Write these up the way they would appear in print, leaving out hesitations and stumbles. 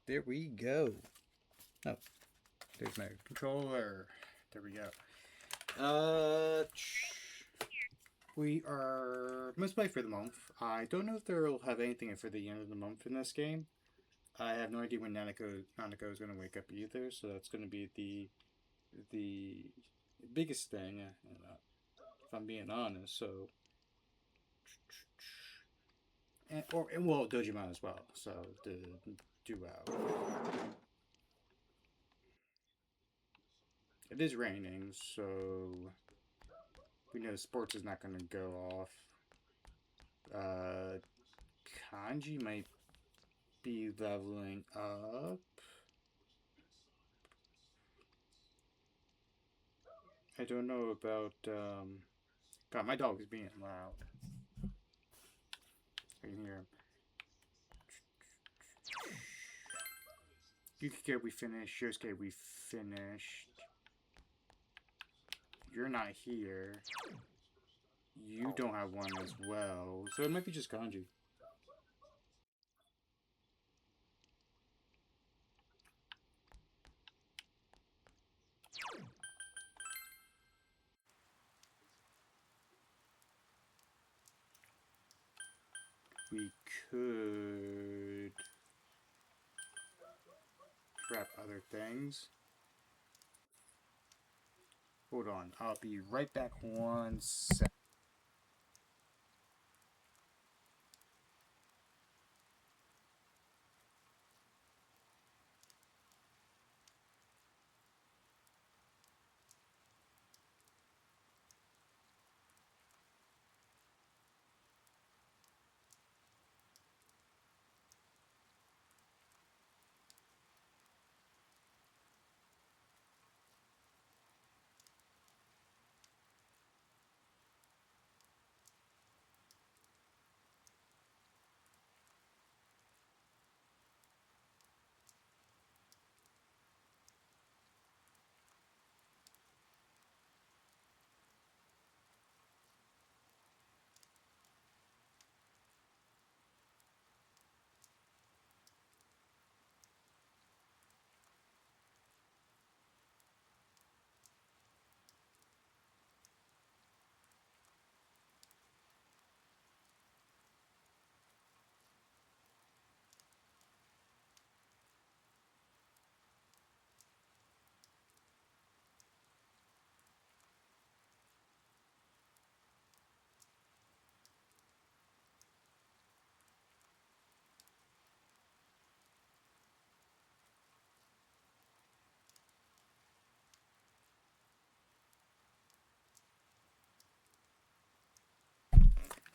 There we go. Oh, there's my controller. There we go. We are must play for the month. I don't know if they'll have anything for the end of the month in this game. I have no idea when Nanako is going to wake up either, so that's going to be the biggest thing, if I'm being honest. So, and well, Dojima as well. So the duo. It is raining, so we know sports is not going to go off. Uh, Kanji might be leveling up. I don't know about. God, my dog is being loud. I can hear him. Yukiko, we finished. Yosuke, we finished. You're not here. You don't have one as well. So it might be just Kanji. We could prep other things. Hold on. I'll be right back 1 sec.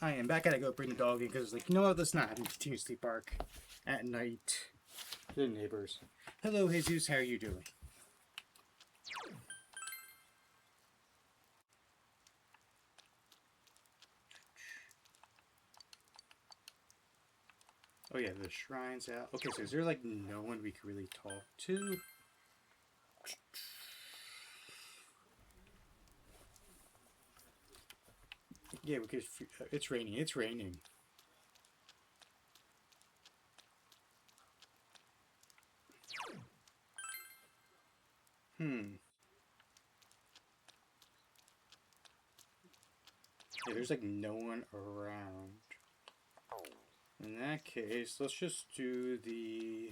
I am back. I gotta go bring the dog in because, like, you know what? Let's not have him continuously bark at night to the neighbors. Hello, Jesus. How are you doing? Oh yeah, the shrine's out. Okay, so is there like no one we could really talk to? Yeah, because it's raining. It's raining. Hmm. Yeah, there's like no one around. In that case, let's just do the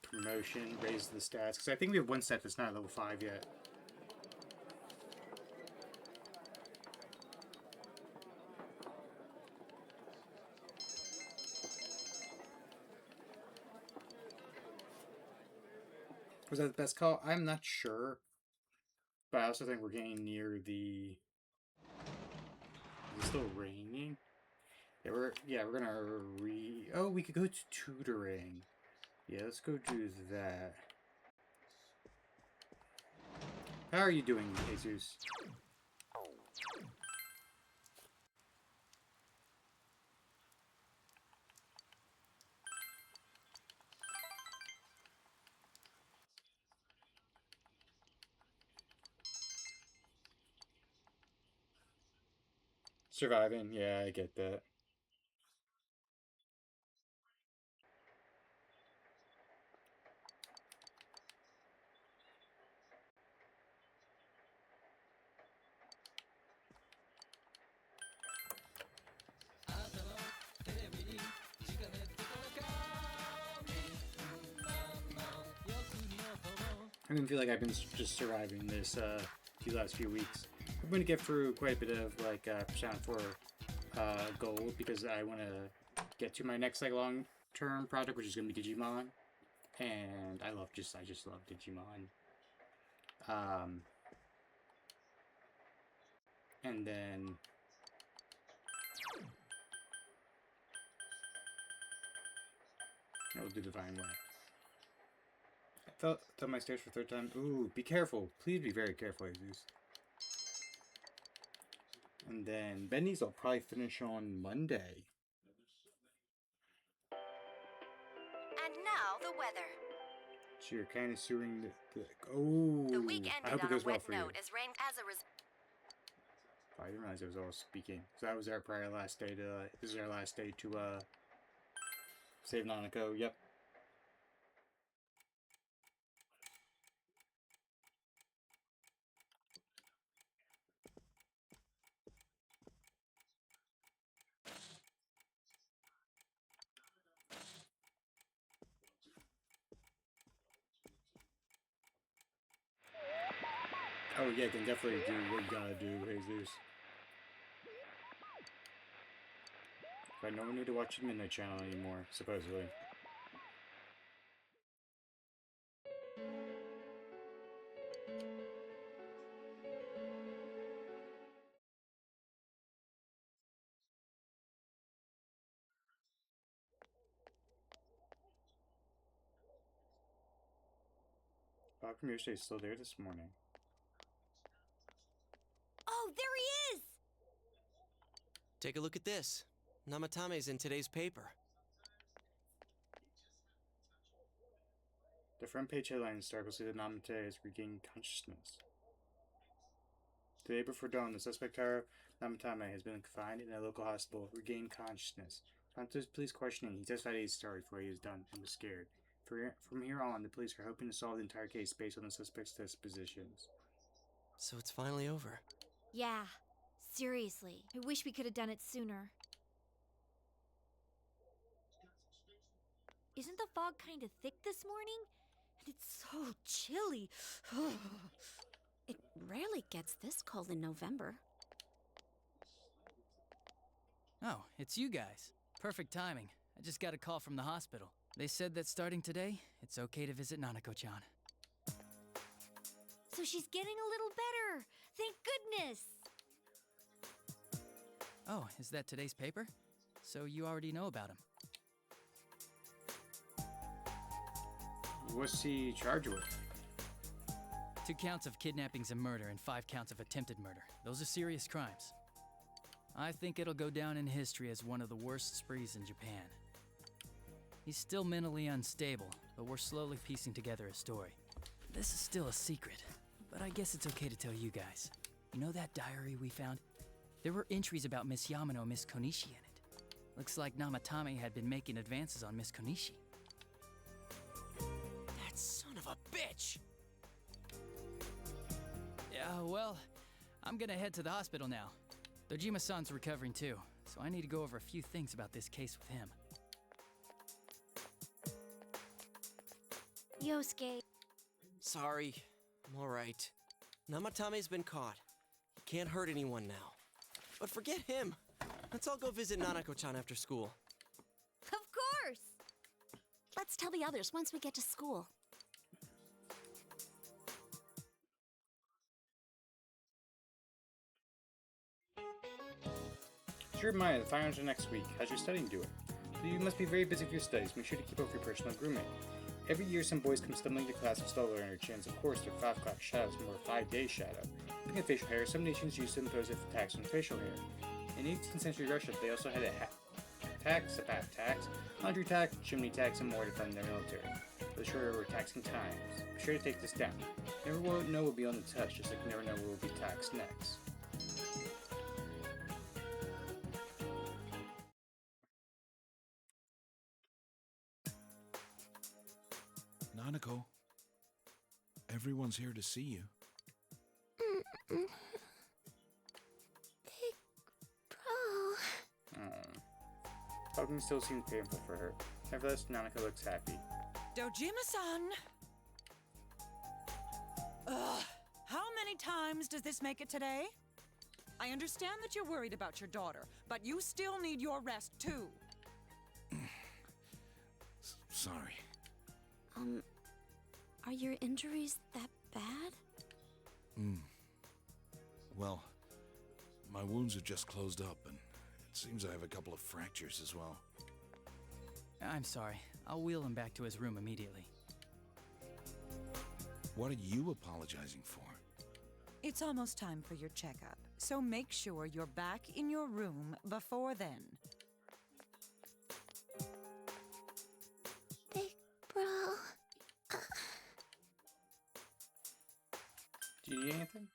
promotion, raise the stats, because I think we have one stat that's not level 5 yet. Was that the best call? I'm not sure, but I also think we're getting near the. Is it still raining? Yeah we're gonna Oh, we could go to tutoring. Yeah, let's go do that. How are you doing, Jesus? Surviving. Yeah, I get that. I didn't feel like I've been just surviving this these last few weeks. I'm going to get through quite a bit of like Persona 4 gold because I want to get to my next like long-term project, which is going to be Digimon, and I just love Digimon. And then I'll do Divine Way. I fell down my stairs for the third time. Ooh, be careful. Please be very careful, Jesus. And then Benny's I'll probably finish on Monday. And now the weather. So you're kind of suing the oh. The week I ended hope it on a goes well wet for you. note as rain as a result. I didn't realize it was all speaking. So that was our prior last day to. This is our last day to save Nanako. Yep. Oh yeah, can definitely do what you gotta do, Jesus. I don't need to watch the Midnight Channel anymore, supposedly. Bob from yesterday is still there this morning. Oh, there he is! Take a look at this. Namatame's in today's paper. The front page headline start will say that Namate has regained consciousness. The day before dawn, the suspect Taro Namatame has been confined in a local hospital, regained consciousness. After police questioning, he testified he was sorry for what he has done and was scared. From here on, the police are hoping to solve the entire case based on the suspect's dispositions. So it's finally over. Yeah, seriously. I wish we could have done it sooner. Isn't the fog kind of thick this morning? And it's so chilly. It rarely gets this cold in November. Oh, it's you guys. Perfect timing. I just got a call from the hospital. They said that starting today, it's okay to visit Nanako-chan. So she's getting a little better. Thank goodness. Oh, is that today's paper? So you already know about him. What's he charged with? 2 counts of kidnappings and murder and 5 counts of attempted murder. Those are serious crimes. I think it'll go down in history as one of the worst sprees in Japan. He's still mentally unstable, but we're slowly piecing together a story. This is still a secret, but I guess it's okay to tell you guys. You know that diary we found? There were entries about Miss Yamano and Miss Konishi in it. Looks like Namatame had been making advances on Miss Konishi. That son of a bitch! Yeah, well, I'm gonna head to the hospital now. Dojima-san's recovering too, so I need to go over a few things about this case with him. Yosuke. Sorry. I'm alright. Namatame's been caught. He can't hurt anyone now. But forget him. Let's all go visit Nanako-chan after school. Of course. Let's tell the others once we get to school. Just a reminder, the finals are next week. How's your studying doing? You must be very busy with your studies. Make sure to keep up with your personal grooming. Every year, some boys come stumbling to class with stubble on their chins. Of course, their 5 o'clock shadows more 5-day shadow. Looking at facial hair, some nations used to impose a tax on facial hair. In 18th century Russia, they also had a bath tax, laundry tax, chimney tax, and more to fund their military. Those sure were taxing times. Be sure to take this down. You never will know what will be on the test, just like you never know what will be taxed next. Nanako, everyone's here to see you. Big bro. Talking still seems painful for her. Nevertheless, Nanako looks happy. Dojima-san! Ugh. How many times does this make it today? I understand that you're worried about your daughter, but you still need your rest too. Sorry. Are your injuries that bad? Well, my wounds are just closed up, and it seems I have a couple of fractures as well. I'm sorry. I'll wheel him back to his room immediately. What are you apologizing for? It's almost time for your checkup, so make sure you're back in your room before then. Big bro. Do you need anything?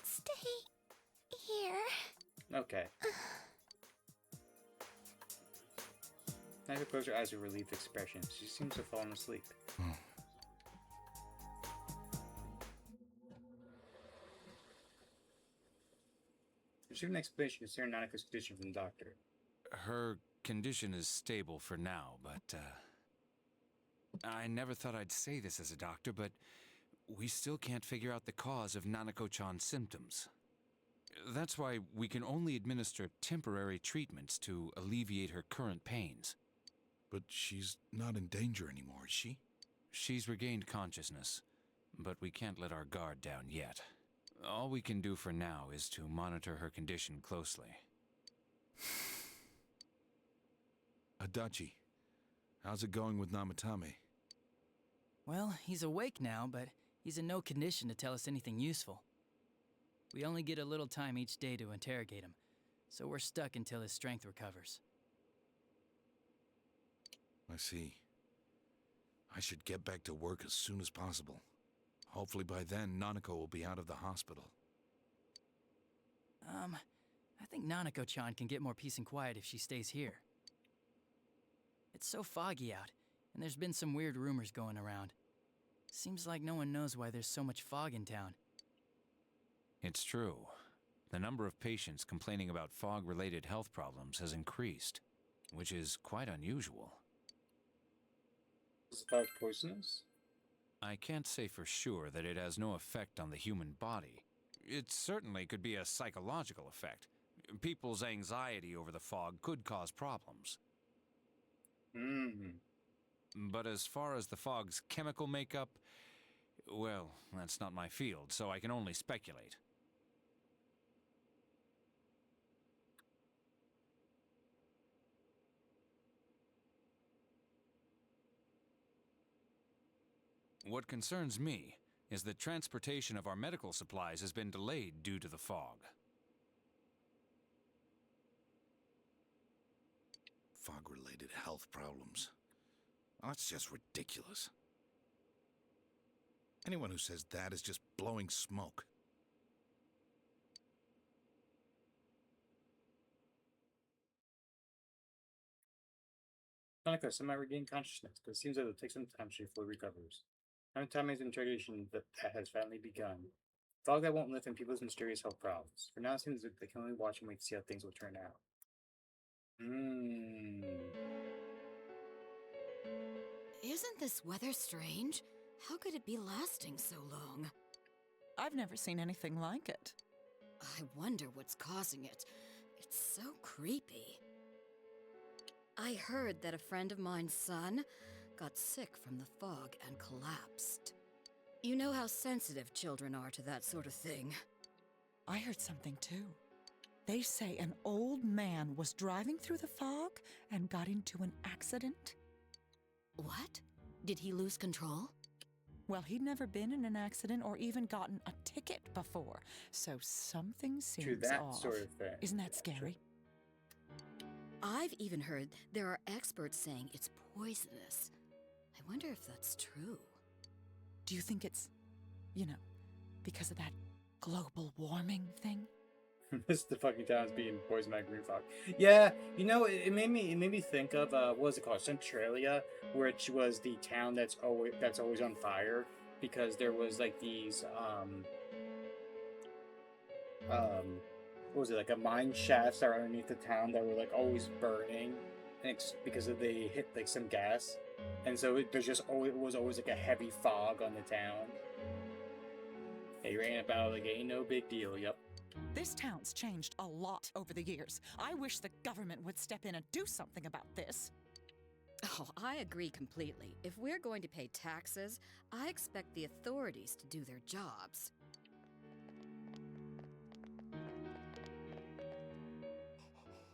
Stay here. Okay. Nana closed her eyes with relieved expression. She seems to have fallen asleep. Receive an explanation concerning Nanako's condition from the doctor. Her condition is stable for now, but, I never thought I'd say this as a doctor, but we still can't figure out the cause of Nanako-chan's symptoms. That's why we can only administer temporary treatments to alleviate her current pains. But she's not in danger anymore, is she? She's regained consciousness, but we can't let our guard down yet. All we can do for now is to monitor her condition closely. Adachi, how's it going with Namatame? Well, he's awake now, but he's in no condition to tell us anything useful. We only get a little time each day to interrogate him, so we're stuck until his strength recovers. I see. I should get back to work as soon as possible. Hopefully by then, Nanako will be out of the hospital. I think Nanako-chan can get more peace and quiet if she stays here. It's so foggy out, and there's been some weird rumors going around. Seems like no one knows why there's so much fog in town. It's true. The number of patients complaining about fog-related health problems has increased, which is quite unusual. Is the fog poisonous? I can't say for sure that it has no effect on the human body. It certainly could be a psychological effect. People's anxiety over the fog could cause problems. But as far as the fog's chemical makeup, well, that's not my field, so I can only speculate. What concerns me is that transportation of our medical supplies has been delayed due to the fog. Fog-related health problems. Oh, that's just ridiculous. Anyone who says that is just blowing smoke. Nanako semi-regained consciousness, but it seems that it'll take some time before it recovers. Namatame's interrogation that has finally begun. Fog that won't lift in people's mysterious health problems. For now, it seems that they can only watch and wait to see how things will turn out. Isn't this weather strange? How could it be lasting so long? I've never seen anything like it. I wonder what's causing it. It's so creepy. I heard that a friend of mine's son got sick from the fog and collapsed. You know how sensitive children are to that sort of thing. I heard something too. They say an old man was driving through the fog and got into an accident. What? Did he lose control? Well, he'd never been in an accident or even gotten a ticket before, so something seems To that off. sort of thing. Isn't that scary? I've even heard there are experts saying it's poisonous. I wonder if that's true. Do you think it's, because of that global warming thing? This the fucking town's being poisoned by green fog. Yeah, it made me think of what was it called, Centralia, which was the town that's always on fire because there was like these what was it, like a mine shafts that were underneath the town that were like always burning, and because they hit like some gas, and so it was always like a heavy fog on the town. He ran up out of the gate, no big deal, yup. This town's changed a lot over the years. I wish the government would step in and do something about this. Oh, I agree completely. If we're going to pay taxes, I expect the authorities to do their jobs.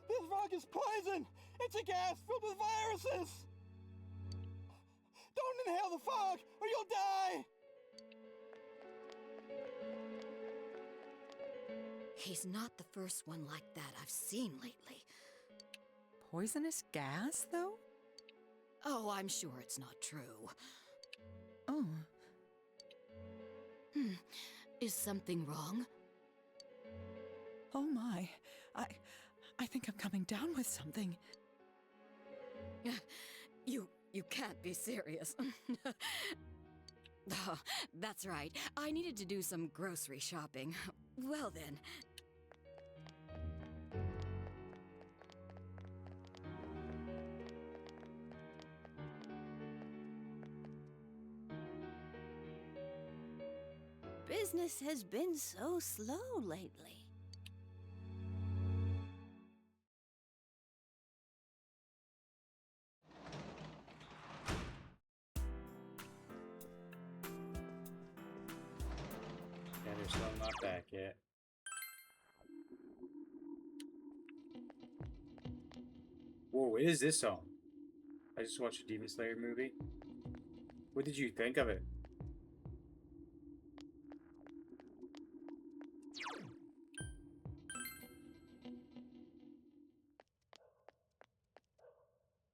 This fog is poison! It's a gas filled with viruses! Don't inhale the fog, or you'll die! He's not the first one like that I've seen lately. Poisonous gas, though? Oh, I'm sure it's not true. Oh. Is something wrong? Oh my. I think I'm coming down with something. You can't be serious. Oh, that's right. I needed to do some grocery shopping. Well then. Business has been so slow lately. Yeah, they're still not back yet. Whoa, what is this song? I just watched a Demon Slayer movie. What did you think of it?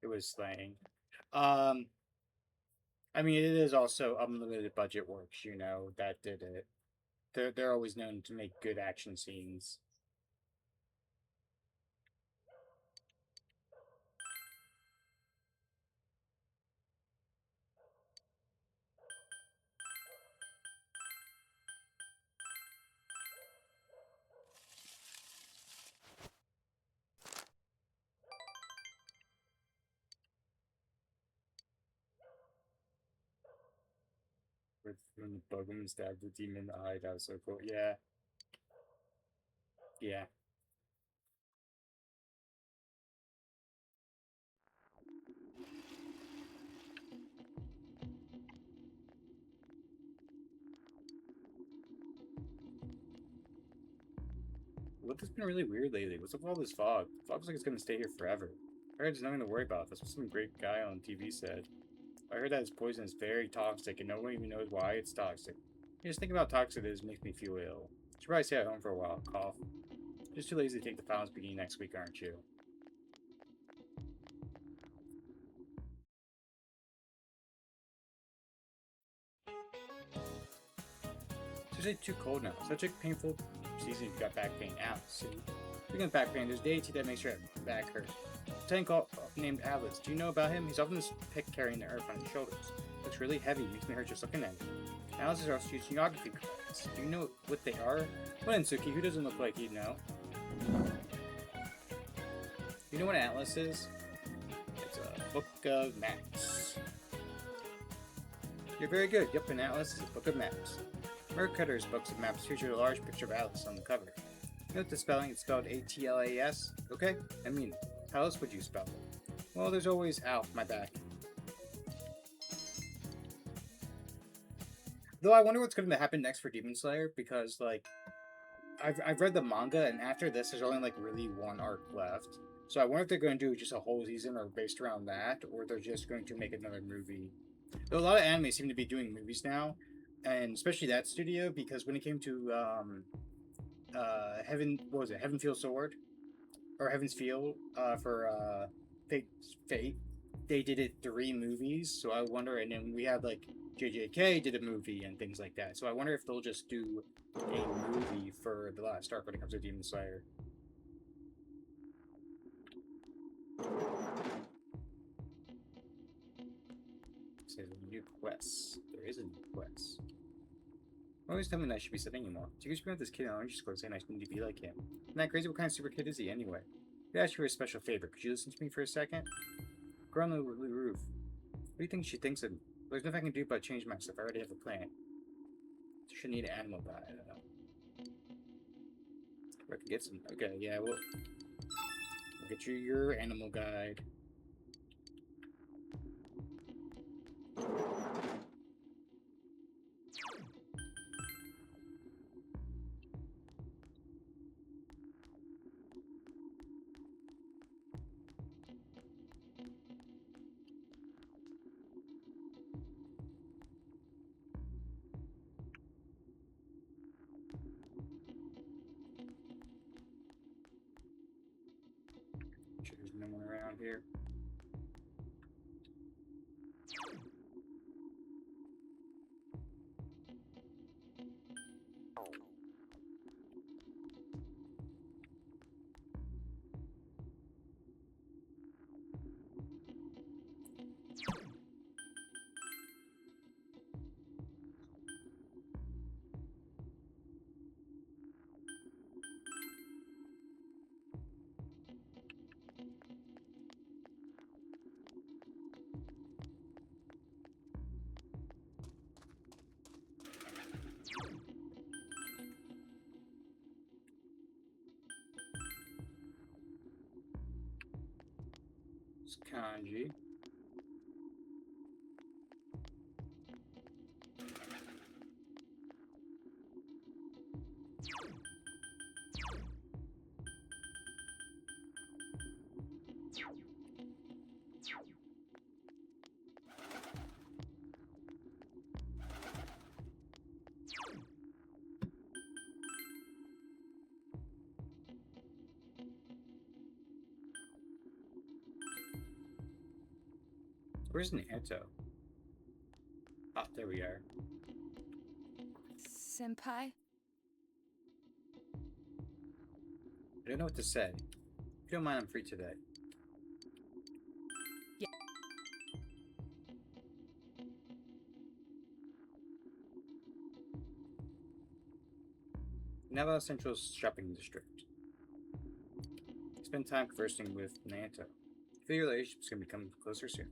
It was slaying. I mean, it is also unlimited budget works, you know, that did it. They're always known to make good action scenes. With when the Bugum stabbed the demon in the eye, that was so cool. Yeah. Yeah. Weather's been really weird lately. What's up with all this fog? Fog looks like it's gonna stay here forever. I heard there's nothing to worry about. That's what some great guy on TV said. I heard that his poison is very toxic and no one even knows why it's toxic. Just thinking about toxic it is makes me feel ill. Should probably stay at home for a while. Cough. Just too lazy to take the finals beginning next week, aren't you? It's just too cold now. Such a painful season if you got back pain. Ow, see? Speaking of back pain, there's deity that makes your back hurt. Tank named Atlas. Do you know about him? He's often this pick carrying the earth on his shoulders. Looks really heavy, makes me hurt just looking at him. Atlas is also using geography cards. Do you know what they are? What in Suki? Who doesn't look like he'd know? You know what Atlas is? It's a book of maps. You're very good. Yep, an Atlas is a book of maps. Mercutter's books of maps feature a large picture of Atlas on the cover. Note the spelling, it's spelled A-T-L-A-S. Okay? I mean, how else would you spell it? Well, there's always ow, my back. Though I wonder what's going to happen next for Demon Slayer, because, like, I've read the manga, and after this, there's only, like, really one arc left. So I wonder if they're going to do just a whole season or based around that, or they're just going to make another movie. Though a lot of anime seem to be doing movies now, and especially that studio, because when it came to, Heaven Feel Sword? Or Heaven's Feel, for, Fate. They did it 3 movies, so I wonder, and then we had, like, JJK did a movie and things like that, so I wonder if they'll just do a movie for the last arc when it comes to Demon Slayer. Says new quest. There is a new quest. Always tell me that I should be setting anymore. So you can scream at this kid in elementary school saying I need to be like him. Isn't that crazy? What kind of super kid is he anyway? I asked you for a special favor. Could you listen to me for a second? Go on the roof. What do you think she thinks of me? There's nothing I can do but change myself. I already have a plan. Should need an animal guide. I can get some. Okay, yeah, we'll get you your animal guide. Sure there's no one around here. It's kanji. Where's Nato? Ah, there we are. Senpai? I don't know what to say. If you don't mind, I'm free today. Yeah. Nava Central's shopping district. Spend time conversing with Nato. I feel your relationship's gonna become closer soon.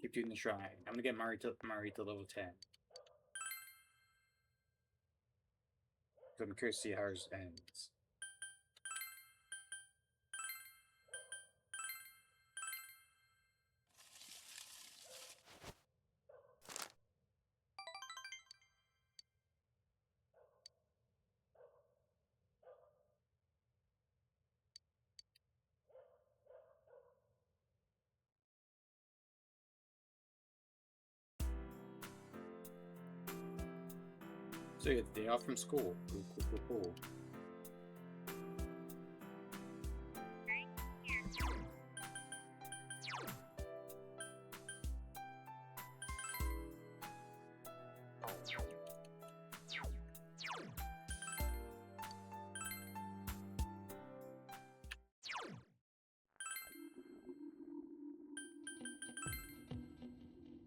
Keep doing the shrine. I'm gonna get Mari to level 10. So I'm curious to see how ours ends. So you get the day off from school. Cool, cool, cool, cool.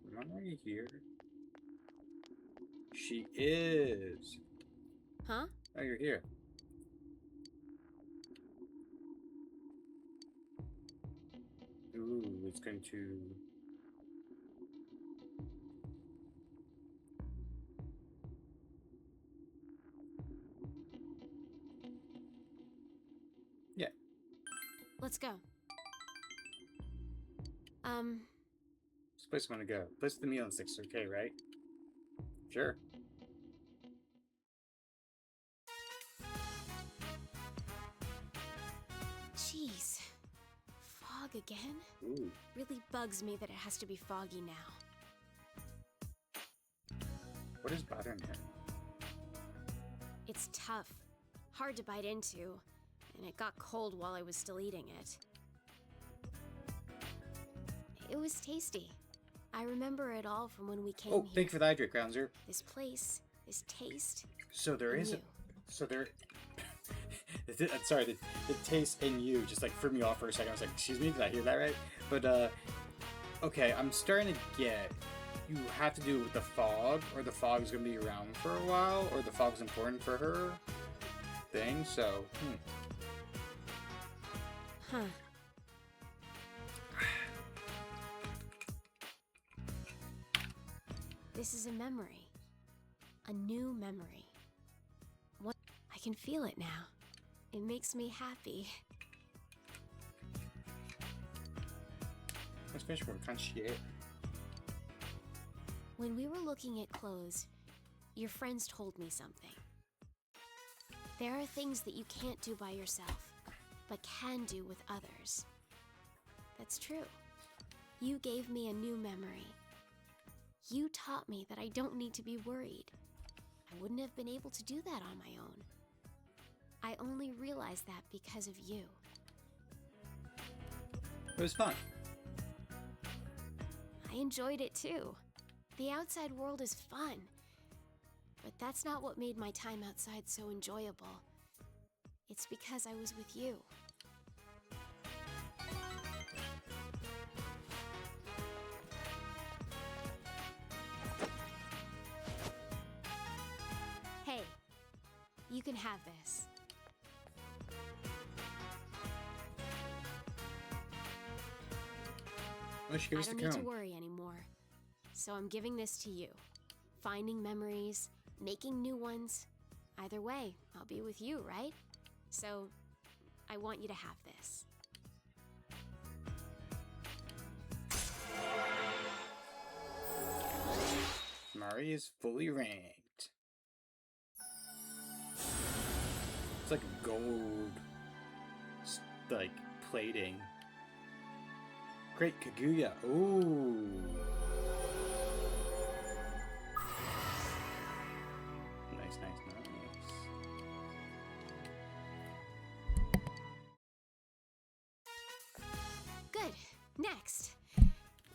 Am I already here? She is. Huh? Oh, you're here. Ooh, it's going to... Yeah. Let's go. This place I want to go. Place the meal on 6, okay, right? Sure. Jeez. Fog again? Ooh. Really bugs me that it has to be foggy now. What is bothering him? It's tough. Hard to bite into. And it got cold while I was still eating it. It was tasty. I remember it all from when we came Oh, here. thank you for the hydrate, Groundzer. This place, this taste. So there is You. So there... I'm sorry, the taste in you just like threw me off for a second. I was like, excuse me, did I hear that right? But, okay, I'm starting to get you have to do it with the fog, or the fog is going to be around for a while, or the fog's important for her thing, so, Huh. This is a memory. A new memory. What? I can feel it now. It makes me happy. Let's finish work on shit. When we were looking at clothes, your friends told me something. There are things that you can't do by yourself, but can do with others. That's true. You gave me a new memory. You taught me that I don't need to be worried. I wouldn't have been able to do that on my own. I only realized that because of you. It was fun. I enjoyed it too. The outside world is fun. But that's not what made my time outside so enjoyable. It's because I was with you. Hey, you can have this. Why don't you give I us the don't need to cone? worry anymore. So I'm giving this to you. Finding memories, making new ones. Either way, I'll be with you, right? So, I want you to have this. Mari is fully ranked. It's like gold, like plating. Great Kaguya. Ooh. Nice, nice, nice. Good. Next,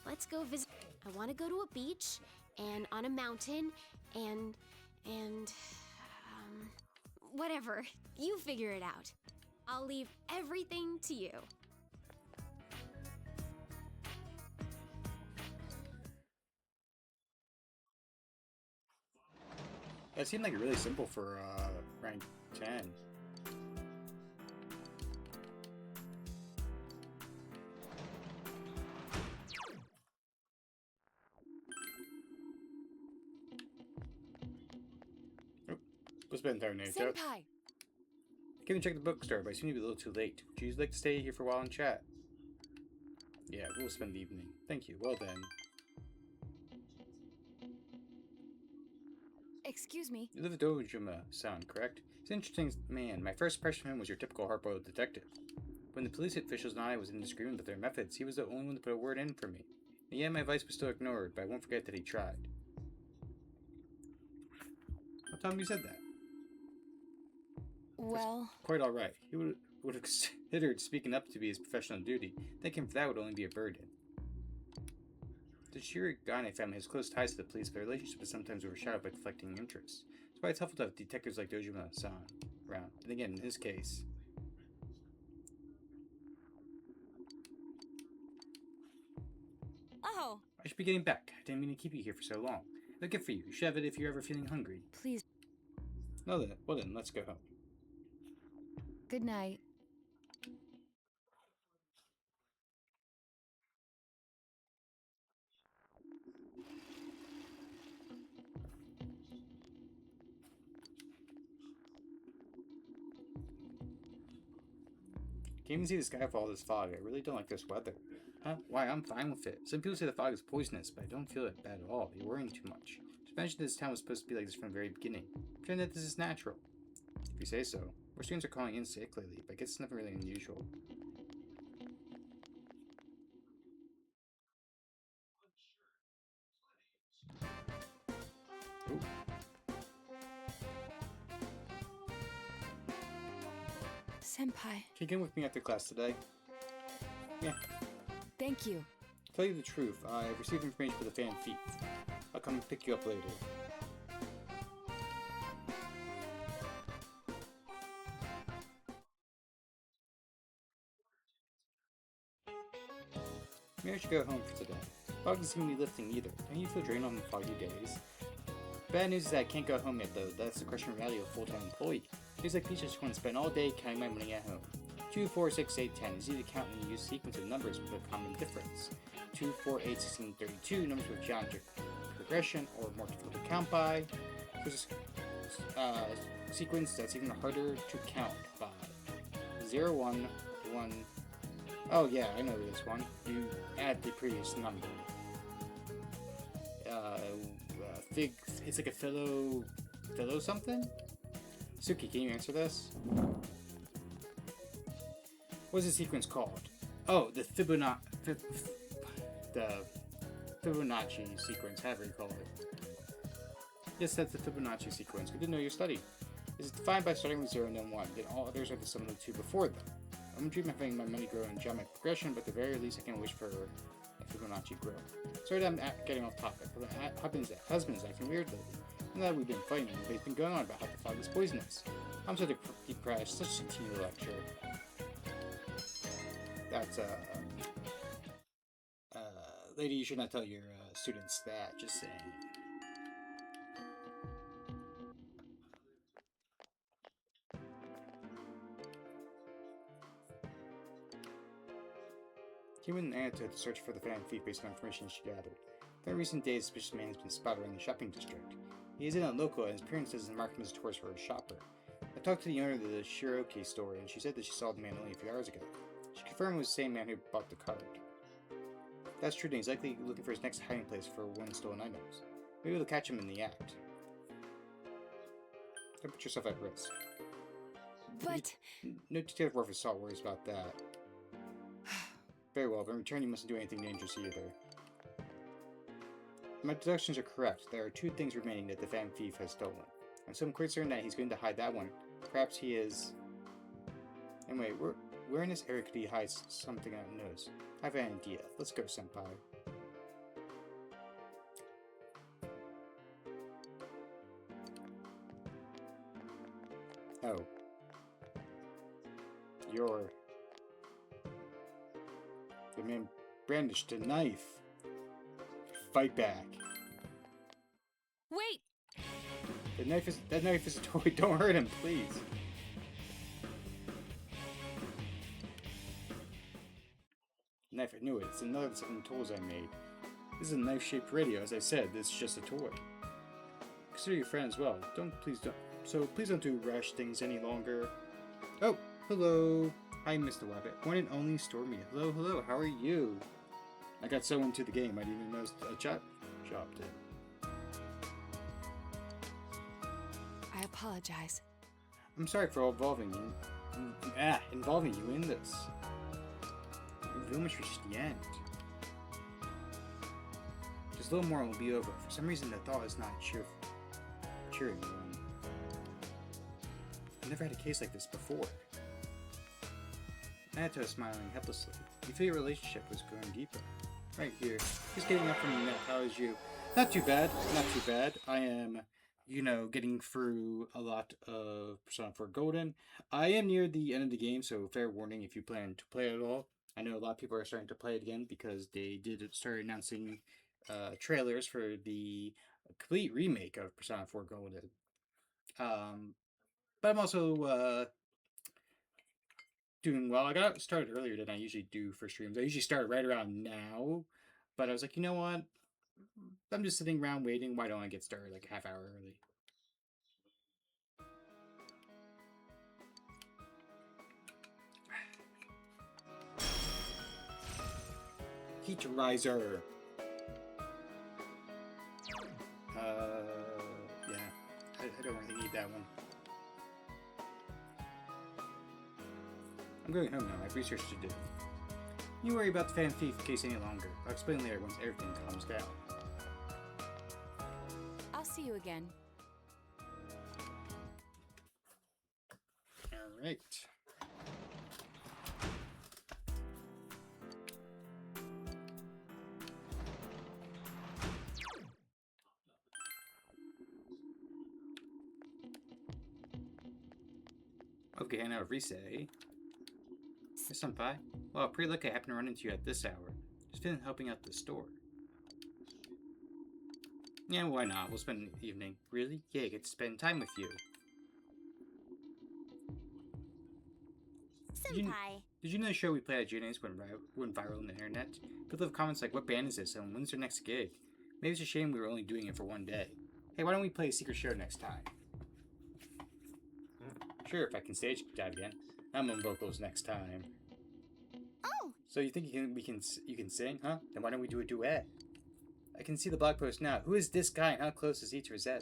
let's go visit. I want to go to a beach and on a mountain and whatever. You figure it out. I'll leave everything to you. That seemed like really simple for rank 10. Oh, what's been there, Nato? Senpai! I came to check the bookstore, but I seem to be a little too late. Would you like to stay here for a while and chat? Yeah, we'll spend the evening. Thank you. Well then. Excuse me. You live with Dojima-san, correct? He's an interesting man. My first impression of him was your typical hard-boiled detective. When the police officials and I was in disagreement with their methods, he was the only one to put a word in for me. And yet my advice was still ignored, but I won't forget that he tried. What time you said that? Well, That's quite alright. He would have considered speaking up to be his professional duty. Thanking him for that would only be a burden. The Shirogane family has close ties to the police, but their relationship is sometimes overshadowed by conflicting interests. That's why it's helpful to have detectives like Dojima-san around. And again, in his case... oh, I should be getting back. I didn't mean to keep you here for so long. No gift for you. You should have it if you're ever feeling hungry. please. Well then, let's go home. Good night. Can't even see the sky for all this fog. I really don't like this weather. Huh? Why, I'm fine with it. Some people say the fog is poisonous, but I don't feel it bad at all. You're worrying too much. Just imagine this town was supposed to be like this from the very beginning. Pretend that this is natural. If you say so. More students are calling in sick lately, but I guess it's nothing really unusual. Ooh. Senpai, Can you come with me after class today? Yeah. thank you. To tell you the truth, I've received information for the fan feet. I'll come pick you up later. Maybe I should go home for today. Fog doesn't seem to be lifting either. Don't you feel drained on the foggy days? Bad news is that I can't go home yet, though. That's the crushing reality of a full-time employee. Feels like Peach just want to spend all day counting my money at home. 2, 4, 6, 8, 10. It's easy to count when you use a sequence of numbers with a common difference. 2, 4, 8, 16, 32. Numbers with geometric progression or more difficult to count by. There's a sequence that's even harder to count by. 0, 1, 1. Oh yeah, I know this one. You add the previous number. Fig. It's like a philo something. Suki, can you answer this? What's the sequence called? Oh, the Fibonacci sequence, however you call it. Yes, that's the Fibonacci sequence. Good to know your study. It is defined by starting with 0 and then 1. Then all others are the sum of the two before them. I'm dreaming of having my money grow in geometric progression, but at the very least I can wish for a Fibonacci grow. Sorry that I'm getting off topic, but my husband is acting weird lately. And that we've been fighting, they've been going on about how the fog is poisonous. I'm so depressed, such a teen lecture. That's, lady, you should not tell your students that, just saying. Human Anna took to search for the fan thief based on information she gathered. In recent days, a suspicious man has been spotted around the shopping district. He isn't a local, and his appearance doesn't mark him as a tourist or a shopper. I talked to the owner of the Shiroki store, and she said that she saw the man only a few hours ago. She confirmed it was the same man who bought the card. If that's true, then he's likely looking for his next hiding place for one stolen items. Maybe we'll catch him in the act. Don't put yourself at risk. But... No detective worth his salt worries about that. Very well, but in return you mustn't do anything dangerous either. My deductions are correct. There are 2 things remaining that the fan thief has stolen. I'm so quite certain that he's going to hide that one. Perhaps he is... Anyway, where in this area could he hide something I don't notice? I have an idea. Let's go, senpai. Oh. The man brandished a knife. Fight back. Wait! That knife is a toy. Don't hurt him, please. Knife, I knew it. It's another set of tools I made. This is a knife-shaped radio. As I said, this is just a toy. Consider your friend as well. Please don't do rash things any longer. Oh, hello. Hi, Mr. Wabbit. One and only Stormy. Hello, how are you? I got so into the game, I didn't even notice a chat shop did. I apologize. I'm sorry for involving you in this. We've almost reached the end. Just a little more and we'll be over. For some reason, the thought is not cheering me on. I've never had a case like this before. Nato is smiling helplessly. You feel your relationship was growing deeper. Right here. Just getting up from the net. How is you? Not too bad. Not too bad. I am, getting through a lot of Persona 4 Golden. I am near the end of the game, so fair warning if you plan to play it at all. I know a lot of people are starting to play it again because they did start announcing trailers for the complete remake of Persona 4 Golden. But I'm also doing well. I got started earlier than I usually do for streams. I usually start right around now, but I was like, you know what? I'm just sitting around waiting. Why don't I get started like a half hour early? Heat riser. Yeah. I don't really need that one. I'm going home now. I have research to do. You worry about the fan thief case any longer. I'll explain later once everything calms down. I'll see you again. Alright. Okay, now Risei. Yes, senpai. Well, pretty lucky I happened to run into you at this hour. Just been helping out the store. Yeah, why not? We'll spend the evening. Really? Yeah, get to spend time with you. Did you know the show we play at Junior's went viral on the internet? People have comments like, what band is this and when's their next gig? Maybe it's a shame we were only doing it for one day. Hey, why don't we play a secret show next time? Sure, if I can stage dive again. I'm on vocals next time. Oh! So you think you can sing, huh? Then why don't we do a duet? I can see the blog post now. Who is this guy and how close is he to Rosette?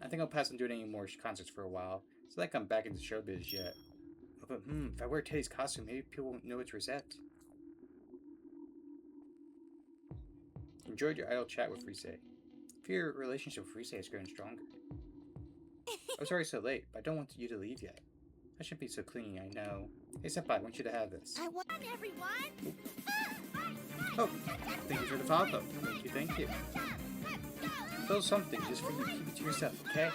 I think I'll pass on doing any more concerts for a while. It's like I'm back into showbiz yet. But if I wear Teddy's costume, maybe people won't know it's Rosette. Enjoyed your idle chat with Rise. If your relationship with Rise has grown stronger. I'm sorry so late, but I don't want you to leave yet. I shouldn't be so clingy, I know. Hey senpai, I want you to have this. I want everyone! Oh, thank you for the follow. Thank you. Little something just for you. Keep it to yourself, okay?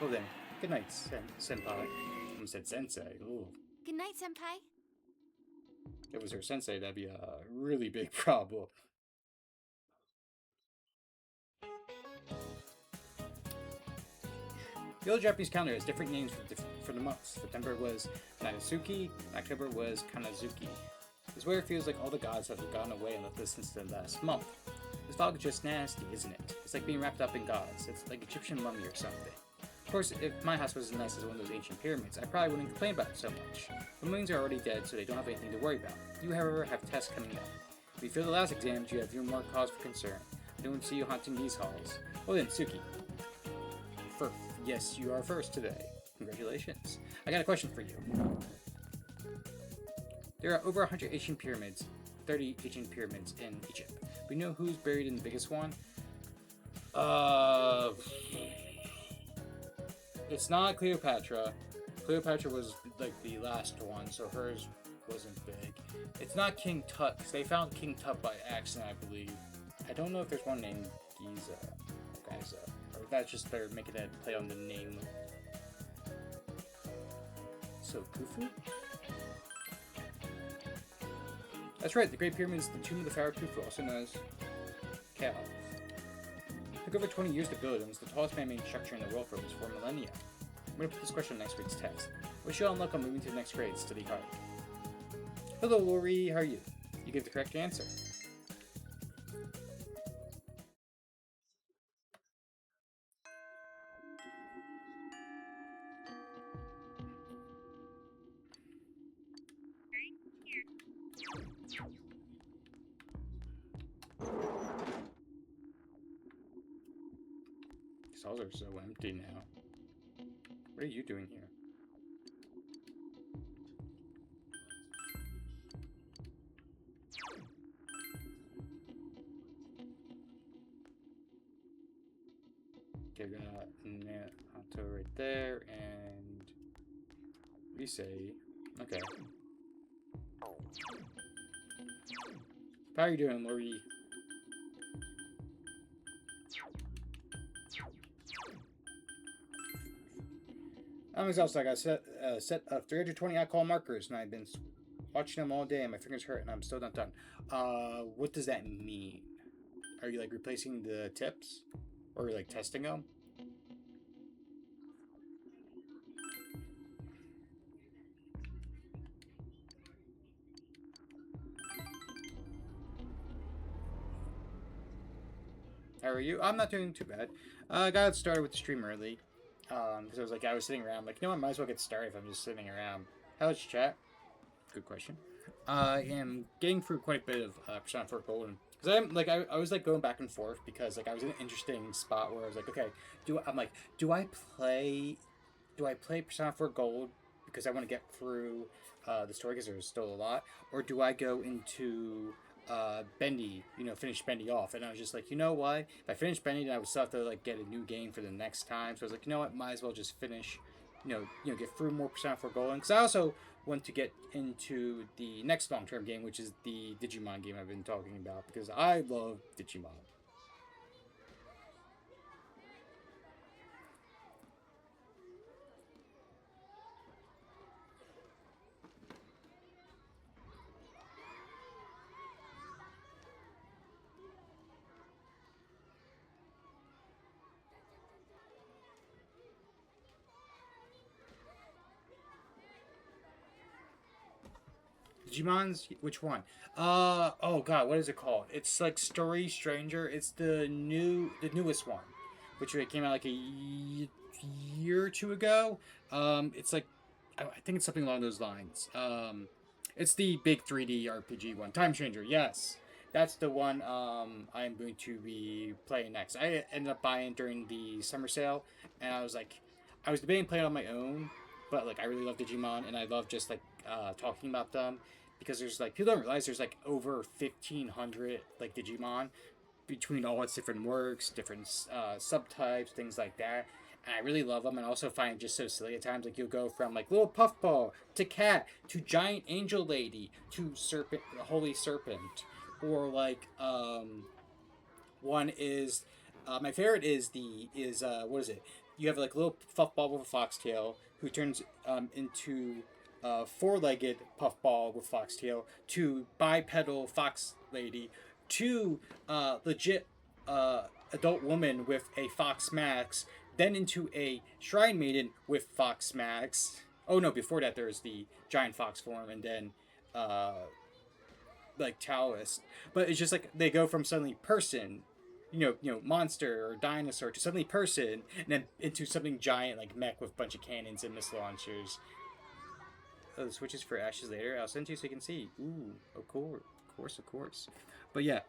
Well then, good night, senpai. I almost said sensei. Ooh. Good night, senpai. If it was her sensei, that'd be a really big problem. The old Japanese calendar has different names for the months. September was Nagasuki, October was Kanazuki. It's where it feels like all the gods have gone away and left us since the last month. This fog is just nasty, isn't it? It's like being wrapped up in gauze. It's like Egyptian mummy or something. Of course, if my house was as nice as one of those ancient pyramids, I probably wouldn't complain about it so much. The moons are already dead, so they don't have anything to worry about. You, however, have tests coming up. If you fail the last exams, you have even more cause for concern. I don't see you haunting these halls. Well then, Suki. Yes, you are first today. Congratulations. I got a question for you. There are over 100 ancient pyramids, 30 ancient pyramids in Egypt. We know who's buried in the biggest one? It's not Cleopatra. Cleopatra was like the last one, so hers wasn't big. It's not King Tut, because they found King Tut by accident, I believe. I don't know if there's one named Giza. Or that's just they're making that play on the name. So, Khufu? That's right, the Great Pyramid is the tomb of the Pharaoh Khufu, also known as Cheops. It took over 20 years to build and was the tallest man-made structure in the world for almost 4 millennia. I'm going to put this question on next week's test. Wish you all luck on moving to the next grade, study hard. Hello, Lori, how are you? You gave the correct answer. These halls are so empty now. What are you doing here? Okay, we got Nato right there, and Rise. Okay. How are you doing, Lori? I'm exhausted. I got a set of 320 alcohol markers, and I've been watching them all day, and my fingers hurt, and I'm still not done. What does that mean? Are you like replacing the tips, or like testing them? How are you? I'm not doing too bad. I got started with the stream early. Because I was sitting around, like, you know what, might as well get started if I'm just sitting around. How's chat? Good question. I am getting through quite a bit of Persona 4 Golden. Because I was, like, going back and forth because, like, I was in an interesting spot where I was like, okay, do I play Persona 4 Gold because I want to get through the story because there's still a lot? Or do I go into Bendy, finish Bendy off? And I was just like, you know what? If I finish Bendy, then I would still have to like get a new game for the next time. So I was like, you know what? Might as well just finish, get through more Persona 4 Golden. Because I also want to get into the next long-term game, which is the Digimon game I've been talking about because I love Digimon. Digimons? Which one? Oh god, what is it called? It's like Story Stranger. It's the newest one, which came out like a year or two ago. It's like, I think it's something along those lines. It's the big 3D RPG one. Time Changer, yes. That's the one I'm going to be playing next. I ended up buying it during the summer sale, and I was debating playing it on my own, but like I really love Digimon, and I love just like talking about them, because there's like, people don't realize there's like over 1,500 like Digimon between all its different works, different subtypes, things like that. And I really love them, and I also find it just so silly at times. Like, you'll go from like little puffball to cat to giant angel lady to serpent, holy serpent, or like one is my favorite is what is it? You have like a little puffball with a foxtail who turns into a four-legged puffball with foxtail, to bipedal fox lady, to legit adult woman with a fox max, then into a shrine maiden with fox max. Oh no, before that there's the giant fox form, and then like Taoist. But it's just like they go from suddenly person, monster or dinosaur, to suddenly person, and then into something giant like mech with a bunch of cannons and missile launchers. Oh, the switches for Ashes later. I'll send you so you can see. Ooh, of course, of course, of course. But yeah.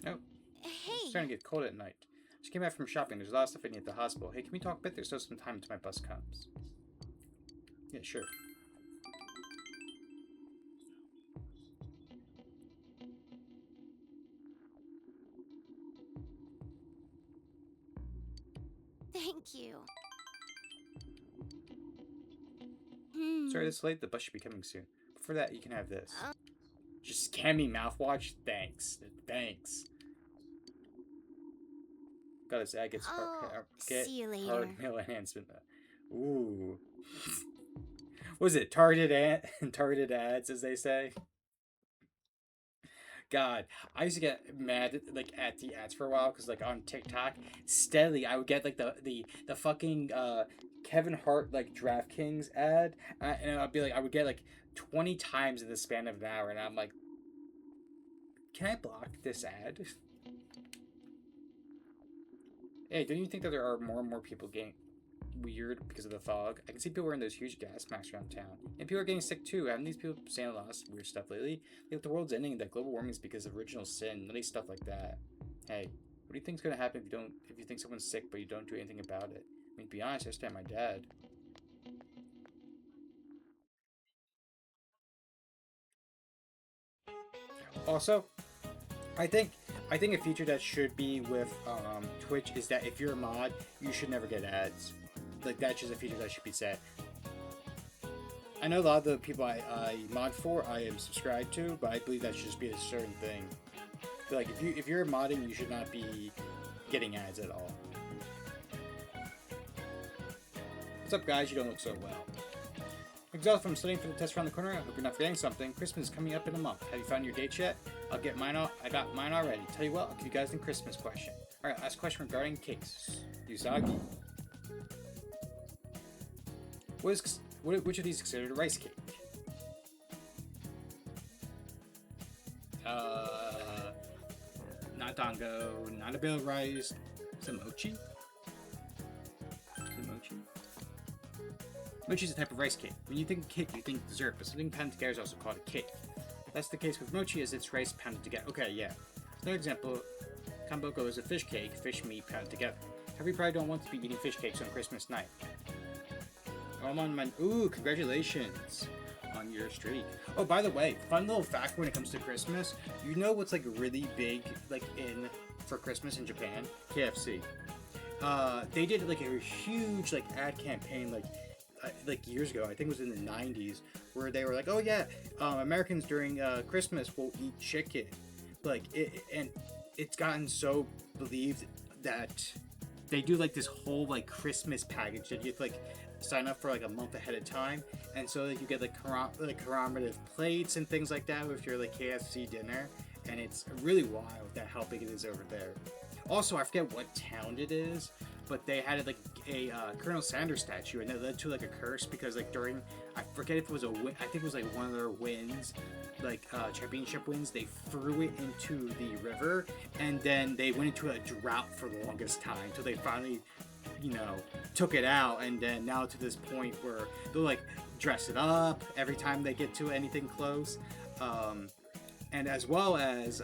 Oh, it's starting to get cold at night. Just came back from shopping. There's a lot of stuff I need at the hospital. Hey, can we talk a bit? There's still some time until my bus comes. Yeah, sure. Thank you. Sorry this late. The bus should be coming soon. Before that, you can have this. Just scan me mouthwash? Thanks. Thanks. Got this ad gets See you later. hard meal enhancement. Ooh. Was it targeted ads, as they say? God, I used to get mad like at the ads for a while, because like on TikTok, steadily I would get like the fucking Kevin Hart like DraftKings ad, and I'd be like, I would get like 20 times in the span of an hour, and I'm like, can I block this ad? Hey, don't you think that there are more and more people getting weird because of the fog? I can see people wearing those huge gas masks around town. And people are getting sick too. Haven't these people saying a lot of weird stuff lately? Like, the world's ending, that global warming is because of original sin, nutty stuff like that. Hey, what do you think's gonna happen if you think someone's sick but you don't do anything about it? I mean, to be honest, I understand my dad. Also, I think a feature that should be with Twitch is that if you're a mod, you should never get ads. Like, that's just a feature that should be set. I know a lot of the people I mod for, I am subscribed to, but I believe that should just be a certain thing. I feel like if you're modding, you should not be getting ads at all. What's up, guys? You don't look so well. Exhausted from studying for the test around the corner. I hope you're not forgetting something. Christmas is coming up in a month. Have you found your dates yet? I got mine already. Tell you what, I'll give you guys the Christmas question. Alright, last question regarding cakes. Usagi. Which of these is considered a rice cake? Not dango, not a bale of rice. Is it mochi? Mochi is a type of rice cake. When you think cake, you think dessert, but something pounded together is also called a cake. That's the case with mochi, as it's rice pounded together. Okay, yeah. Another example, kamboko is a fish cake, fish meat pounded together. However, you probably don't want to be eating fish cakes on Christmas night. I'm on my... Ooh, congratulations on your streak. Oh, by the way, fun little fact when it comes to Christmas. You know what's like really big, like for Christmas in Japan? KFC. They did like a huge like ad campaign, like like years ago. I think it was in the '90s, where they were like, "Oh yeah, Americans during Christmas will eat chicken." Like and it's gotten so believed that they do like this whole like Christmas package that you have to, like sign up for like a month ahead of time, and so like you get like commemorative plates and things like that with your like KFC dinner, and it's really wild that how big it is over there. Also, I forget what town it is, but they had like a Colonel Sanders statue, and it led to like a curse because like during I forget if it was a win, I think it was like one of their wins, like championship wins, they threw it into the river, and then they went into a drought for the longest time until they finally, you know, took it out, and then now to this point where they'll like dress it up every time they get to anything close, and as well as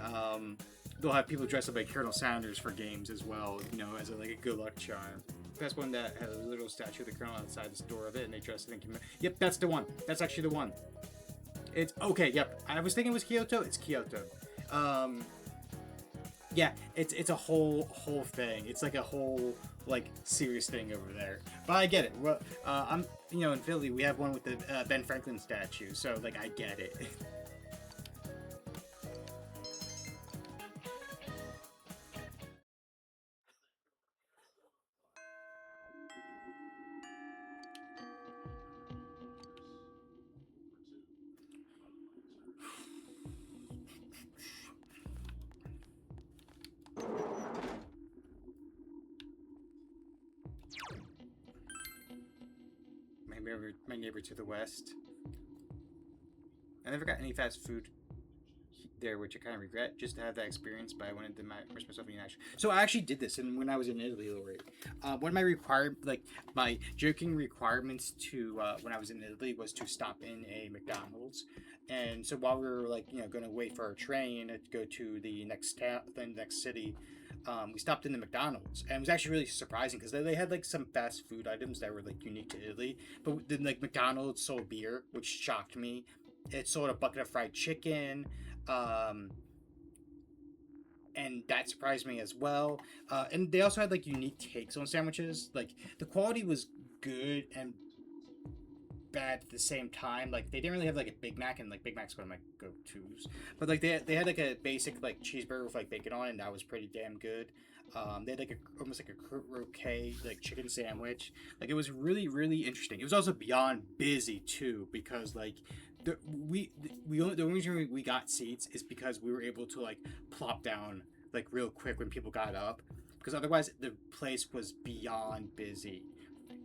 they'll have people dress up like Colonel Sanders for games as well, you know, as like a good luck charm. That's one that had a little statue of the Colonel outside the door of it, and they dressed it in. Yep, that's the one. That's actually the one. It's okay. Yep, I was thinking it was Kyoto. It's Kyoto. Yeah, it's a whole thing. It's like a whole like serious thing over there. But I get it. Well, I'm in Philly we have one with the Ben Franklin statue, so like I get it. My neighbor to the west. I never got any fast food there, which I kind of regret. Just to have that experience, but I wanted to immerse myself in action. So I actually did this, and when I was in Italy, Lori, one of my my joking requirements to when I was in Italy was to stop in a McDonald's. And so while we were like going to wait for our train to go to the next the next city, we stopped in the McDonald's, and it was actually really surprising because they had like some fast food items that were like unique to Italy. But then like McDonald's sold beer, which shocked me. It sold a bucket of fried chicken, and that surprised me as well. And they also had like unique takes on sandwiches. Like the quality was good and bad at the same time. Like they didn't really have like a Big Mac, and like Big Mac's one of my go-tos. But like they had like a basic like cheeseburger with like bacon on it, and that was pretty damn good. They had like almost like a croquet like chicken sandwich. Like it was really interesting. It was also beyond busy too because like the only reason we got seats is because we were able to like plop down like real quick when people got up, because otherwise the place was beyond busy.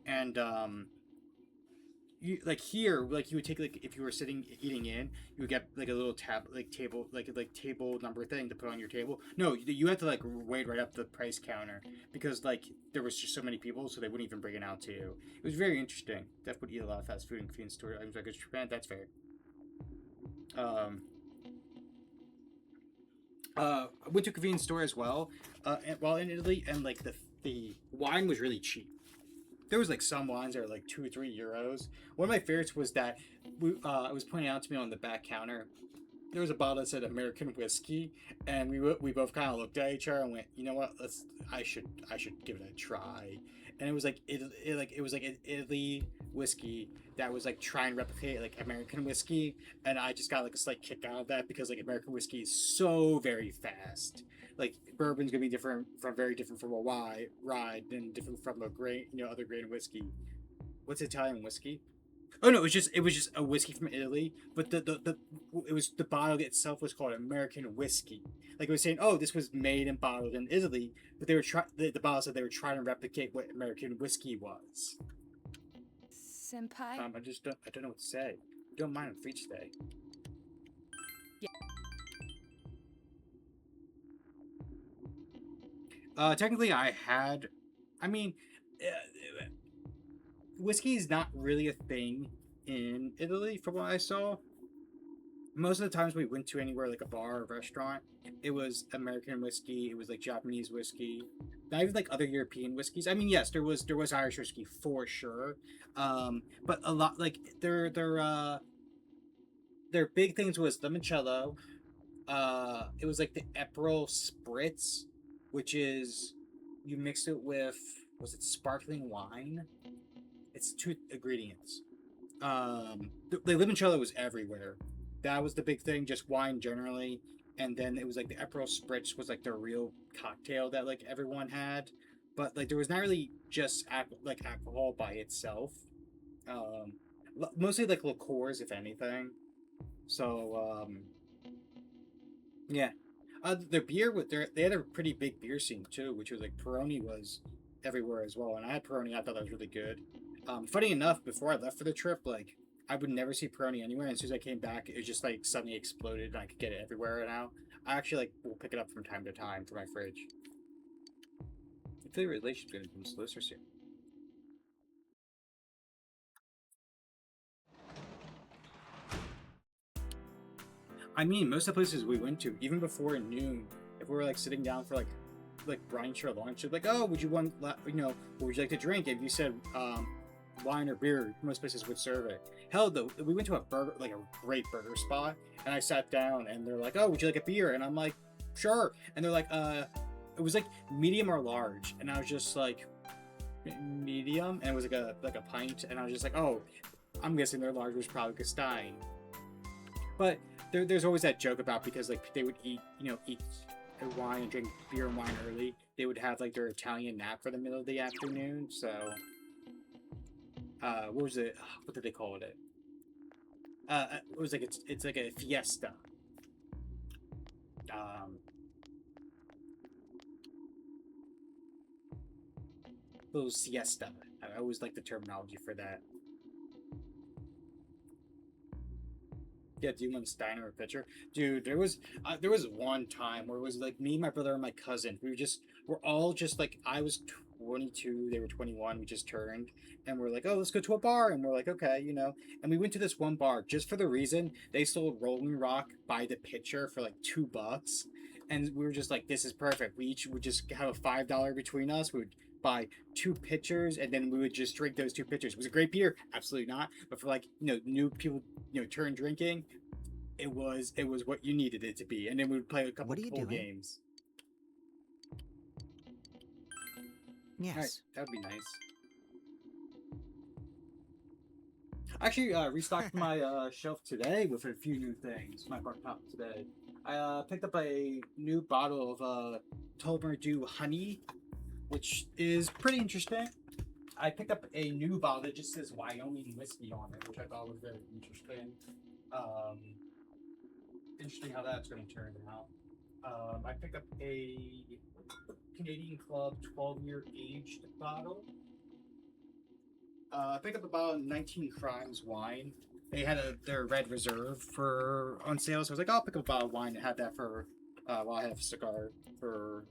And you like here like you would take like if you were sitting eating in, you would get like a little tab like table like table number thing to put on your table. No, you had to like wait right up the price counter because like there was just so many people, so they wouldn't even bring it out to you. It was very interesting. Def would eat a lot of fast food and convenience store items like Japan. That's fair. I went to a convenience store as well while in Italy, and like the wine was really cheap. There was like some wines that were like 2 or 3 euros. One of my favorites was that it was pointed out to me on the back counter. There was a bottle that said American whiskey, and we both kind of looked at each other and went, you know what? I should give it a try. And it was like it was like an Italy whiskey that was like trying to replicate like American whiskey, and I just got like a slight kick out of that because like American whiskey is so very fast. Like bourbon's gonna be very different from a rye than different from a grain, other grain whiskey. What's Italian whiskey? Oh no, it was just a whiskey from Italy, but the bottle itself was called American whiskey. Like it was saying, oh, this was made and bottled in Italy, but the bottle said they were trying to replicate what American whiskey was. Senpai? I don't know what to say. Don't mind, I'm free today. Technically, I mean, whiskey is not really a thing in Italy, from what I saw. Most of the times we went to anywhere like a bar or restaurant, it was American whiskey. It was like Japanese whiskey, not even like other European whiskeys. I mean, yes, there was Irish whiskey for sure, but a lot like their big things was limoncello. It was like the Aperol Spritz, which is you mix it with, was it sparkling wine? it's two ingredients. The limoncello was everywhere. That was the big thing, just wine generally. And then it was like the Aperol Spritz was like the real cocktail that like everyone had, but like there was not really just like alcohol by itself. Um, Mostly like liqueurs, if anything. So yeah, the beer with they had a pretty big beer scene too, which was like Peroni was everywhere as well, and I had Peroni. I thought that was really good. Funny enough, before I left for the trip, like I would never see Peroni anywhere, and as soon as I came back, it just like suddenly exploded, and I could get it everywhere now. I actually like will pick it up from time to time for my fridge. I feel your relationship's gonna become closer soon. I mean, most of the places we went to, even before noon, if we were like sitting down for like brunch or lunch, like, oh, would you want, you know, what would you like to drink? If you said wine or beer, most places would serve it. Hell, though, we went to a burger, like a great burger spot, and I sat down, and they're like, oh, would you like a beer? And I'm like, sure. And they're like, it was like medium or large, and I was just like, medium, and it was like a pint, and I was just like, oh, I'm guessing their large was probably a Stein. But there's always that joke about because like they would eat wine and drink beer and wine early. They would have like their Italian nap for the middle of the afternoon. So, what was it? What did they call it? It was like it's like a fiesta. Um, little siesta. I always like the terminology for that. Yeah, do you want Steiner a picture? Dude, there was one time where it was like me, my brother, and my cousin. We're all just like I was 22, they were 21. We just turned, and we're like, oh, let's go to a bar, and we're like, okay, you know. And we went to this one bar just for the reason they sold Rolling Rock by the pitcher for like $2, and we were just like, this is perfect. We each would just have a $5 between us. We would buy 2 pitchers, and then we would just drink those 2 pitchers. Was it great beer? Absolutely not. But for like new people turn drinking, it was what you needed it to be, and then we would play a couple pool games. Yes. All right, that would be nice. I actually restocked my shelf today with a few new things. My bar top today. I picked up a new bottle of Tullamore Dew honey, which is pretty interesting. I picked up a new bottle that just says Wyoming whiskey on it, which I thought was very interesting. Interesting how that's going to turn out. I picked up a Canadian Club 12-year aged bottle. I picked up a bottle of 19 Crimes wine. They had their Red Reserve on sale, so I was like, I'll pick up a bottle of wine and have that for while I have a cigar for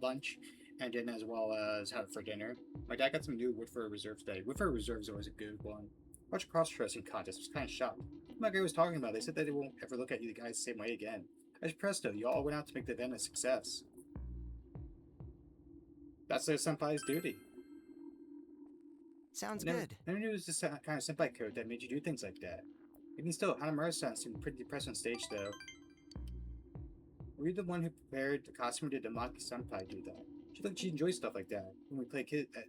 lunch, and then as well as have it for dinner. My dad got some new Woodford Reserve today. Woodford Reserve is always a good one. Watch a cross-dressing contest. I was kind of shocked. My guy was talking about. They said that they won't ever look at you guys the same way again. As presto, you all went out to make the event a success. That's their senpai's duty. Sounds good. I never knew it was this kind of senpai code that made you do things like that. Even still, Hanamura-san seemed pretty depressed on stage, though. Were you the one who prepared the costume, or did the Maki senpai do that? She looked she enjoys stuff like that. When we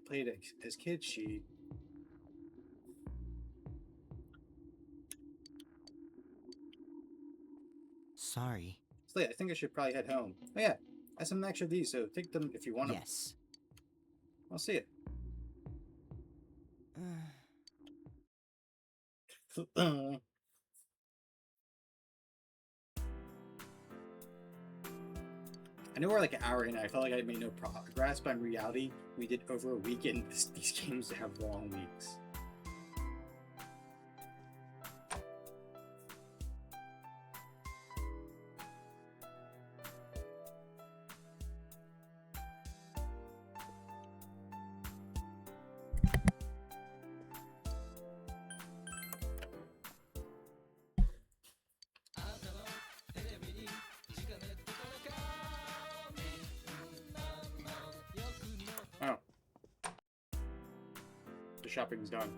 played as kids, she... Sorry. It's late. I think I should probably head home. Oh yeah, I have some extra of these, so take them if you want them. Yes. I'll see it. I know we're like an hour in, and I felt like I made no progress, but in reality, we did over a week, and these games have long weeks. Oh. The shopping's done.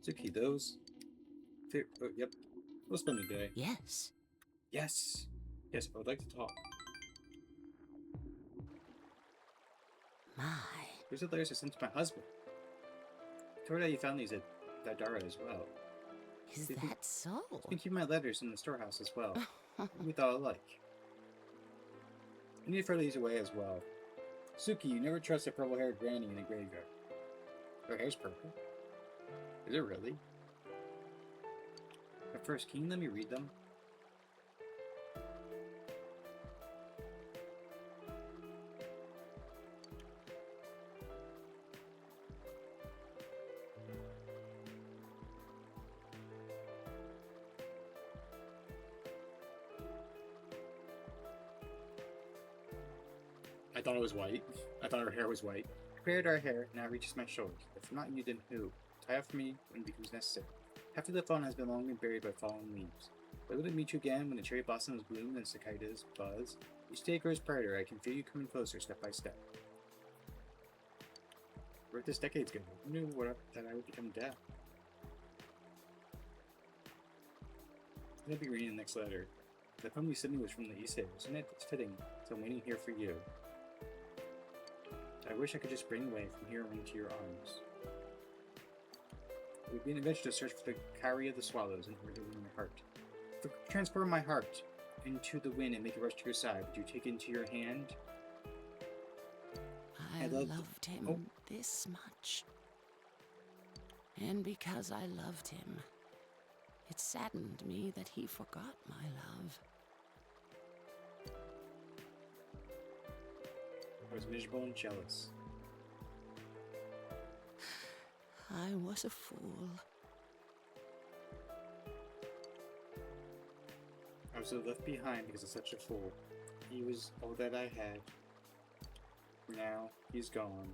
Suki, those... Oh, yep. We'll spend the day. Yes. Yes. Yes, I would like to talk. My. Here's the letters I sent to my husband. I told her that you found these at Dara as well. Is that so? You can keep my letters in the storehouse as well. We thought alike. I need to throw these away as well. Suki, you never trust a purple-haired granny in the graveyard. Her hair's purple. Is it really? But first, can you let me read them? I thought it was white. I thought her hair was white. Prepared our hair, now reaches my shoulders. If not you, then who? Tie up for me when it becomes necessary. Half of the fawn has been long been buried by fallen leaves. But will it meet you again when the cherry blossoms bloom and cicadas buzz? Each day grows brighter, I can feel you coming closer step by step. Where'd this decade's go? Who knew that I would become deaf? I'm gonna be reading the next letter. The poem you sent me was from the East Side, isn't it? It's fitting, so I'm waiting here for you. I wish I could just spring away from here into your arms. It would be an adventure to search for the carry of the swallows in order to win your heart. Transform my heart into the wind and make it rush to your side. Would you take it into your hand? I loved him this much. And because I loved him, it saddened me that he forgot my love. I was miserable and jealous. I was a fool. I was so left behind because of such a fool. He was all that I had. Now he's gone.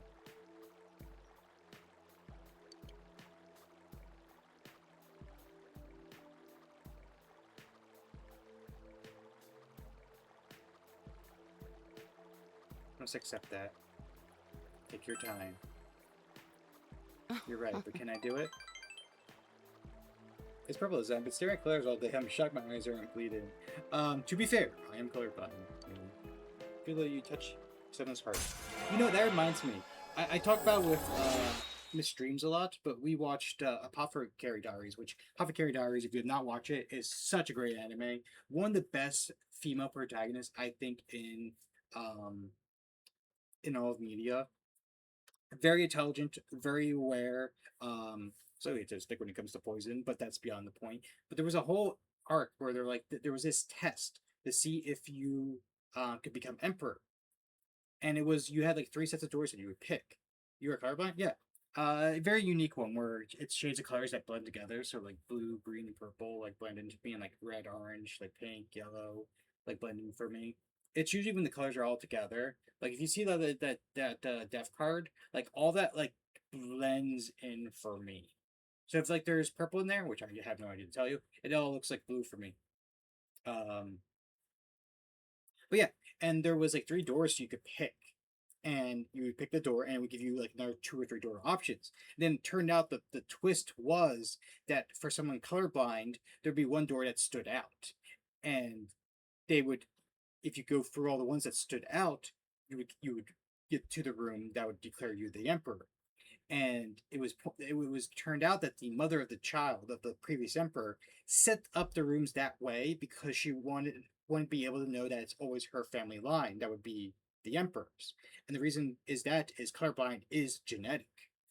Let's accept that. Take your time. You're right, but can I do it? It's purple as I've been staring at colors all day. I'm shocked my eyes aren't bleeding. To be fair, I am colorblind. Feel that you touch someone's heart. You know, that reminds me. I talk about with Miss Dreams a lot, but we watched Apothecary Diaries, which Apothecary Diaries, if you have not watched it, is such a great anime. One of the best female protagonists, I think, in all of media. Very intelligent, very aware, so autistic when it comes to poison, but that's beyond the point. But there was a whole arc where they're like, there was this test to see if you could become emperor. And it was, you had like 3 sets of doors that you would pick. You were colorblind? Yeah. A very unique one where it's shades of colors that blend together. So like blue, green, and purple, like blend into being like red, orange, like pink, yellow, like blending for me. It's usually when the colors are all together. Like if you see that death card, like all that like blends in for me. So if like there's purple in there, which I have no idea to tell you, it all looks like blue for me. But yeah, and there was like 3 doors you could pick, and you would pick the door, and it would give you like another 2 or 3 door options. And then it turned out that the twist was that for someone colorblind, there'd be one door that stood out, and they would, if you go through all the ones that stood out, you would get to the room that would declare you the emperor. And it was turned out that the mother of the child of the previous emperor set up the rooms that way because she wanted to be able to know that it's always her family line that would be the emperor's. And the reason is colorblind is genetic.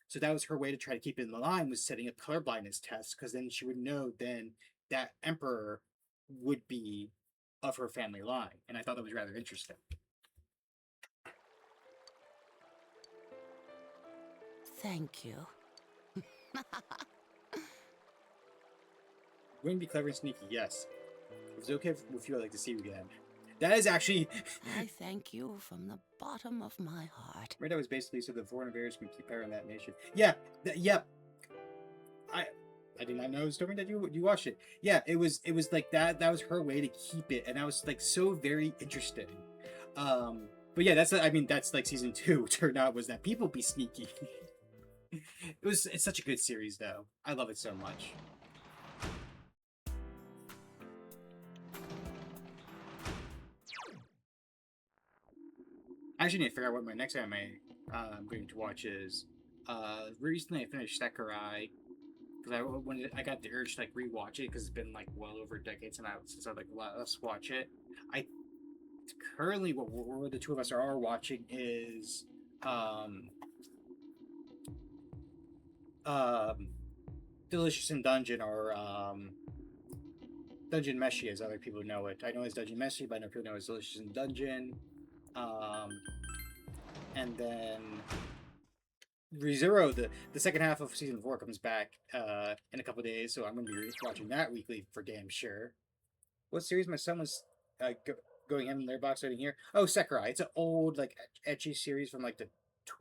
So that was her way to try to keep it in the line, was setting up colorblindness tests, because then she would know then that emperor would be of her family line. And I thought that was rather interesting. Thank you. Going to be clever and sneaky, yes. If it's okay if you would like to see you again. That is actually... I thank you from the bottom of my heart. Right, that was basically so the foreign bears can keep power in that nation. Yeah, yep. I did not know it was story that you watched it. Yeah, it was like that. That was her way to keep it, and that was like so very interesting. But yeah, that's like season 2 turned out was that people be sneaky. It's such a good series though. I love it so much. I actually need to figure out what my next anime I'm going to watch is. Recently I finished Sakurai because I got the urge to like rewatch it because it's been like well over a decade since I like let's watch it. I currently what the two of us are watching is um um Delicious in Dungeon or Dungeon Meshi as other people know it. I know it's Dungeon Meshi, but I know people know it's Delicious in Dungeon. And then ReZero, the second half of season 4 comes back in a couple days, so I'm gonna be watching that weekly for damn sure. What series my son was going in their box writing here? Oh, Sakurai. It's an old like etchy series from like the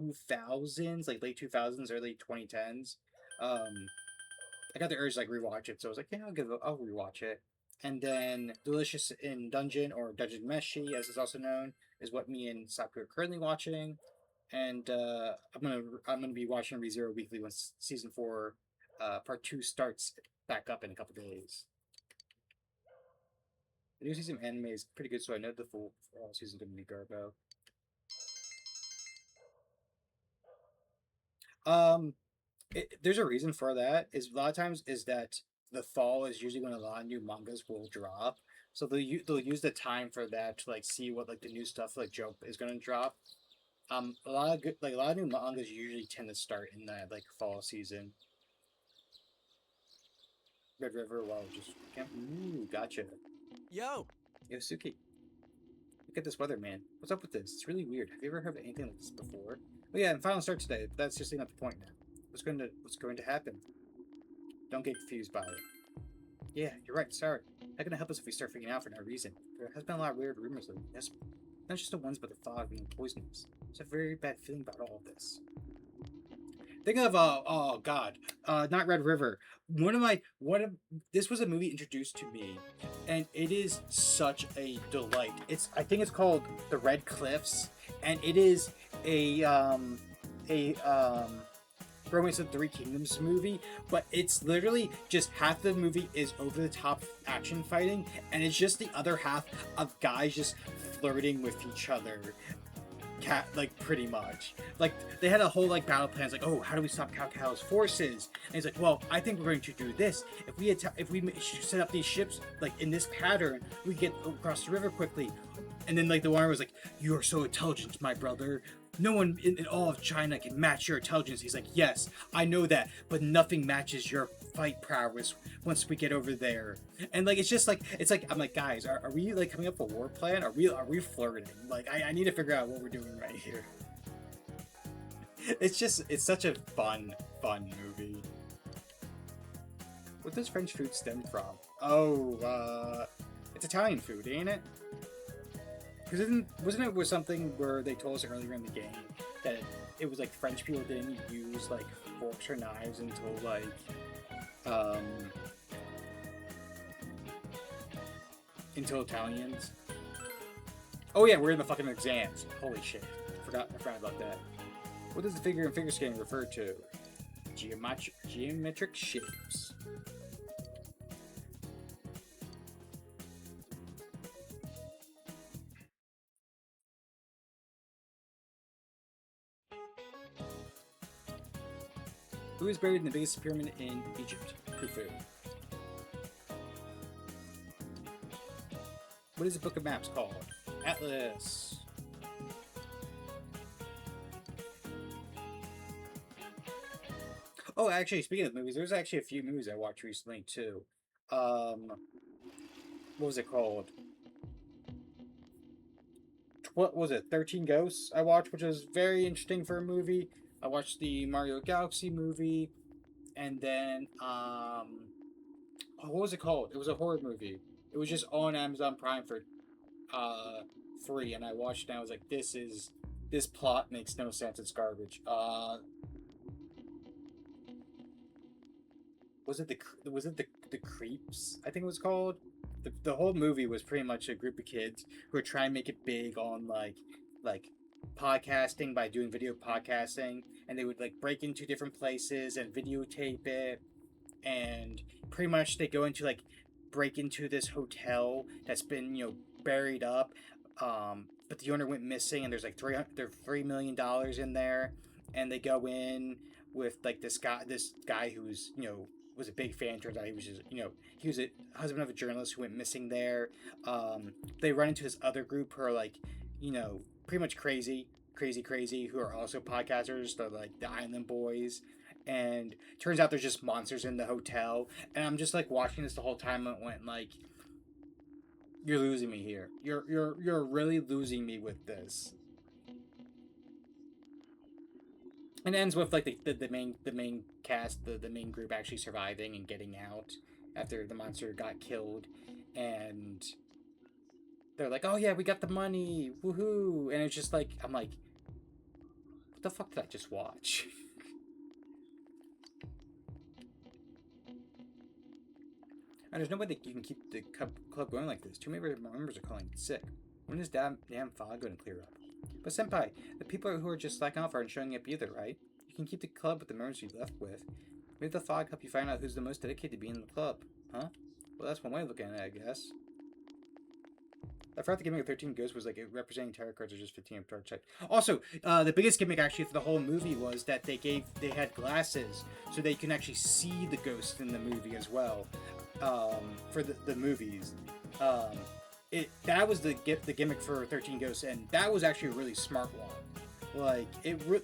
2000s, like late 2000s, early 2010s. I got the urge to like rewatch it, so I was like, yeah, I'll rewatch it. And then Delicious in Dungeon or Dungeon Meshi, as it's also known, is what me and Sakura are currently watching. And I'm gonna be watching ReZero weekly once season 4, part 2 starts back up in a couple days. The new season of anime is pretty good, so I know the full season's gonna be Garbo. There's a reason for that. Is a lot of times is that the fall is usually when a lot of new mangas will drop, so they'll use the time for that to like see what like the new stuff like Jump is gonna drop. A lot of a lot of new mangas usually tend to start in that like fall season. Red River, wow, just can't. Ooh, gotcha. Yo, Yo, Suki, look at this weather, man. What's up with this? It's really weird. Have you ever heard of anything like this before? Oh yeah, and final start today. But that's just not the point now. What's going to happen? Don't get confused by it. Yeah, you're right. Sorry. How can it help us if we start freaking out for no reason? There has been a lot of weird rumors lately. Yes, not just the ones about the fog being poisonous. There's a very bad feeling about all of this. Think of oh god, not Red River. This was a movie introduced to me, and it is such a delight. I think it's called The Red Cliffs, and it is a Romance of the Three Kingdoms movie, but it's literally just half the movie is over the top action fighting, and it's just the other half of guys just flirting with each other. Like pretty much like they had a whole like battle plans like, oh, how do we stop Cao Cao's forces, and he's like, well, I think we're going to do this. If we set up these ships like in this pattern, we get across the river quickly. And then like the one was like, you are so intelligent, my brother. No one in all of China can match your intelligence. He's like, yes, I know that, but nothing matches your fight prowess once we get over there. And like it's like I'm like, guys, are we like coming up with a war plan? Are we flirting? Like I need to figure out what we're doing right here. It's such a fun movie. What does French food stem from? Oh, it's Italian food, ain't it? Because wasn't it something where they told us earlier in the game that it was like French people didn't use like forks or knives until like until Italians? Oh yeah, we're in the fucking exams. Holy shit. I forgot about that. What does the figure and figure skating refer to? Geometric shapes. Who is buried in the biggest pyramid in Egypt? Khufu. What is the book of maps called? Atlas. Oh, actually, speaking of movies, there's actually a few movies I watched recently too. What was it called? What was it? 13 Ghosts I watched, which was very interesting for a movie. I watched the Mario Galaxy movie, and then what was it called? It was a horror movie. It was just on Amazon Prime for free, and I watched it and I was like, this plot makes no sense, it's garbage. Was it the Creeps, I think it was called? The whole movie was pretty much a group of kids who are trying to make it big on like podcasting by doing video podcasting, and they would like break into different places and videotape it, and pretty much they go into like break into this hotel that's been buried up, but the owner went missing, and there's like $3 million in there, and they go in with like this guy who's was a big fan. Turns out he was just he was a husband of a journalist who went missing there. They run into this other group who are like pretty much crazy, who are also podcasters. They're like the Island Boys, and turns out there's just monsters in the hotel. And I'm just like watching this the whole time, and went like, you're losing me here. You're really losing me with this. And it ends with like the main cast, the main group actually surviving and getting out after the monster got killed, and they're like, oh yeah, we got the money, woohoo. And it's just like, I'm like, what the fuck did I just watch? And there's no way that you can keep the club going like this. Too many members are calling sick. When is damn fog going to clear up? But Senpai, the people who are just slacking off aren't showing up either, right? You can keep the club with the members you left with. Maybe the fog help you find out who's the most dedicated to being in the club, huh? Well, that's one way of looking at it, I guess. I forgot the gimmick of 13 Ghosts was like representing tarot cards or just 15 of tarot check. Also, the biggest gimmick actually for the whole movie was that they had glasses so they can actually see the ghosts in the movie as well. For the movies, that was the gimmick for 13 Ghosts, and that was actually a really smart one. Like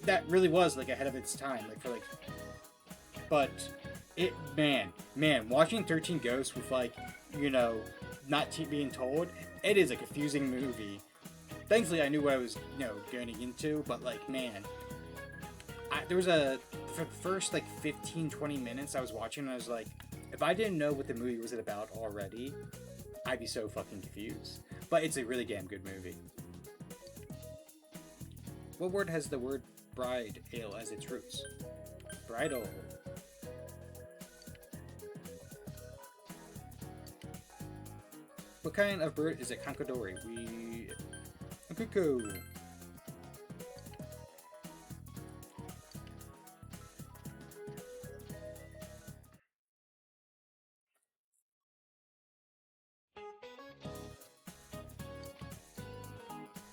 that really was like ahead of its time. Like for like, but it man, watching 13 Ghosts with like not being told, it is a confusing movie. Thankfully, I knew what I was getting into, but like man, there was for the first like 15-20 minutes I was watching, and I was like, if I didn't know what the movie was about already, I'd be so fucking confused. But it's a really damn good movie. What word has the word bride ale as its roots? Bridal. What kind of bird is a Kankadori? A cuckoo.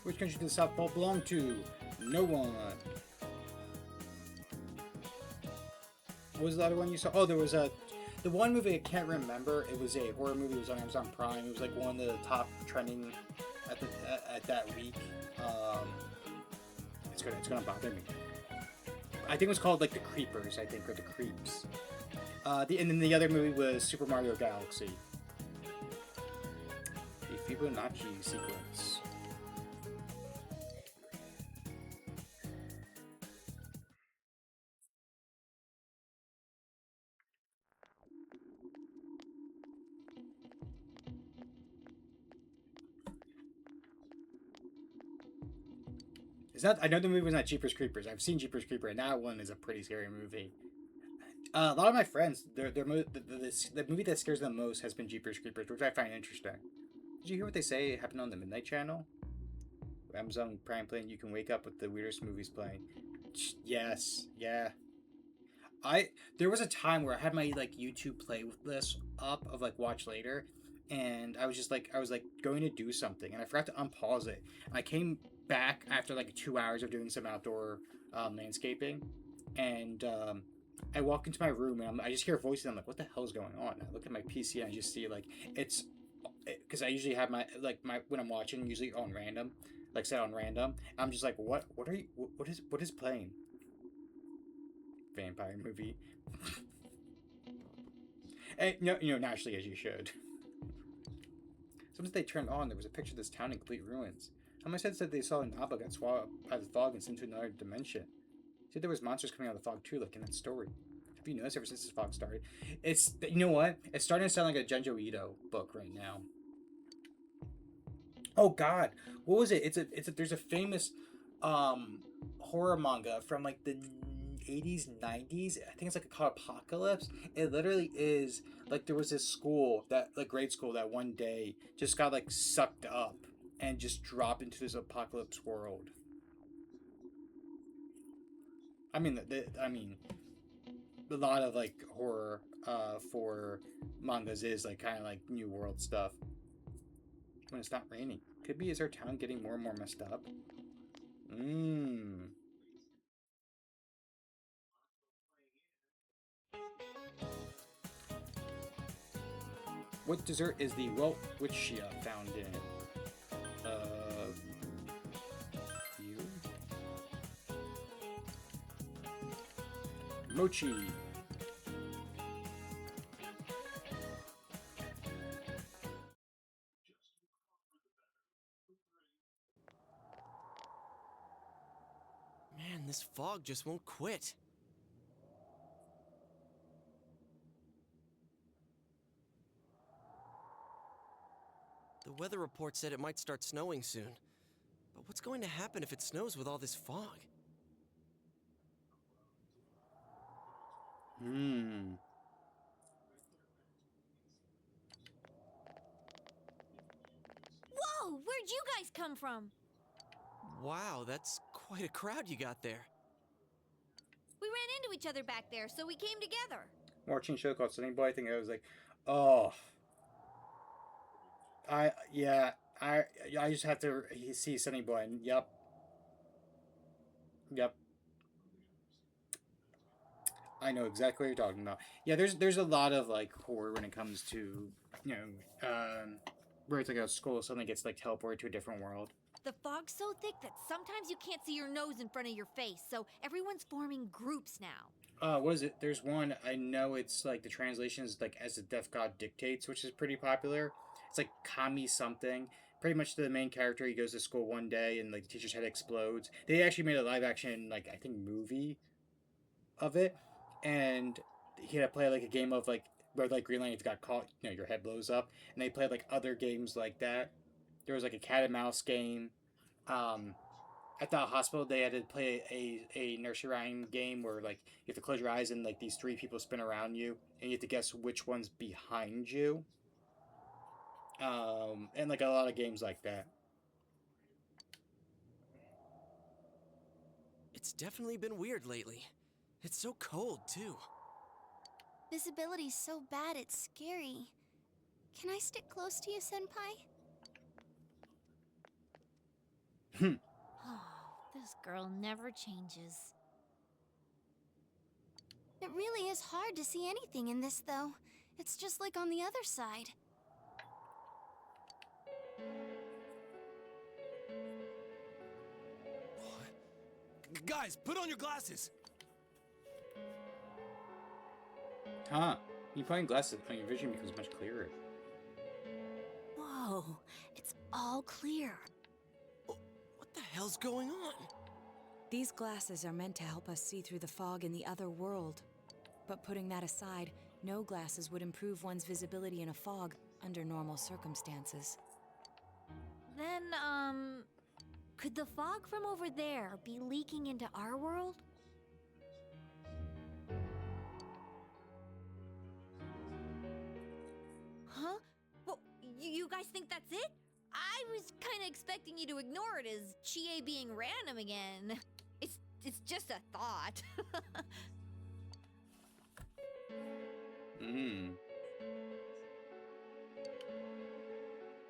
Which country does the South Pole belong to? No one. What was the other one you saw? Oh, there was the one movie I can't remember. It was a horror movie. It was on Amazon Prime. It was like one of the top trending at that week. It's gonna bother me. I think it was called like The Creepers. I think, or The Creeps. And then the other movie was Super Mario Galaxy. The Fibonacci sequence. I know the movie was not Jeepers Creepers. I've seen Jeepers Creepers, and that one is a pretty scary movie. A lot of my friends, the movie that scares them most has been Jeepers Creepers, which I find interesting. Did you hear what they say happened on the Midnight Channel? Amazon Prime playing, you can wake up with the weirdest movies playing. Yes, yeah. There was a time where I had my like YouTube playlist up of like watch later, and I was going to do something, and I forgot to unpause it, and I came back after like 2 hours of doing some outdoor landscaping, and I walk into my room, and I just hear voices, and I'm like, what the hell is going on? And I look at my PC, and I just see like because I usually have my when I'm watching usually on random, like set on random. I'm just like, what is playing? Vampire movie. And, naturally, as you should. Sometimes they turned on, there was a picture of this town in complete ruins. How many said they saw Naba got swallowed by the fog and sent to another dimension? Said there was monsters coming out of the fog too, like in that story. Have you noticed ever since this fog started? It's, you know what? It's starting to sound like a Genjo Ito book right now. Oh God, what was it? There's a famous horror manga from like the 80s, 90s. I think it's like called Apocalypse. It literally is like there was this school that like grade school that one day just got like sucked up and just dropped into this apocalypse world. I mean, a lot of like horror for mangas is like kind of like New World stuff. When it's not raining, could be is our town getting more and more messed up? Mmm. What dessert is the Weltwichia found in? You? Mochi. Man, this fog just won't quit. The weather report said it might start snowing soon. But what's going to happen if it snows with all this fog? Hmm. Whoa! Where'd you guys come from? Wow, that's quite a crowd you got there. We ran into each other back there, so we came together. Watching a show called Sunny Boy, I think I was like, oh. Yeah, I just have to see Sunny Boy, and yep. I know exactly what you're talking about. Yeah, there's a lot of like horror when it comes to where it's like a school suddenly gets like teleported to a different world. The fog's so thick that sometimes you can't see your nose in front of your face, so everyone's forming groups now. What is it? There's one I know. It's like the translation is like as the deaf god dictates, which is pretty popular. It's like Kami something. Pretty much the main character. He goes to school one day and like the teacher's head explodes. They actually made a live action like I think movie of it, and he had to play like a game of like where like Green Lantern got caught. You know, your head blows up, and they played like other games like that. There was like a cat and mouse game. Um, at the hospital they had to play a nursery rhyme game where like you have to close your eyes and like these three people spin around you and you have to guess which one's behind you, and like a lot of games like that. It's definitely been weird lately. It's so cold, too. Visibility's so bad it's scary. Can I stick close to you, Senpai? Oh, this girl never changes. It really is hard to see anything in this, though. It's just like on the other side. Guys, put on your glasses! Huh, you putting glasses on your vision becomes much clearer. Whoa, it's all clear. What the hell's going on? These glasses are meant to help us see through the fog in the other world. But putting that aside, no glasses would improve one's visibility in a fog under normal circumstances. Then, could the fog from over there be leaking into our world? Huh? Well, you guys think that's it? I was kind of expecting you to ignore it as Chie being random again. It's just a thought.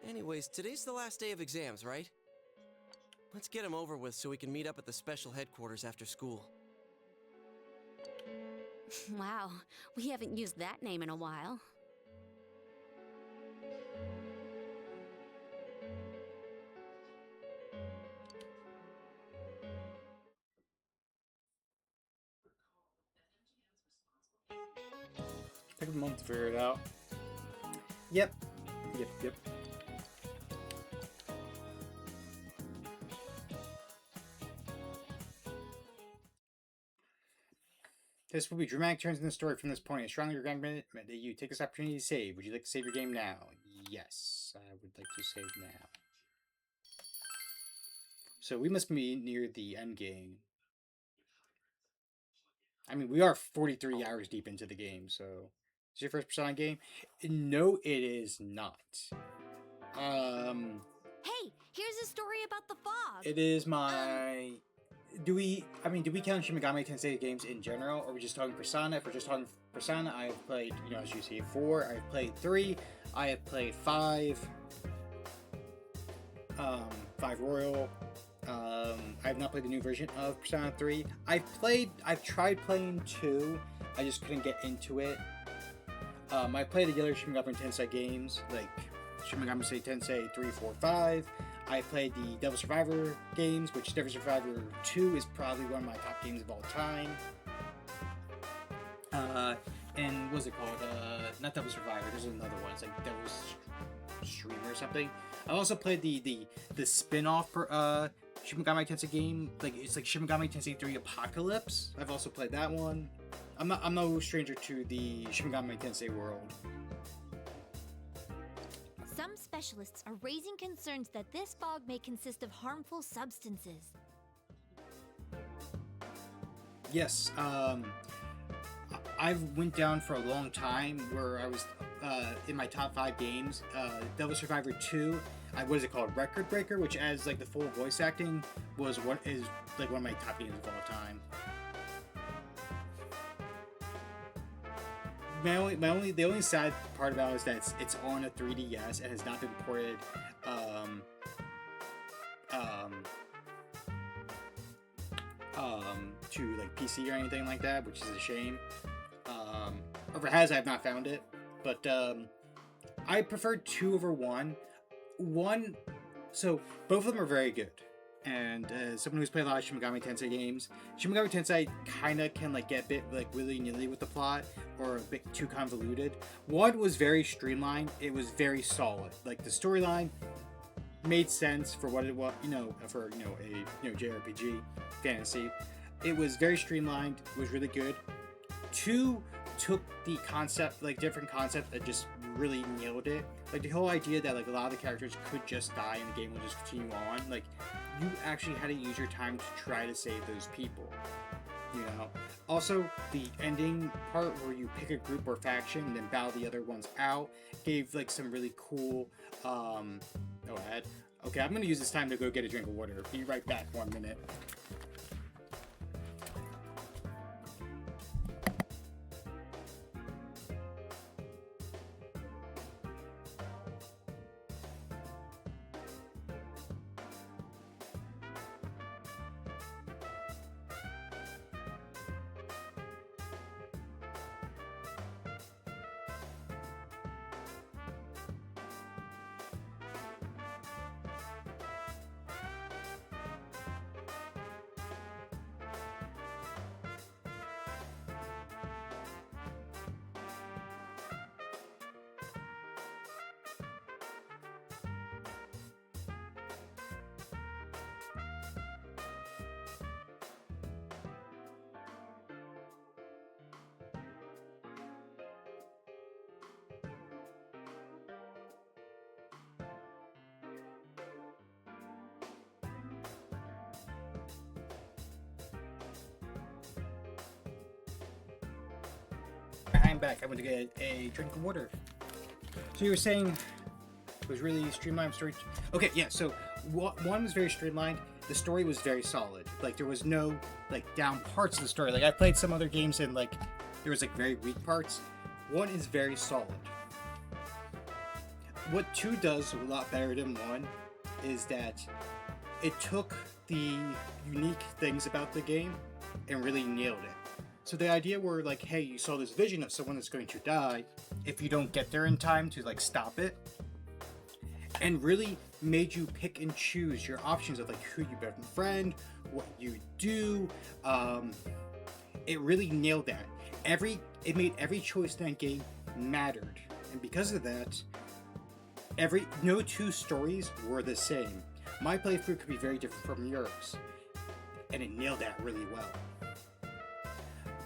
Anyways, today's the last day of exams, right? Let's get them over with so we can meet up at the special headquarters after school. Wow, we haven't used that name in a while. Took a month to figure it out. Yep. This will be dramatic turns in the story from this point. I strongly recommend that you take this opportunity to save. Would you like to save your game now? Yes, I would like to save now. So we must be near the end game. I mean, we are 43 hours deep into the game, so... Is your first Persona game? No, it is not. Hey, here's a story about the fog. It is my do we? I mean, do we count Shin Megami Tensei games in general, or are we just talking Persona? If we're just talking Persona, I have played, as you see, 4. I've played 3. I have played 5. 5 Royal. I have not played the new version of Persona 3. I've tried playing 2. I just couldn't get into it. I played the other Shin Megami Tensei games, like Shin Megami Tensei 3, 4, 5. I played the Devil Survivor games, which Devil Survivor 2 is probably one of my top games of all time. And what's it called? Not Devil Survivor, there's another one. It's like Devil's Streamer or something. I also played the spin-off for Shin Megami Tensei game. Like, it's like Shin Megami Tensei 3 Apocalypse. I've also played that one. I'm no stranger to the Shin Megami Tensei world. Some specialists are raising concerns that this fog may consist of harmful substances. Yes, I've went down for a long time where I was in my top 5 games. Devil Survivor 2, what is it called? Record Breaker, which as like the full voice acting is like one of my top games of all time. The only sad part about it is that it's on a 3DS and has not been ported to like PC or anything like that, which is a shame. Or if it has, I have not found it. But I prefer 2 over 1. So both of them are very good. And as someone who's played a lot of Shin Megami Tensei games, Shin Megami Tensei kind of can like get a bit like willy-nilly with the plot, or a bit too convoluted. 1 was very streamlined. It was very solid. Like the storyline made sense for what it was, for a JRPG fantasy. It was very streamlined. It was really good. 2 took the concept, like different concept, and just really nailed it. Like the whole idea that like a lot of the characters could just die and the game will just continue on. Like you actually had to use your time to try to save those people. Also, the ending part where you pick a group or faction and then battle the other ones out gave like some really cool. Okay, I'm gonna use this time to go get a drink of water. Be right back. 1 minute. I'm back. I went to get a drink of water. So you were saying it was really streamlined story. Okay, yeah. So 1 was very streamlined. The story was very solid. Like there was no like down parts of the story. Like I played some other games and like there was like very weak parts. 1 is very solid. What 2 does a lot better than 1 is that it took the unique things about the game and really nailed it. So the idea were like, hey, you saw this vision of someone that's going to die if you don't get there in time to like stop it, and really made you pick and choose your options of like who you befriend, what you do. It really nailed that. It made every choice in that game mattered, and because of that, no 2 stories were the same. My playthrough could be very different from yours, and it nailed that really well.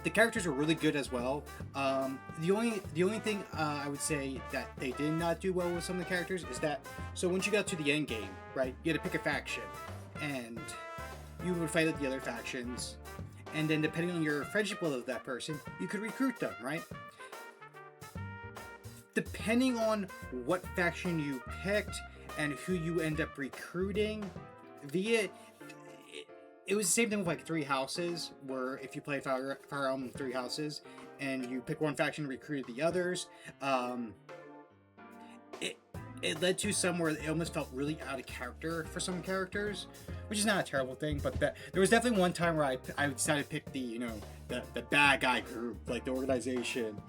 The characters were really good as well. The only thing I would say that they did not do well with some of the characters is that, so once you got to the end game, right, you had to pick a faction, and you would fight at the other factions, and then depending on your friendship level with that person, you could recruit them, right? Depending on what faction you picked and who you end up recruiting, it was the same thing with like Three Houses, where if you play Fire Emblem Three Houses and you pick one faction and recruit the others, it led to somewhere it almost felt really out of character for some characters, which is not a terrible thing. But there was definitely one time where I decided to pick the the bad guy group, like the organization,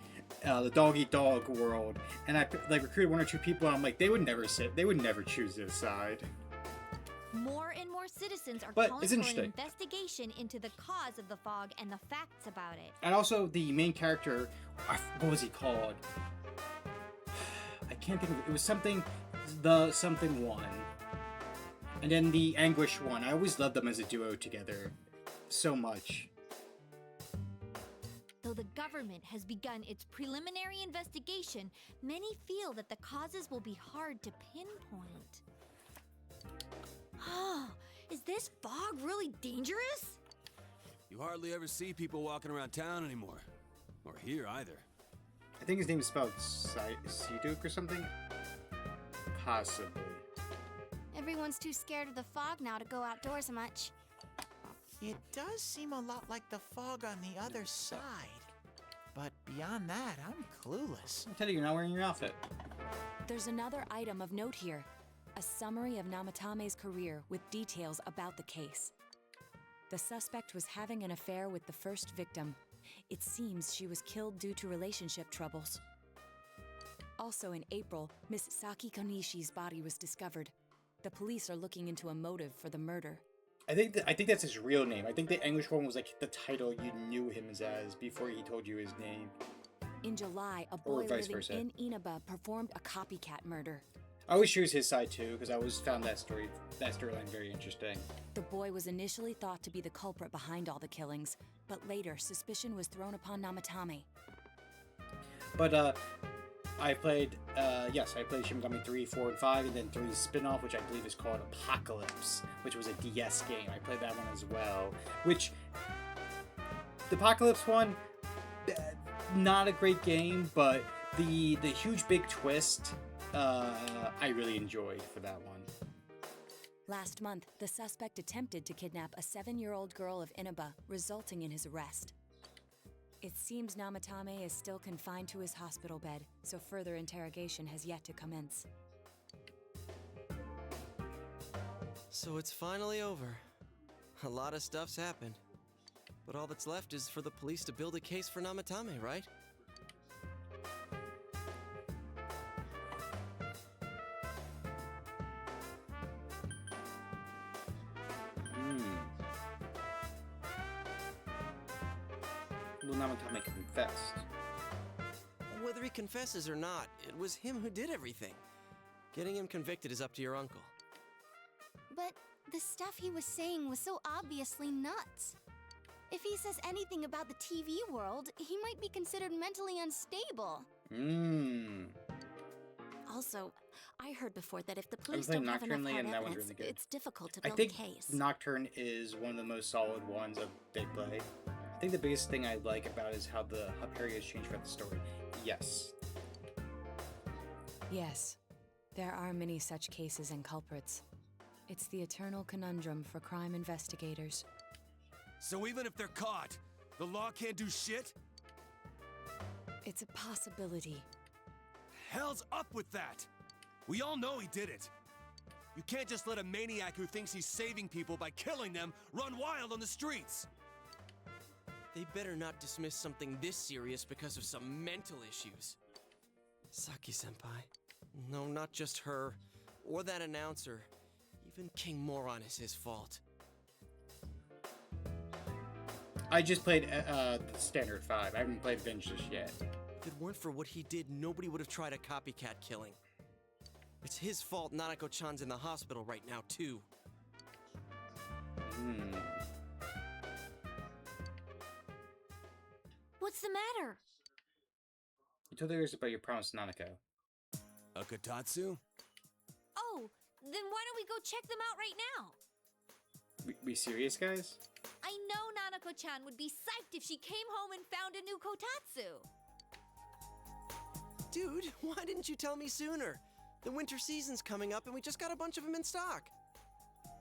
the dog eat dog world, and I like recruited one or two people. And I'm like, they would never choose this side. More and more citizens are But calling it's for an interesting. investigation into the cause of the fog and the facts about it. And also the main character, what was he called? I can't think of it. It was something one. And then the Anguish one. I always loved them as a duo together so much. Though the government has begun its preliminary investigation, many feel that the causes will be hard to pinpoint. Oh, is this fog really dangerous? You hardly ever see people walking around town anymore. Or here either. I think his name is spelled Seeduk or something? Possibly. Everyone's too scared of the fog now to go outdoors much. It does seem a lot like the fog on the other side. But beyond that, I'm clueless. I'm telling you, you're not wearing your outfit. There's another item of note here. A summary of Namatame's career with details about the case. The suspect was having an affair with the first victim. It seems she was killed due to relationship troubles. Also in April, Miss Saki Konishi's body was discovered. The police are looking into a motive for the murder. I think that's his real name. I think the English one was like the title you knew him as before he told you his name. In July, a Or boy vice living versa. in Inaba performed a copycat murder. I always choose his side too, because I always found that storyline very interesting. The boy was initially thought to be the culprit behind all the killings, but later suspicion was thrown upon Namatame. But I played Shin Megami 3, 4, and 5, and then 3's spin-off, which I believe is called Apocalypse, which was a DS game. I played that one as well. Which, the Apocalypse one, not a great game, but the huge big twist, I really enjoyed for that one. Last month, the suspect attempted to kidnap a 7-year-old girl of Inaba, resulting in his arrest. It seems Namatame is still confined to his hospital bed, so further interrogation has yet to commence. So it's finally over. A lot of stuff's happened. But all that's left is for the police to build a case for Namatame, right? Will Namatame confess? Whether he confesses or not, it was him who did everything. Getting him convicted is up to your uncle. But the stuff he was saying was so obviously nuts. If he says anything about the TV world, he might be considered mentally unstable. Also, I heard before that if the police don't have enough hard evidence, it's difficult to build a case. I think Nocturne is one of the most solid ones of they play. I think the biggest thing I like about it is how Perry has changed throughout the story. Yes. Yes, there are many such cases and culprits. It's the eternal conundrum for crime investigators. So even if they're caught, the law can't do shit? It's a possibility. Hell's up with that! We all know he did it. You can't just let a maniac who thinks he's saving people by killing them run wild on the streets! They better not dismiss something this serious because of some mental issues. Saki-senpai. No, not just her. Or that announcer. Even King Moron is his fault. I just played the Standard 5. I haven't played Vengeance yet. If it weren't for what he did, nobody would have tried a copycat killing. It's his fault Nanako-chan's in the hospital right now, too. What's the matter? You told us about your promise to Nanako. A Kotatsu? Oh, then why don't we go check them out right now? We serious, guys? I know Nanako-chan would be psyched if she came home and found a new Kotatsu. Dude, why didn't you tell me sooner? The winter season's coming up and we just got a bunch of them in stock.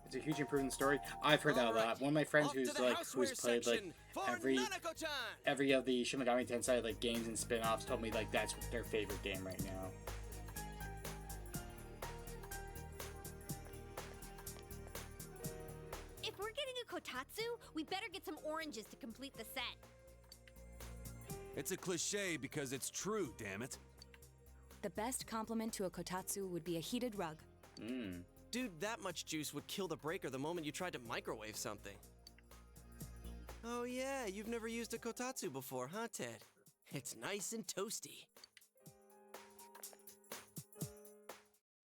It's a huge improvement in the story. I've heard that a lot. One of my friends who's played like every of the Shin Megami Tensei like games and spin-offs told me like that's their favorite game right now. If we're getting a kotatsu, we better get some oranges to complete the set. It's a cliche because it's true, damn it. The best compliment to a kotatsu would be a heated rug. Dude, that much juice would kill the breaker the moment you tried to microwave something. Oh yeah, you've never used a kotatsu before, huh, Ted? It's nice and toasty.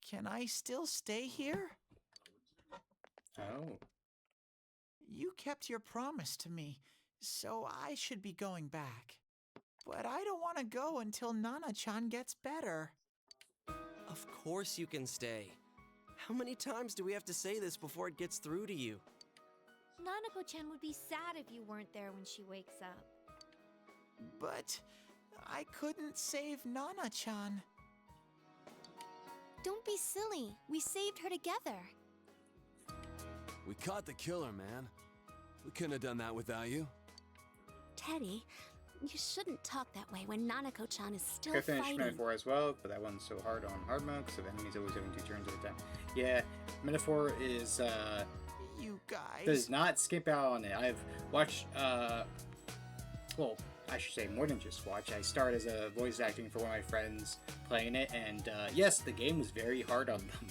Can I still stay here? Oh. You kept your promise to me, so I should be going back. But I don't want to go until Nana-chan gets better. Of course you can stay. How many times do we have to say this before it gets through to you? Nanako-chan would be sad if you weren't there when she wakes up. But I couldn't save Nana-chan. Don't be silly. We saved her together. We caught the killer, man. We couldn't have done that without you. Teddy, you shouldn't talk that way when Nanako-chan is still I finished fighting. Metaphor as well, but that one's so hard on hard mode, so the enemy's always having 2 turns at a time. Yeah, Metaphor is, You guys. does not skip out on it. I've watched, well, I should say more than just watch. I started as a voice acting for one of my friends playing it, and yes, the game was very hard on them.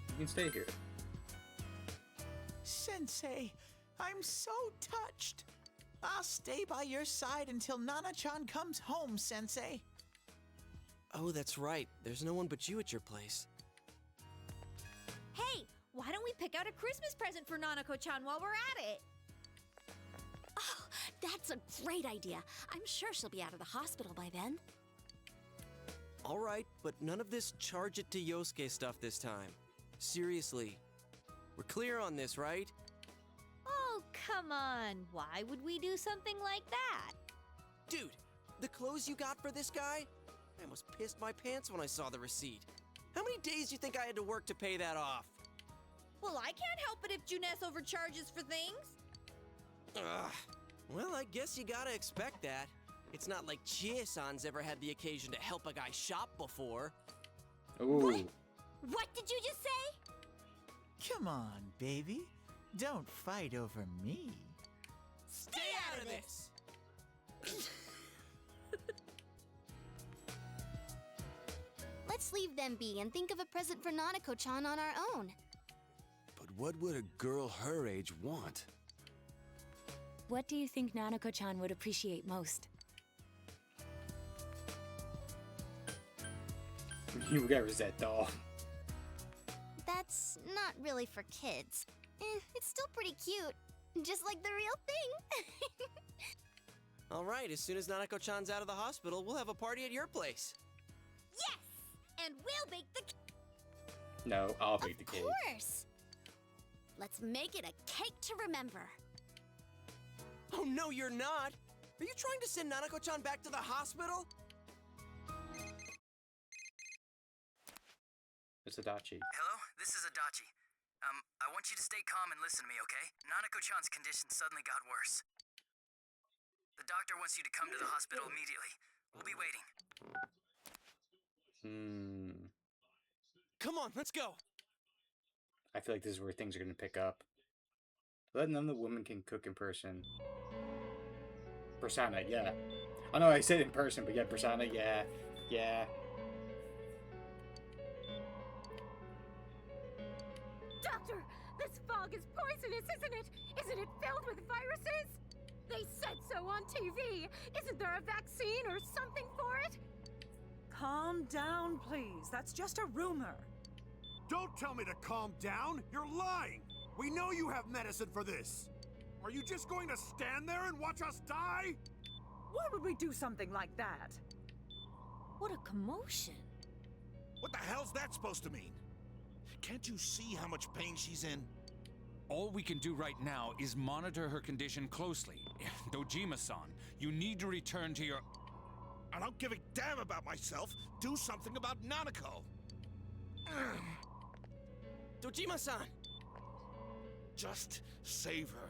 You can stay here. Sensei, I'm so touched. I'll stay by your side until Nana-chan comes home, Sensei. Oh, that's right. There's no one but you at your place. Hey, why don't we pick out a Christmas present for Nanako-chan while we're at it? Oh, that's a great idea. I'm sure she'll be out of the hospital by then. All right, but none of this charge it to Yosuke stuff this time. Seriously. We're clear on this, right? Oh, come on. Why would we do something like that? Dude, the clothes you got for this guy? I almost pissed my pants when I saw the receipt. How many days do you think I had to work to pay that off? Well, I can't help it if Juness overcharges for things. Ugh. Well, I guess you gotta expect that. It's not like Chie-san's ever had the occasion to help a guy shop before. Ooh. What did you just say? Come on, baby. Don't fight over me. Stay out of this! Let's leave them be and think of a present for Nanako-chan on our own. But what would a girl her age want? What do you think Nanako-chan would appreciate most? You got that doll. That's not really for kids. It's still pretty cute. Just like the real thing. All right, as soon as Nanako-chan's out of the hospital, we'll have a party at your place. Yes! And we'll bake the No, I'll bake the cake. Of course. Let's make it a cake to remember. Oh, no, you're not. Are you trying to send Nanako-chan back to the hospital? It's Adachi. Hello, this is Adachi. I want you to stay calm and listen to me, okay? Nanako-chan's condition suddenly got worse. The doctor wants you to come to the hospital immediately. We'll be waiting. Come on, let's go. I feel like this is where things are going to pick up. But none of the women can cook in person. Persona, yeah. Oh no, I said in person, but yeah, Persona, yeah. Yeah. Doctor, this fog is poisonous, isn't it? Isn't it filled with viruses? They said so on TV. Isn't there a vaccine or something for it? Calm down, please. That's just a rumor. Don't tell me to calm down! You're lying! We know you have medicine for this! Are you just going to stand there and watch us die? Why would we do something like that? What a commotion. What the hell's that supposed to mean? Can't you see how much pain she's in? All we can do right now is monitor her condition closely. Dojima-san, you need to return to your... I don't give a damn about myself. Do something about Nanako. Dojima-san! Just save her.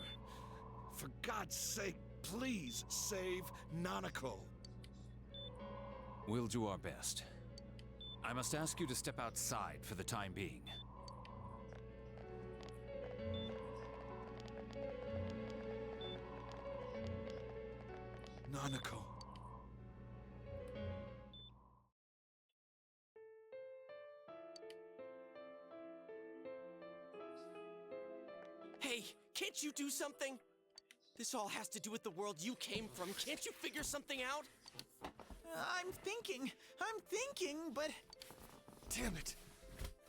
For God's sake, please save Nanako. We'll do our best. I must ask you to step outside for the time being. Nanako. Hey, can't you do something? This all has to do with the world you came from. Can't you figure something out? I'm thinking, but... Damn it!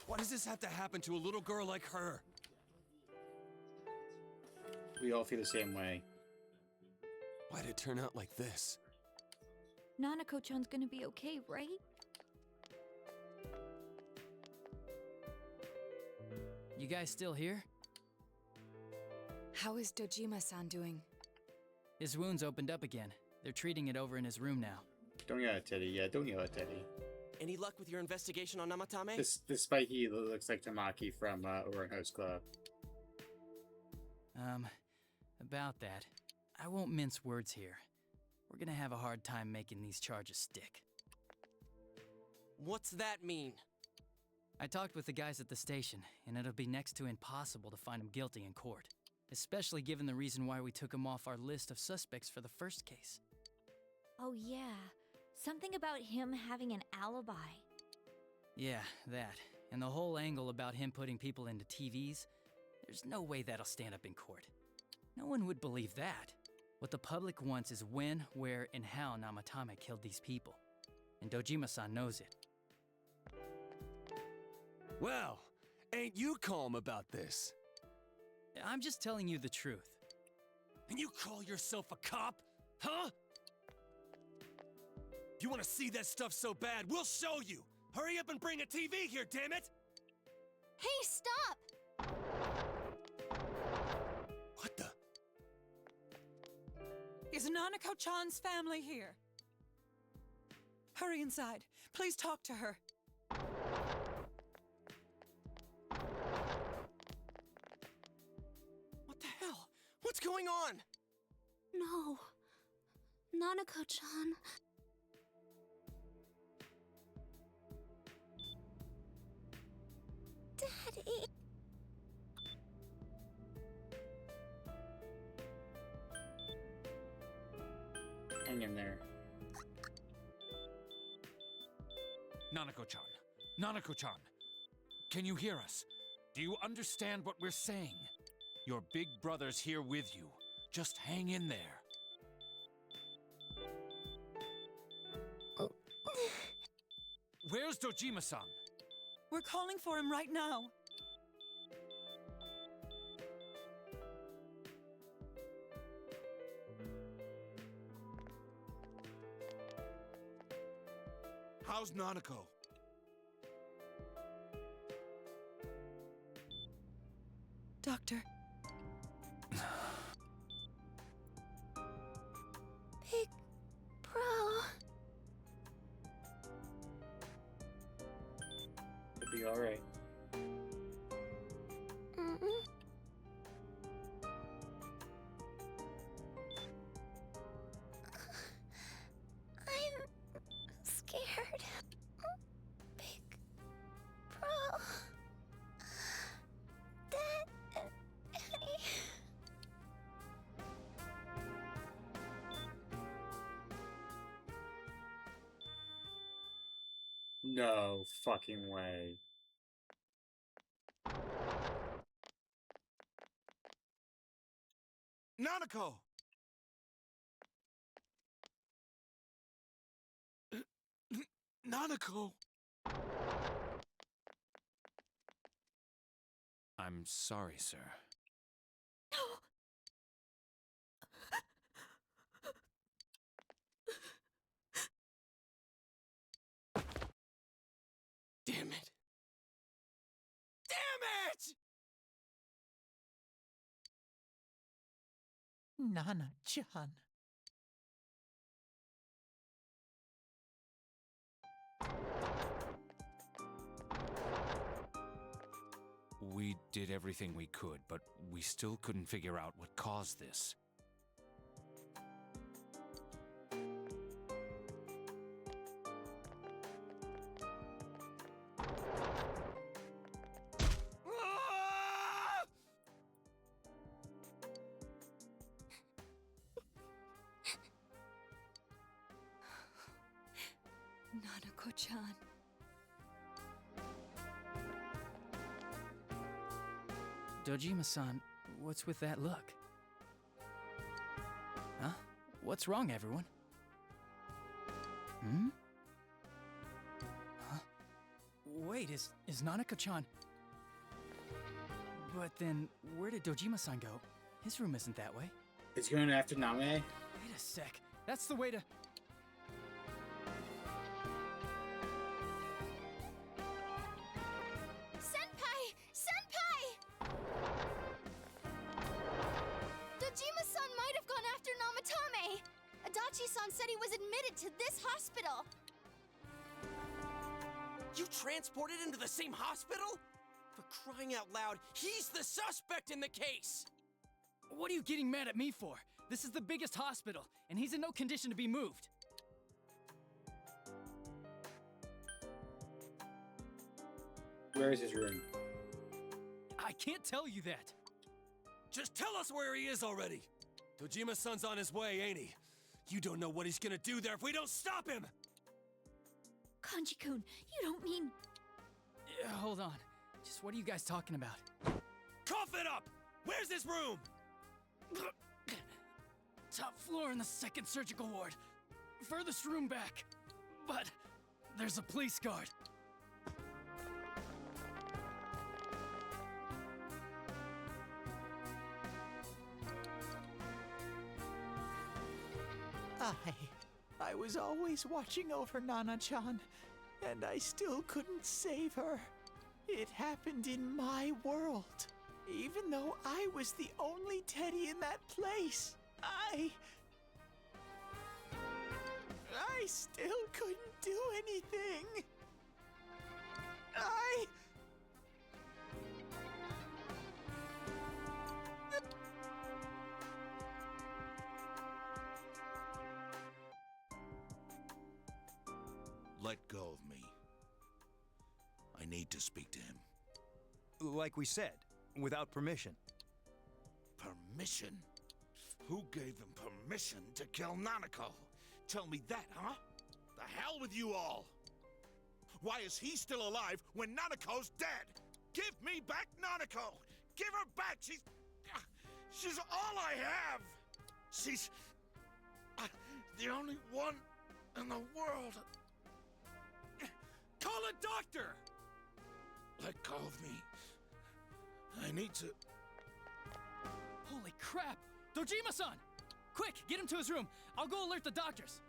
Why does this have to happen to a little girl like her? We all feel the same way. Why'd it turn out like this? Nanako-chan's gonna be okay, right? You guys still here? How is Dojima-san doing? His wounds opened up again. They're treating it over in his room now. Don't yell at Teddy. Yeah, don't yell at Teddy. Any luck with your investigation on Namatame? Despite he looks like Tamaki from Oran House Club. About that, I won't mince words here. We're gonna have a hard time making these charges stick. What's that mean? I talked with the guys at the station, and it'll be next to impossible to find him guilty in court. Especially given the reason why we took him off our list of suspects for the first case. Oh yeah, something about him having an alibi. Yeah, that. And the whole angle about him putting people into TVs, there's no way that'll stand up in court. No one would believe that. What the public wants is when, where, and how Namatame killed these people. And Dojima-san knows it. Well, ain't you calm about this? I'm just telling you the truth. And you call yourself a cop? Huh? You want to see that stuff so bad, we'll show you! Hurry up and bring a TV here, damn it! Hey, stop! What the? Is Nanako-chan's family here? Hurry inside. Please talk to her. What the hell? What's going on? No. Nanako-chan. Daddy. Hang in there. Nanako-chan. Nanako-chan. Can you hear us? Do you understand what we're saying? Your big brother's here with you. Just hang in there. Where's Dojima-san? We're calling for him right now. How's Nanako? Doctor. Big bro. It'll be alright. I'm scared. Big bro. Dad and Annie. No fucking way. Nanako! Nanako! I'm sorry, sir. Damn it! Damn it! Nana-chan. We did everything we could, but we still couldn't figure out what caused this. Nanako-chan. Dojima-san, what's with that look? Huh? What's wrong, everyone? Hmm? Huh? Wait, is Nanako-chan... But then, where did Dojima-san go? His room isn't that way. It's going after Name? Wait a sec. That's the way to... Senpai! Senpai! Dojima-san might have gone after Namatame! Adachi-san said he was admitted to this hospital! You transported him to the same hospital? For crying out loud, he's the suspect in the case! What are you getting mad at me for? This is the biggest hospital, and he's in no condition to be moved. Where is his room? I can't tell you that. Just tell us where he is already! Dojima-san's on his way, ain't he? You don't know what he's gonna do there if we don't stop him! Kanji-kun, you don't mean... Yeah, hold on. Just what are you guys talking about? Cough it up! Where's his room? Top floor in the second surgical ward. Furthest room back. But there's a police guard. I was always watching over Nana-chan, and I still couldn't save her. It happened in my world. Even though I was the only Teddy in that place, I still couldn't do anything. Let go of me. I need to speak to him. Like we said, without permission. Permission? Who gave him permission to kill Nanako? Tell me that, huh? The hell with you all! Why is he still alive when Nanako's dead? Give me back Nanako! Give her back! She's all I have! She's... the only one in the world. Call a doctor! Let go of me. I need to... Holy crap! Dojima-san! Quick, get him to his room. I'll go alert the doctors.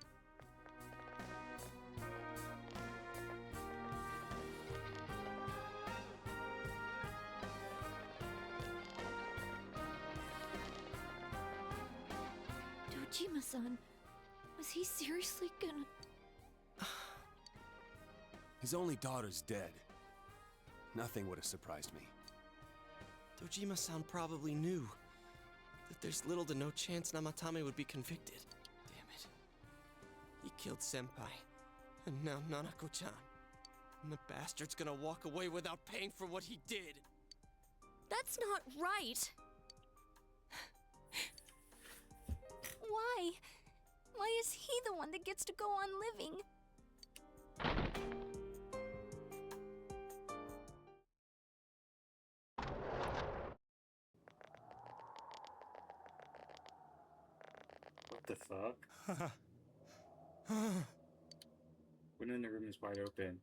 Dojima-san, was he seriously gonna... His only daughter's dead. Nothing would have surprised me. Dojima-san probably knew that there's little to no chance Namatame would be convicted. Damn it. He killed Senpai, and now Nanako-chan. And the bastard's gonna walk away without paying for what he did. That's not right. Why? Why is he the one that gets to go on living? What the fuck? Window in the room is wide open.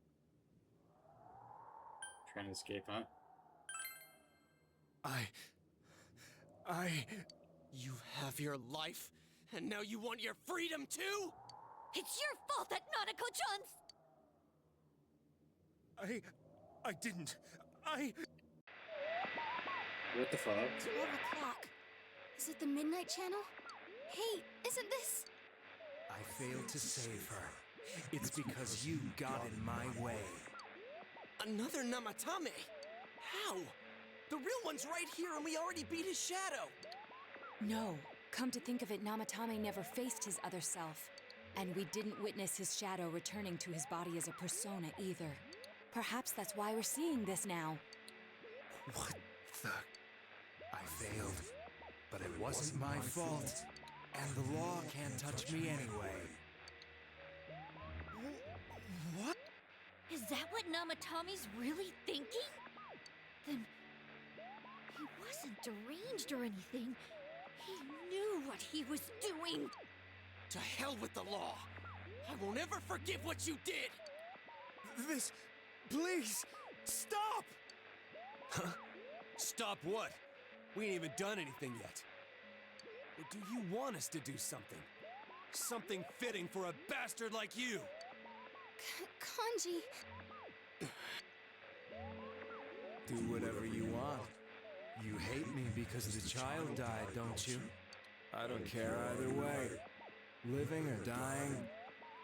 Trying to escape, huh? You have your life, and now you want your freedom too? It's your fault that Nanako-chan's... I didn't. What the fuck? 12 o'clock. Is it the Midnight Channel? Hey, isn't this... I failed to save her. It's because you got in my way. Another Namatame? How? The real one's right here, and we already beat his shadow. No, come to think of it, Namatame never faced his other self. And we didn't witness his shadow returning to his body as a persona either. Perhaps that's why we're seeing this now. What the? I failed. But it wasn't my fault. And the law can't touch me anyway. What? Is that what Namatame's really thinking? Then he wasn't deranged or anything. He knew what he was doing. To hell with the law! I won't ever forgive what you did! This... please, stop! Huh? Stop what? We ain't even done anything yet. Or do you want us to do something? Something fitting for a bastard like you! Kanji... Do whatever you want. You hate me because the child died, don't you? I don't care either way. Living or dying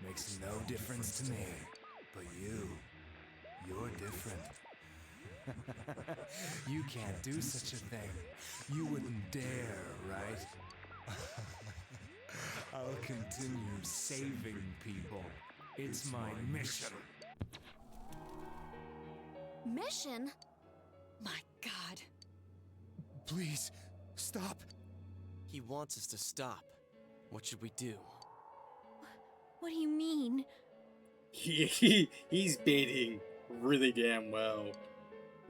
makes no difference to me. But you're different. You can't do such a thing. You wouldn't dare, right? I'll continue saving people. It's my mission. Mission? My God. Please, stop. He wants us to stop. What should we do? What do you mean? He's baiting really damn well.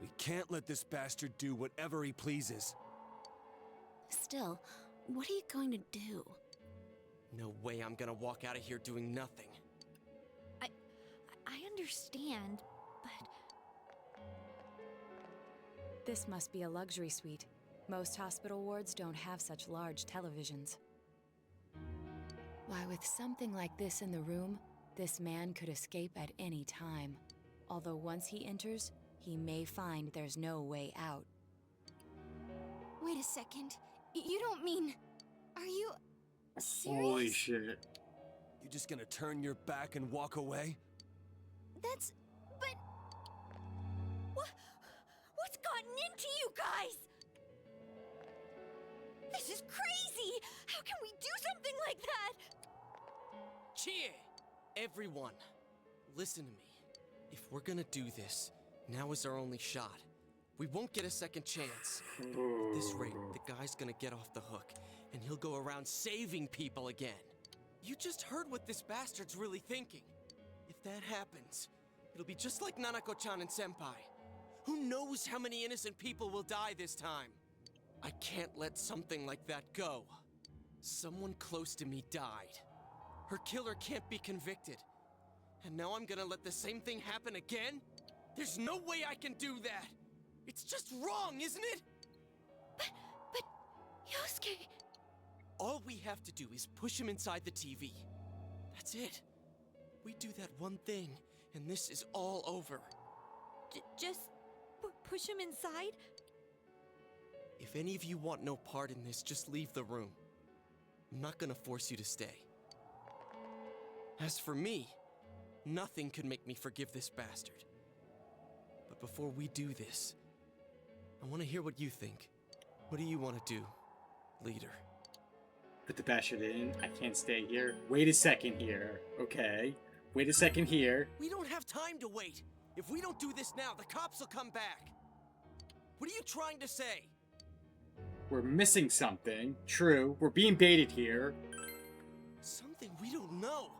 We can't let this bastard do whatever he pleases. Still, what are you going to do? No way I'm gonna walk out of here doing nothing. I understand, but... This must be a luxury suite. Most hospital wards don't have such large televisions. Why, with something like this in the room, this man could escape at any time. Although once he enters, he may find there's no way out. Wait a second. You don't mean... Are you... serious? Holy shit. You just gonna turn your back and walk away? That's... but... What's gotten into you guys? This is crazy! How can we do something like that? Chie! Everyone, listen to me. If we're gonna do this, now is our only shot. We won't get a second chance. At this rate, the guy's gonna get off the hook, and he'll go around saving people again. You just heard what this bastard's really thinking. If that happens, it'll be just like Nanako-chan and Senpai. Who knows how many innocent people will die this time? I can't let something like that go. Someone close to me died. Her killer can't be convicted. And now I'm gonna let the same thing happen again? There's no way I can do that! It's just wrong, isn't it? But... Yosuke... All we have to do is push him inside the TV. That's it. We do that one thing, and this is all over. Just... push him inside? If any of you want no part in this, just leave the room. I'm not gonna force you to stay. As for me, nothing could make me forgive this bastard. But before we do this, I want to hear what you think. What do you want to do, leader? Put the bastard in. I can't stay here. Wait a second here. Okay. Wait a second here. We don't have time to wait. If we don't do this now, the cops will come back. What are you trying to say? We're missing something. True. We're being baited here. Something we don't know.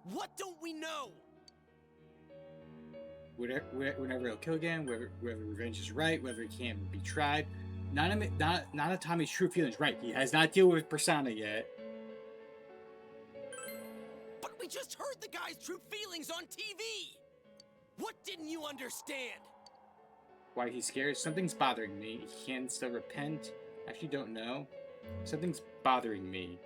What don't we know? Whenever he'll kill again, whether revenge is right, whether he can't be tried. Nanatame's true feelings, right. He has not dealt with Persona yet. But we just heard the guy's true feelings on TV! What didn't you understand? Why he's scared? Something's bothering me. He can still repent? Actually don't know. Something's bothering me.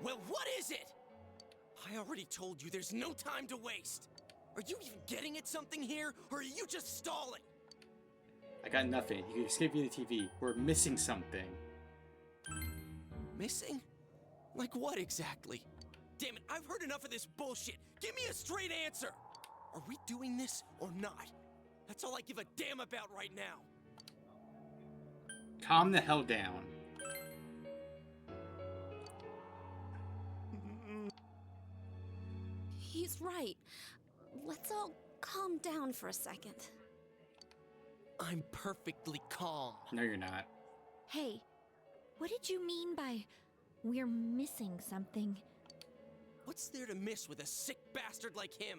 Well, what is it? I already told you there's no time to waste. Are you even getting at something here, or are you just stalling? I got nothing. You can escape via the TV. We're missing something. Missing? Like what exactly? Damn it, I've heard enough of this bullshit. Give me a straight answer. Are we doing this or not? That's all I give a damn about right now. Calm the hell down. He's right. Let's all calm down for a second. I'm perfectly calm. No, you're not. Hey, what did you mean by we're missing something? What's there to miss with a sick bastard like him?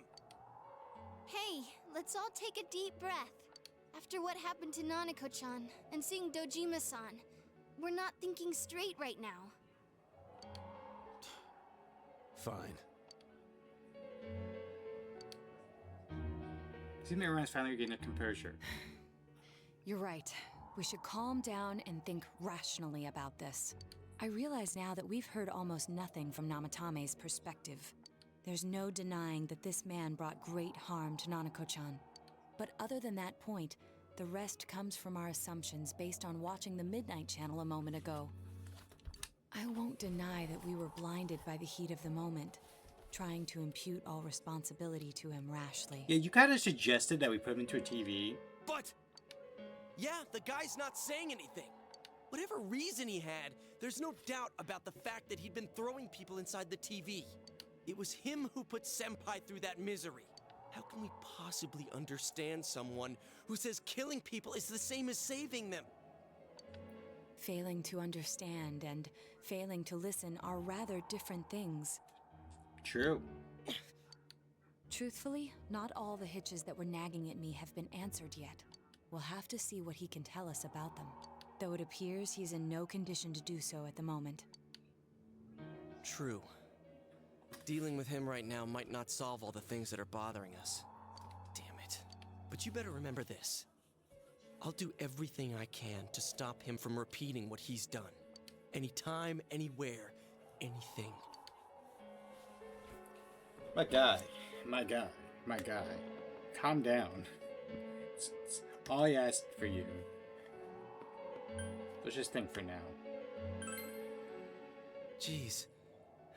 Hey, let's all take a deep breath. After what happened to Nanako-chan and seeing Dojima-san, we're not thinking straight right now. Fine. Seems like everyone's finally getting a composure. You're right. We should calm down and think rationally about this. I realize now that we've heard almost nothing from Namatame's perspective. There's no denying that this man brought great harm to Nanako-chan. But other than that point, the rest comes from our assumptions based on watching the Midnight Channel a moment ago. I won't deny that we were blinded by the heat of the moment, trying to impute all responsibility to him rashly. Yeah, you kind of suggested that we put him into a TV. But, yeah, the guy's not saying anything. Whatever reason he had, there's no doubt about the fact that he'd been throwing people inside the TV. It was him who put Senpai through that misery. How can we possibly understand someone who says killing people is the same as saving them? Failing to understand and failing to listen are rather different things. True. Truthfully, not all the hitches that were nagging at me have been answered yet. We'll have to see what he can tell us about them, though it appears he's in no condition to do so at the moment. True. Dealing with him right now might not solve all the things that are bothering us. Damn it. But you better remember this. I'll do everything I can to stop him from repeating what he's done. Anytime, anywhere, anything. My guy. My guy. My guy. Calm down. It's all I asked for you. Let's just think for now. Jeez.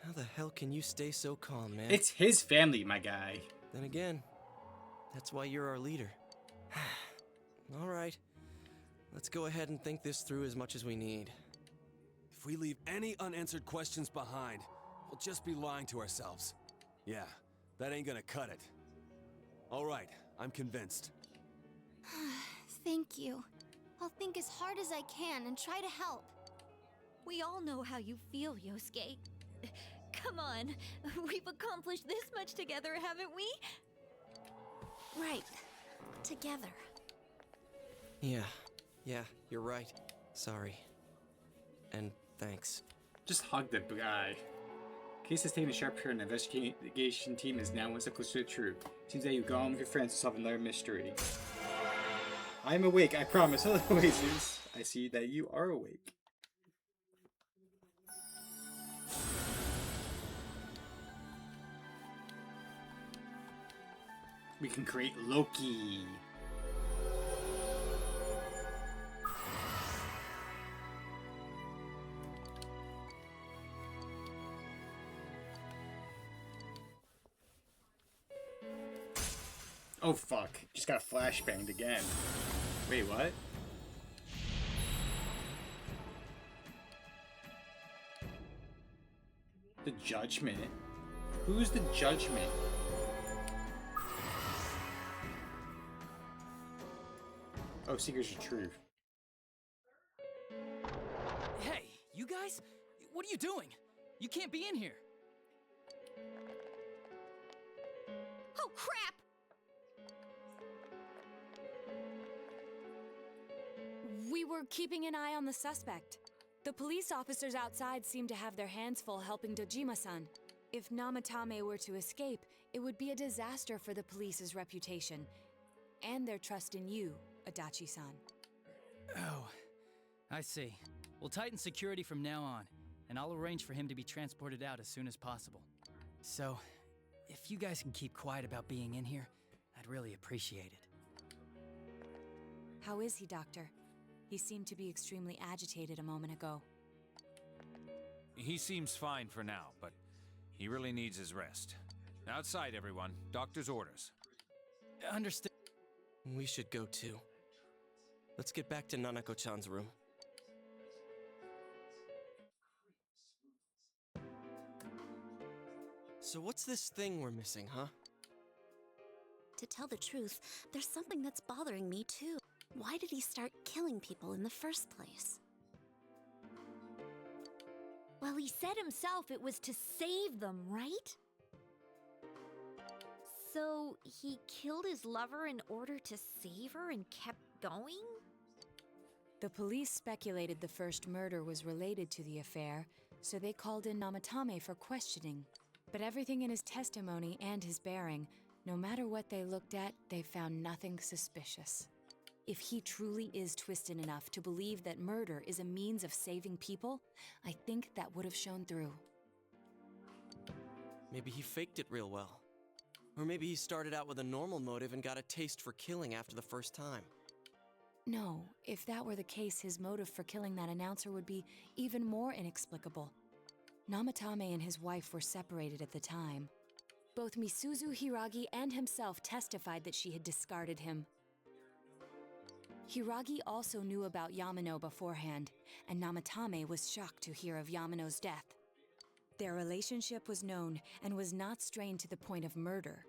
How the hell can you stay so calm, man? It's his family, my guy. Then again, that's why you're our leader. All right. Let's go ahead and think this through as much as we need. If we leave any unanswered questions behind, we'll just be lying to ourselves. Yeah, that ain't gonna cut it. All right, I'm convinced. Thank you. I'll think as hard as I can and try to help. We all know how you feel, Yosuke. Come on, we've accomplished this much together, haven't we? Right. Together. Yeah, you're right. Sorry. And thanks. Just hug the guy. Case has taken a sharp turn. The investigation team is now one step closer to the truth. Seems that you've gone with your friends to solve another mystery. I'm awake, I promise. Hello, Oasis. I see that you are awake. We can create Loki. Oh fuck, just got flashbanged again. Wait, what? The Judgment? Who's the Judgment? Oh, Seekers of Truth. Hey, you guys? What are you doing? You can't be in here. Oh, crap! We were keeping an eye on the suspect. The police officers outside seem to have their hands full helping Dojima-san. If Namatame were to escape, it would be a disaster for the police's reputation and their trust in you, Adachi-san. Oh, I see. We'll tighten security from now on, and I'll arrange for him to be transported out as soon as possible. So, if you guys can keep quiet about being in here, I'd really appreciate it. How is he, Doctor? He seemed to be extremely agitated a moment ago. He seems fine for now, but he really needs his rest. Outside, everyone. Doctor's orders. Understood. We should go too. Let's get back to Nanako-chan's room. So what's this thing we're missing, huh? To tell the truth, there's something that's bothering me too. Why did he start killing people in the first place? Well, he said himself it was to save them, right? So he killed his lover in order to save her and kept going? The police speculated the first murder was related to the affair, so they called in Namatame for questioning. But everything in his testimony and his bearing, no matter what they looked at, they found nothing suspicious. If he truly is twisted enough to believe that murder is a means of saving people, I think that would have shown through. Maybe he faked it real well. Or maybe he started out with a normal motive and got a taste for killing after the first time. No, if that were the case, his motive for killing that announcer would be even more inexplicable. Namatame and his wife were separated at the time. Both Misuzu Hiragi and himself testified that she had discarded him. Hiragi also knew about Yamano beforehand, and Namatame was shocked to hear of Yamano's death. Their relationship was known and was not strained to the point of murder.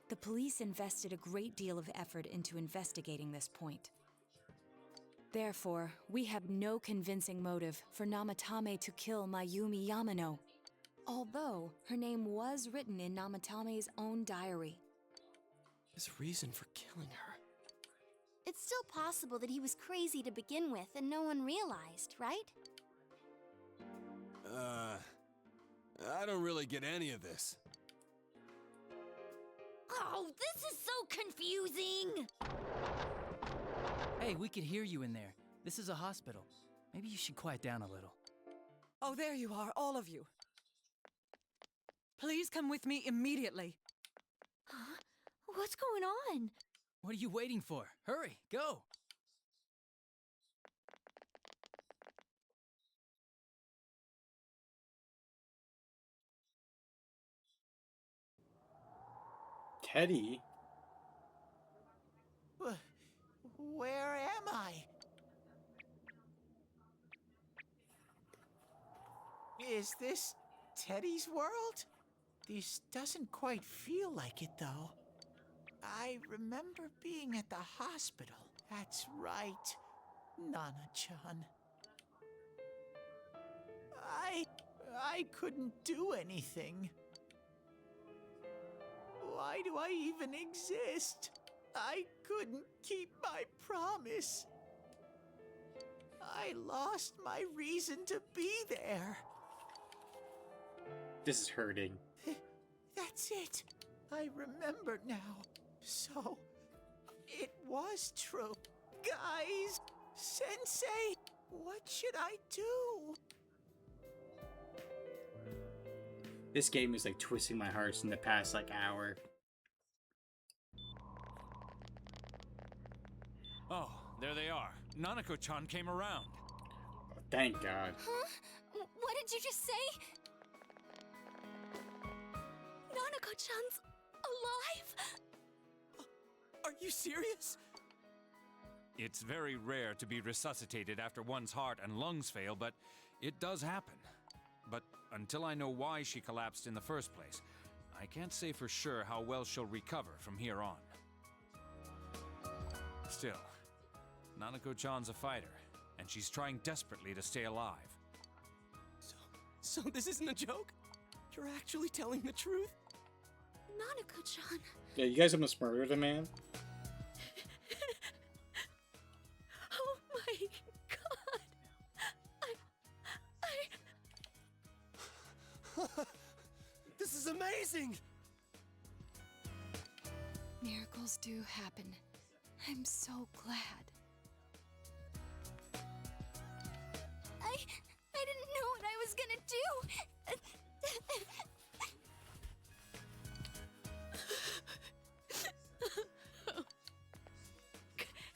The police invested a great deal of effort into investigating this point. Therefore, we have no convincing motive for Namatame to kill Mayumi Yamano, although her name was written in Namatame's own diary. His reason for killing her. It's still possible that he was crazy to begin with and no one realized, right? I don't really get any of this. Oh, this is so confusing! Hey, we could hear you in there. This is a hospital. Maybe you should quiet down a little. Oh, there you are, all of you. Please come with me immediately. Huh? What's going on? What are you waiting for? Hurry, go! Teddy? Where am I? Is this Teddy's world? This doesn't quite feel like it, though. I remember being at the hospital. That's right, Nana-chan. I couldn't do anything. Why do I even exist? I couldn't keep my promise. I lost my reason to be there. This is hurting. That's it. I remember now. So, it was true. Guys, Sensei, what should I do? This game is like twisting my heart in the past like hour. Oh, there they are. Nanako-chan came around. Oh, thank God. Huh? What did you just say? Nanako-chan's alive? Are you serious? It's very rare to be resuscitated after one's heart and lungs fail, but it does happen. But until I know why she collapsed in the first place, I can't say for sure how well she'll recover from here on. Still, Nanako-chan's a fighter, and she's trying desperately to stay alive. So this isn't a joke? You're actually telling the truth? Nanako-chan. Yeah, you guys almost murdered a man. Oh my God! This is amazing! Miracles do happen. I'm so glad. I didn't know what I was gonna do.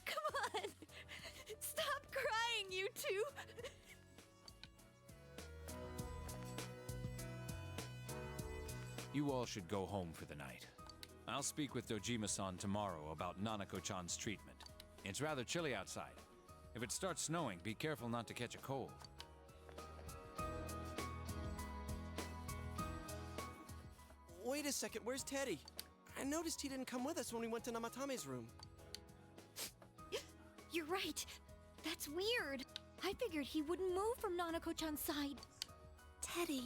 Come on! Stop crying, you two! You all should go home for the night. I'll speak with Dojima-san tomorrow about Nanako-chan's treatment. It's rather chilly outside. If it starts snowing, be careful not to catch a cold. Wait a second, where's Teddy? I noticed he didn't come with us when we went to Namatame's room. You're right. That's weird. I figured he wouldn't move from Nanako-chan's side. Teddy,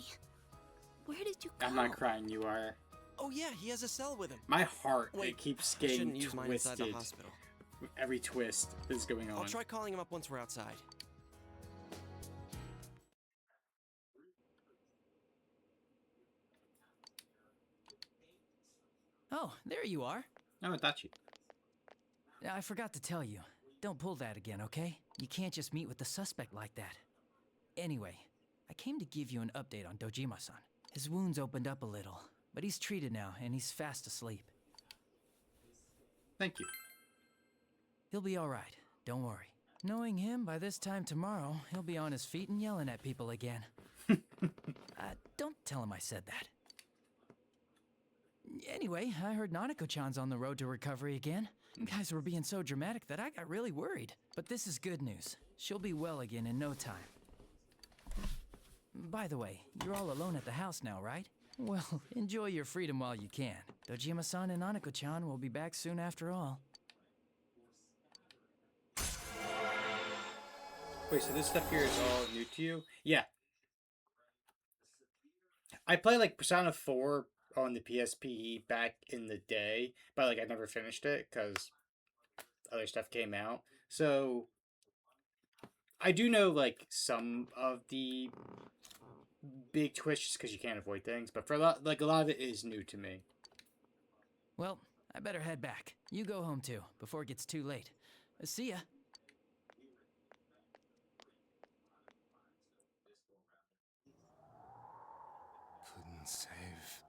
where did you go? I'm not crying, you are. Oh yeah, he has a cell with him. My heart, Wait, it keeps I getting shouldn't use mine inside the twisted hospital. with every twist that's going on. I'll try calling him up once we're outside. Oh, there you are. Oh, Itachi. I forgot to tell you. Don't pull that again, okay? You can't just meet with the suspect like that. Anyway, I came to give you an update on Dojima-san. His wounds opened up a little, but he's treated now and he's fast asleep. Thank you. He'll be alright, don't worry. Knowing him, by this time tomorrow, he'll be on his feet and yelling at people again. Don't tell him I said that. Anyway, I heard Nanako-chan's on the road to recovery again. You guys were being so dramatic that I got really worried. But this is good news. She'll be well again in no time. By the way, you're all alone at the house now, right? Well, enjoy your freedom while you can. Dojima-san and Nanako-chan will be back soon after all. Wait, so this stuff here is all new to you? Yeah. I played like Persona 4 on the PSP back in the day, but like I never finished it because other stuff came out. So I do know like some of the big twists because you can't avoid things, but for a lot of it is new to me. Well, I better head back. You go home too, before it gets too late. See ya. Couldn't save.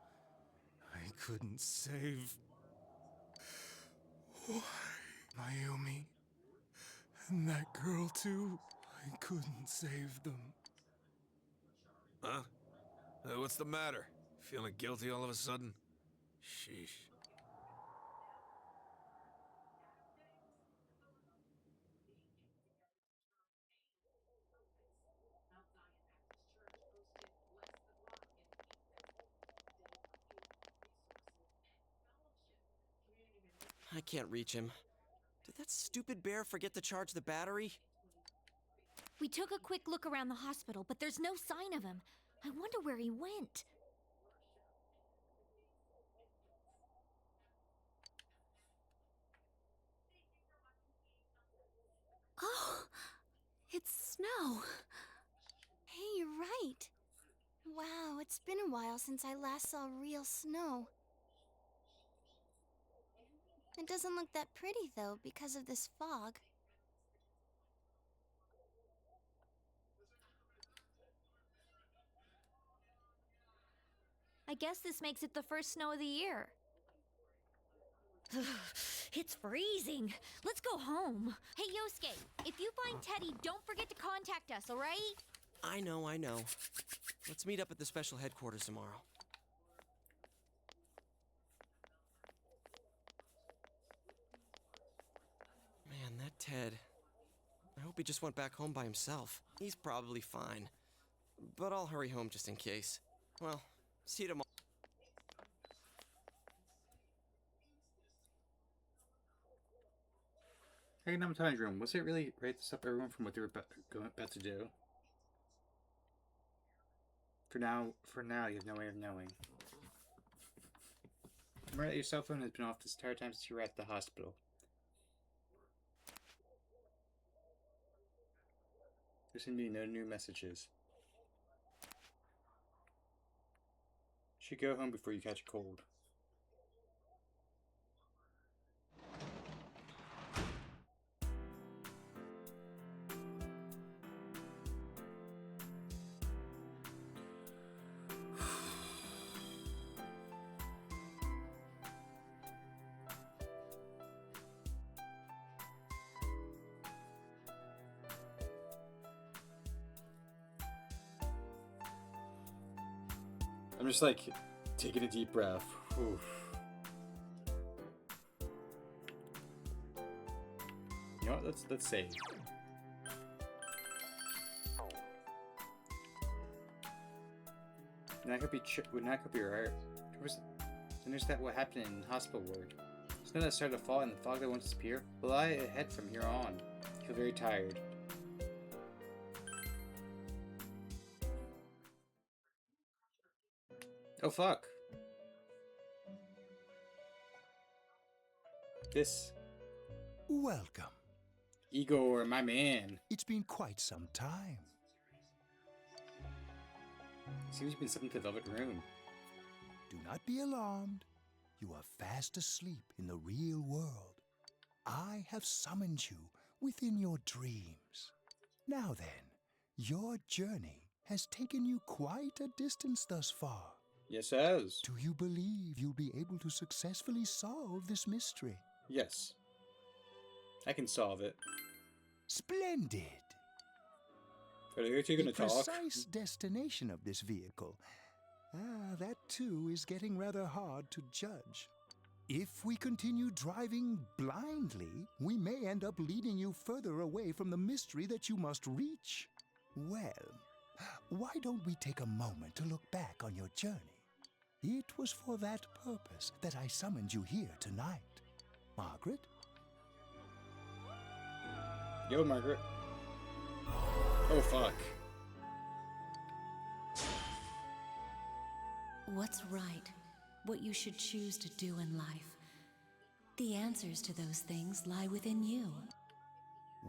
I couldn't save. Why? Mayumi. And that girl too. I couldn't save them. Huh? What's the matter? Feeling guilty all of a sudden? Sheesh. I can't reach him. Did that stupid bear forget to charge the battery? We took a quick look around the hospital, but there's no sign of him. I wonder where he went. Oh, it's snow. Hey, you're right. Wow, it's been a while since I last saw real snow. It doesn't look that pretty, though, because of this fog. I guess this makes it the first snow of the year. It's freezing. Let's go home. Hey, Yosuke, if you find Teddy, don't forget to contact us, alright? I know. Let's meet up at the special headquarters tomorrow. Man, that Ted. I hope he just went back home by himself. He's probably fine. But I'll hurry home just in case. Well, see you tomorrow. Hey, Namatane's room. Was it really right to stop everyone from what they were about to do? For now, you have no way of knowing. Remember that your cell phone has been off this entire time since you were at the hospital. There's gonna be no new messages. You should go home before you catch a cold. I'm just like taking a deep breath. Oof. know what? Let's save. That could be right. Then there's that what happened in the hospital ward. Snow that started to fall and the fog that won't disappear. Will I ahead from here on? I feel very tired. Oh fuck. This. Welcome. Igor, my man. It's been quite some time. Seems you've been slipping to the velvet room. Do not be alarmed. You are fast asleep in the real world. I have summoned you within your dreams. Now then, your journey has taken you quite a distance thus far. Yes, it has. Do you believe you'll be able to successfully solve this mystery? Yes. I can solve it. Splendid! Are you two gonna talk? The precise destination of this vehicle, that too is getting rather hard to judge. If we continue driving blindly, we may end up leading you further away from the mystery that you must reach. Well, why don't we take a moment to look back on your journey? It was for that purpose that I summoned you here tonight. Margaret? Yo, Margaret. Oh, fuck. What's right? What you should choose to do in life? The answers to those things lie within you.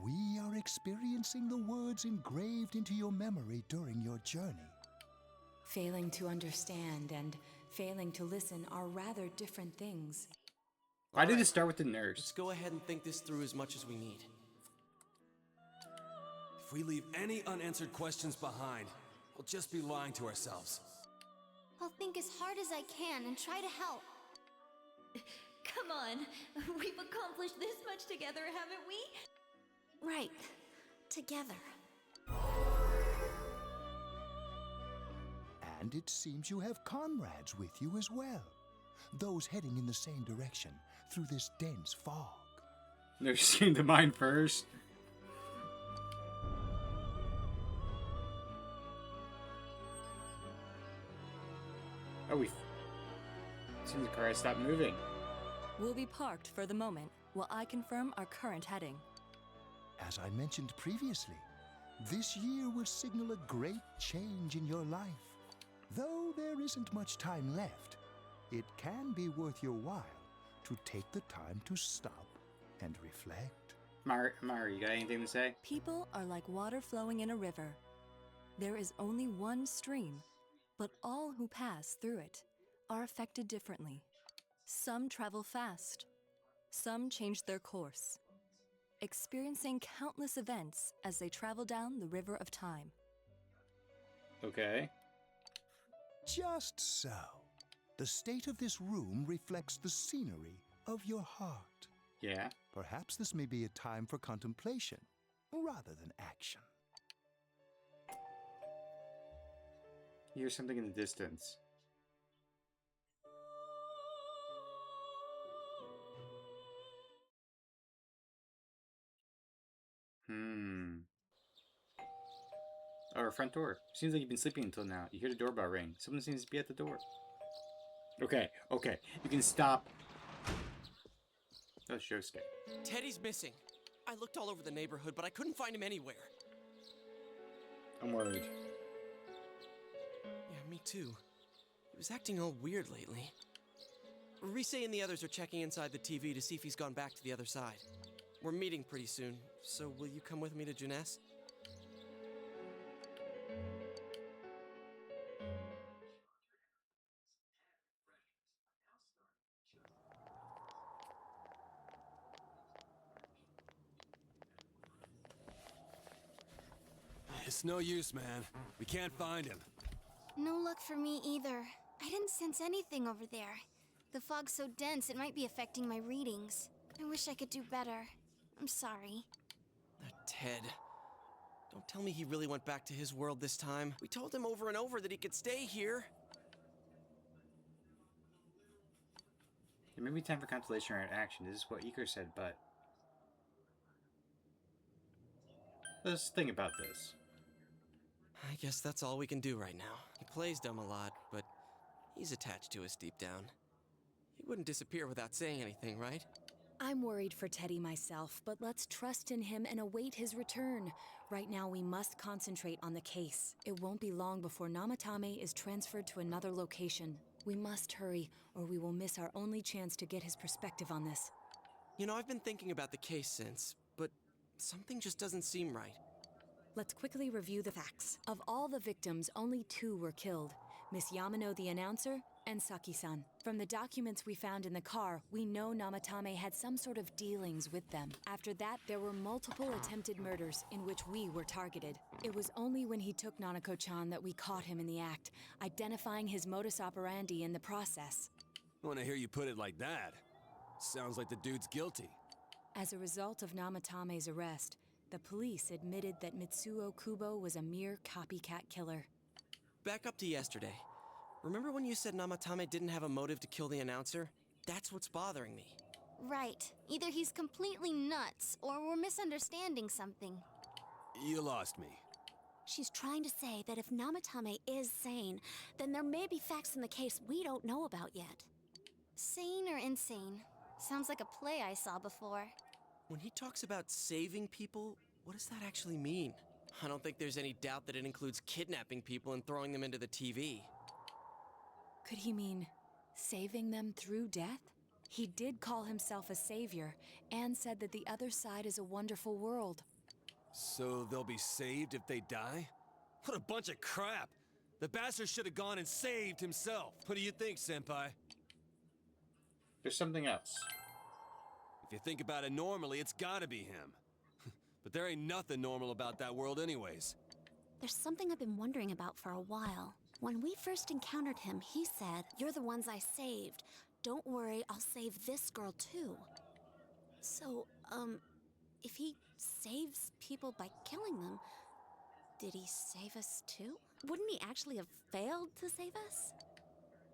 We are experiencing the words engraved into your memory during your journey. Failing to understand and failing to listen are rather different things. Why did it start with the nurse? Let's go ahead and think this through as much as we need. If we leave any unanswered questions behind, we'll just be lying to ourselves. I'll think as hard as I can and try to help. Come on, we've accomplished this much together, haven't we? Right. Together. And it seems you have comrades with you as well. Those heading in the same direction through this dense fog. They're seeing the mine first. Oh, seems the car has stopped moving. We'll be parked for the moment while I confirm our current heading. As I mentioned previously, this year will signal a great change in your life. Though there isn't much time left, it can be worth your while to take the time to stop and reflect. Mari, you got anything to say? People are like water flowing in a river. There is only one stream, but all who pass through it are affected differently. Some travel fast, some change their course, experiencing countless events as they travel down the river of time. Okay. Just so. The state of this room reflects the scenery of your heart. Yeah. Perhaps this may be a time for contemplation rather than action. Here's something in the distance. Our front door. Seems like you've been sleeping until now. You hear the doorbell ring. Someone seems to be at the door. Okay. You can stop. That's Shosuke. Teddy's missing. I looked all over the neighborhood, but I couldn't find him anywhere. I'm worried. Yeah, me too. He was acting all weird lately. Rise and the others are checking inside the TV to see if he's gone back to the other side. We're meeting pretty soon, so will you come with me to Jeunesse? It's no use, man. We can't find him. No luck for me either. I didn't sense anything over there. The fog's so dense it might be affecting my readings. I wish I could do better. I'm sorry. Ted. Don't tell me he really went back to his world this time. We told him over and over that he could stay here. It may be time for contemplation or action. This is what Iker said, but... Let's think about this. I guess that's all we can do right now. He plays dumb a lot, but he's attached to us deep down. He wouldn't disappear without saying anything, right? I'm worried for Teddy myself, but let's trust in him and await his return. Right now, we must concentrate on the case. It won't be long before Namatame is transferred to another location. We must hurry, or we will miss our only chance to get his perspective on this. You know, I've been thinking about the case since, but something just doesn't seem right. Let's quickly review the facts. Of all the victims, only 2 were killed. Miss Yamano the announcer, and Saki-san. From the documents we found in the car, we know Namatame had some sort of dealings with them. After that, there were multiple attempted murders in which we were targeted. It was only when he took Nanako-chan that we caught him in the act, identifying his modus operandi in the process. When I hear you put it like that, sounds like the dude's guilty. As a result of Namatame's arrest, the police admitted that Mitsuo Kubo was a mere copycat killer. Back up to yesterday. Remember when you said Namatame didn't have a motive to kill the announcer? That's what's bothering me. Right. Either he's completely nuts, or we're misunderstanding something. You lost me. She's trying to say that if Namatame is sane, then there may be facts in the case we don't know about yet. Sane or insane? Sounds like a play I saw before. When he talks about saving people, what does that actually mean? I don't think there's any doubt that it includes kidnapping people and throwing them into the TV. Could he mean saving them through death? He did call himself a savior and said that the other side is a wonderful world. So they'll be saved if they die? What a bunch of crap! The bastard should have gone and saved himself. What do you think, Senpai? There's something else. If you think about it normally, it's gotta be him. But there ain't nothing normal about that world anyways. There's something I've been wondering about for a while. When we first encountered him, he said, "You're the ones I saved. Don't worry, I'll save this girl too." So, if he saves people by killing them, did he save us too? Wouldn't he actually have failed to save us?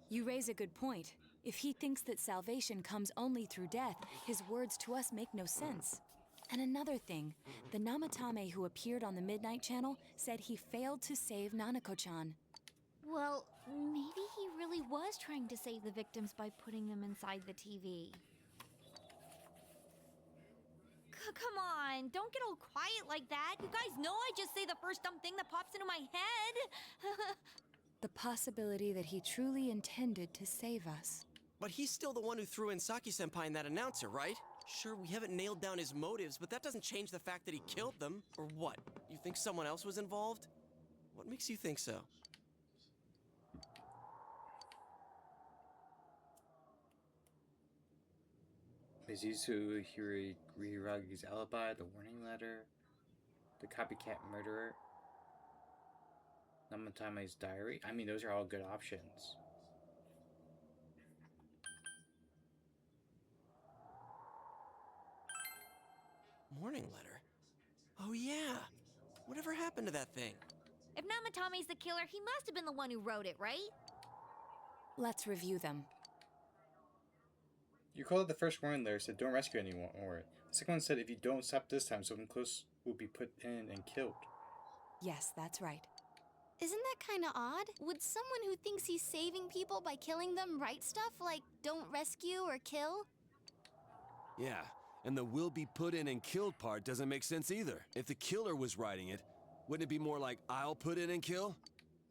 You raise a good point. If he thinks that salvation comes only through death, his words to us make no sense. And another thing, the Namatame who appeared on the Midnight Channel said he failed to save Nanako-chan. Well, maybe he really was trying to save the victims by putting them inside the TV. Come on, don't get all quiet like that. You guys know I just say the first dumb thing that pops into my head. The possibility that he truly intended to save us. But he's still the one who threw in Saki-senpai and that announcer, right? Sure, we haven't nailed down his motives, but that doesn't change the fact that he killed them. Or what? You think someone else was involved? What makes you think so? Mizuzu Hiriragi's alibi, the warning letter, the copycat murderer, Namatame's diary. I mean, those are all good options. Warning letter? Oh yeah! Whatever happened to that thing? If Namatame's the killer, he must have been the one who wrote it, right? Let's review them. You call it the first warning letter said don't rescue anyone, or the second one said if you don't stop this time, someone close will be put in and killed. Yes, that's right. Isn't that kind of odd? Would someone who thinks he's saving people by killing them write stuff like don't rescue or kill? Yeah, and the will be put in and killed part doesn't make sense either. If the killer was writing it, wouldn't it be more like I'll put in and kill?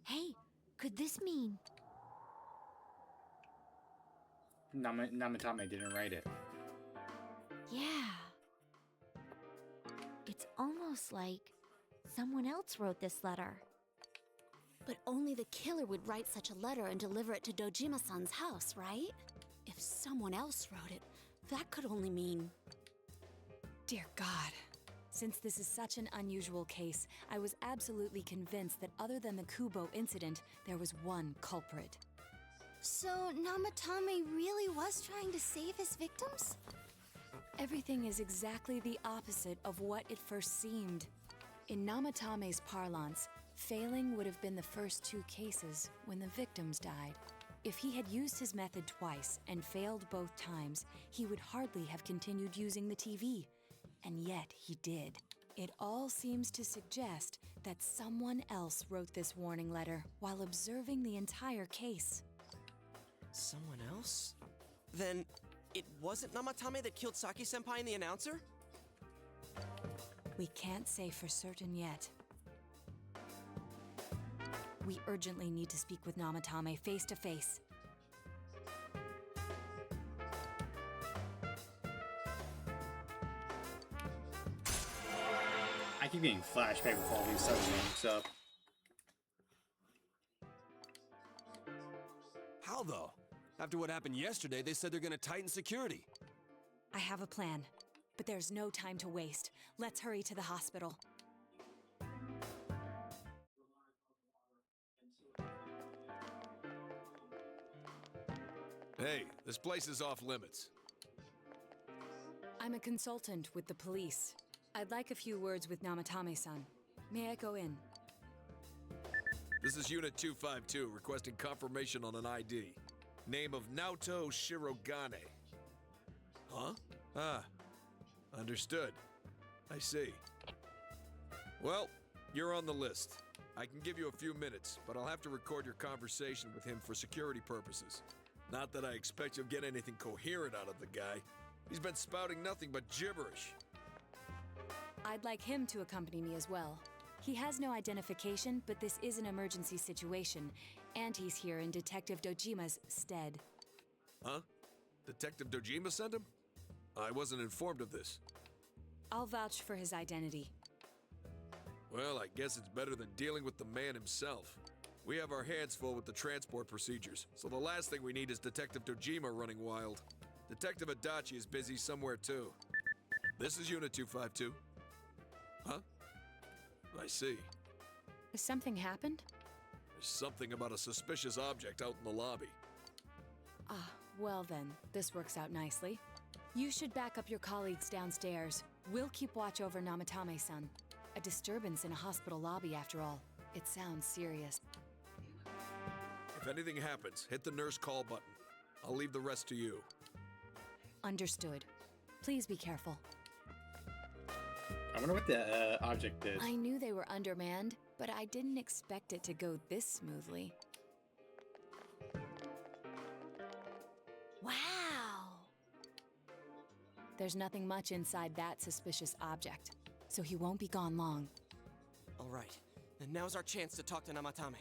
Hey, could this mean... Namatame didn't write it. Yeah. It's almost like someone else wrote this letter. But only the killer would write such a letter and deliver it to Dojima-san's house, right? If someone else wrote it, that could only mean... Dear God. Since this is such an unusual case, I was absolutely convinced that other than the Kubo incident, there was one culprit. So, Namatame really was trying to save his victims? Everything is exactly the opposite of what it first seemed. In Namatame's parlance, failing would have been the first 2 cases when the victims died. If he had used his method twice and failed both times, he would hardly have continued using the TV. And yet he did. It all seems to suggest that someone else wrote this warning letter while observing the entire case. Someone else? Then it wasn't Namatame that killed Saki-senpai and the announcer? We can't say for certain yet. We urgently need to speak with Namatame face to face. I keep getting flashback with all these submarines up. How though? After what happened yesterday, they said they're gonna tighten security. I have a plan, but there's no time to waste. Let's hurry to the hospital. Hey, this place is off limits. I'm a consultant with the police. I'd like a few words with Namatame-san. May I go in? This is Unit 252, requesting confirmation on an ID. Name of Naoto Shirogane. Huh? Ah, understood. I see. Well, you're on the list. I can give you a few minutes, but I'll have to record your conversation with him for security purposes. Not that I expect you'll get anything coherent out of the guy. He's been spouting nothing but gibberish. I'd like him to accompany me as well. He has no identification, but this is an emergency situation, and he's here in Detective Dojima's stead. Huh? Detective Dojima sent him? I wasn't informed of this. I'll vouch for his identity. Well, I guess it's better than dealing with the man himself. We have our hands full with the transport procedures, so the last thing we need is Detective Dojima running wild. Detective Adachi is busy somewhere too. This is Unit 252. Huh? I see. Has something happened? There's something about a suspicious object out in the lobby. Ah, well then, this works out nicely. You should back up your colleagues downstairs. We'll keep watch over Namatame-san. A disturbance in a hospital lobby, after all. It sounds serious. If anything happens, hit the nurse call button. I'll leave the rest to you. Understood. Please be careful. I wonder what the object is. I knew they were undermanned, but I didn't expect it to go this smoothly. Wow! There's nothing much inside that suspicious object, so he won't be gone long. All right, then now's our chance to talk to Namatame.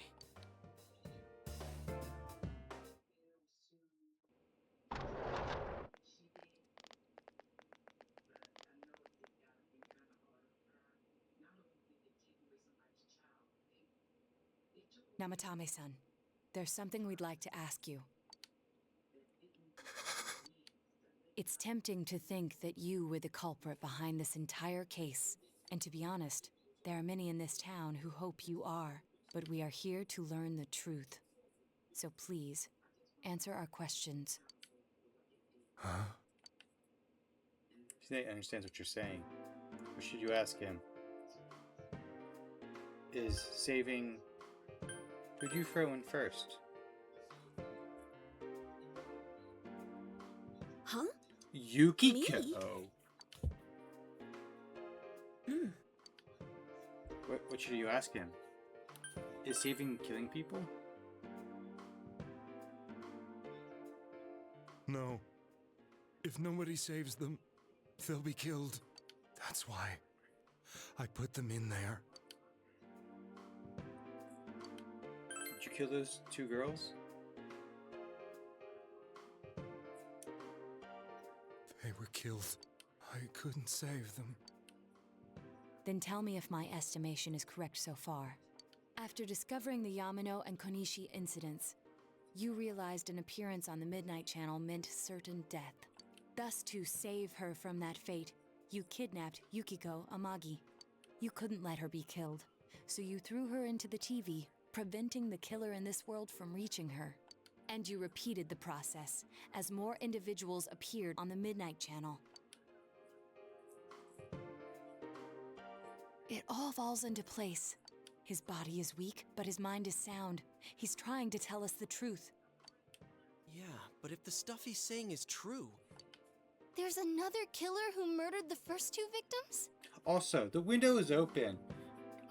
Namatame-san, there's something we'd like to ask you. It's tempting to think that you were the culprit behind this entire case. And to be honest, there are many in this town who hope you are. But we are here to learn the truth. So please, answer our questions. Huh? He understands what you're saying. What should you ask him? Is saving... Who'd you throw in first? Huh? Yukiko. Hmm. What should you ask him? Is saving killing people? No. If nobody saves them, they'll be killed. That's why I put them in there. Did you kill those two girls? They were killed. I couldn't save them. Then tell me if my estimation is correct so far. After discovering the Yamano and Konishi incidents, you realized an appearance on the Midnight Channel meant certain death. Thus, to save her from that fate, you kidnapped Yukiko Amagi. You couldn't let her be killed, so you threw her into the TV, preventing the killer in this world from reaching her. And you repeated the process, as more individuals appeared on the Midnight Channel. It all falls into place. His body is weak, but his mind is sound. He's trying to tell us the truth. Yeah, but if the stuff he's saying is true... There's another killer who murdered the first two victims? Also, the window is open.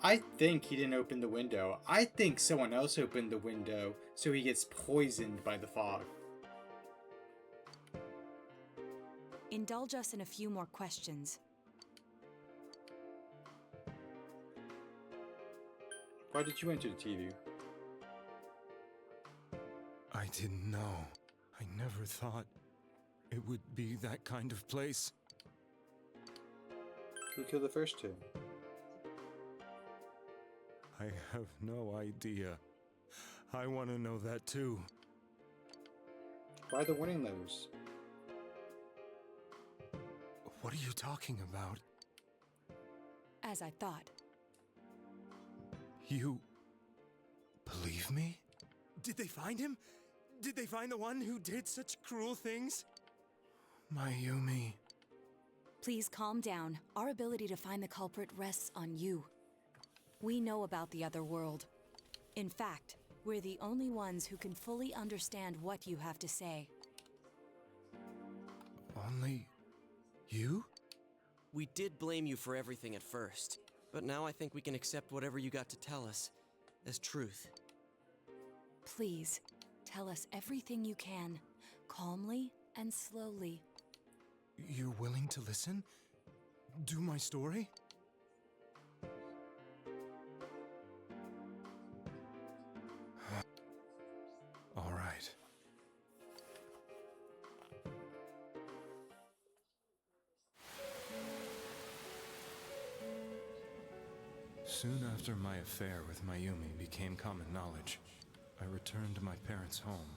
I think he didn't open the window. I think someone else opened the window so he gets poisoned by the fog. Indulge us in a few more questions. Why did you enter the TV? I didn't know. I never thought it would be that kind of place. Who killed the first two? I have no idea. I want to know that too. Why the warning letters? What are you talking about? As I thought. You believe me? Did they find him? Did they find the one who did such cruel things? Mayumi. Please calm down. Our ability to find the culprit rests on you. We know about the other world. In fact, we're the only ones who can fully understand what you have to say. Only you? We did blame you for everything at first, but now I think we can accept whatever you got to tell us as truth. Please, tell us everything you can, calmly and slowly. You're willing to listen? Do my story? All right. Soon after my affair with Mayumi became common knowledge, I returned to my parents' home,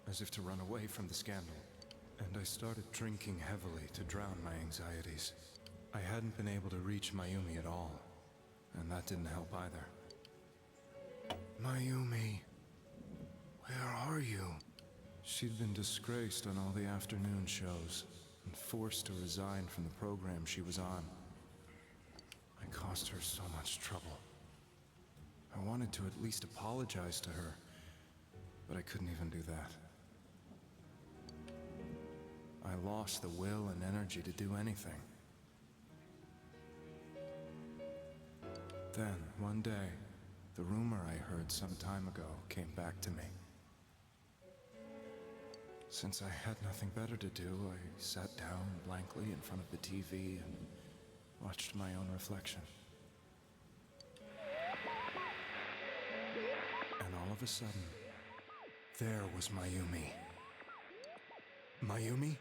as if to run away from the scandal, and I started drinking heavily to drown my anxieties. I hadn't been able to reach Mayumi at all, and that didn't help either. Mayumi, where are you? She'd been disgraced on all the afternoon shows, and forced to resign from the program she was on. I caused her so much trouble. I wanted to at least apologize to her, but I couldn't even do that. I lost the will and energy to do anything. Then, one day, the rumor I heard some time ago came back to me. Since I had nothing better to do, I sat down blankly in front of the TV and watched my own reflection. And all of a sudden, there was Mayumi. Mayumi?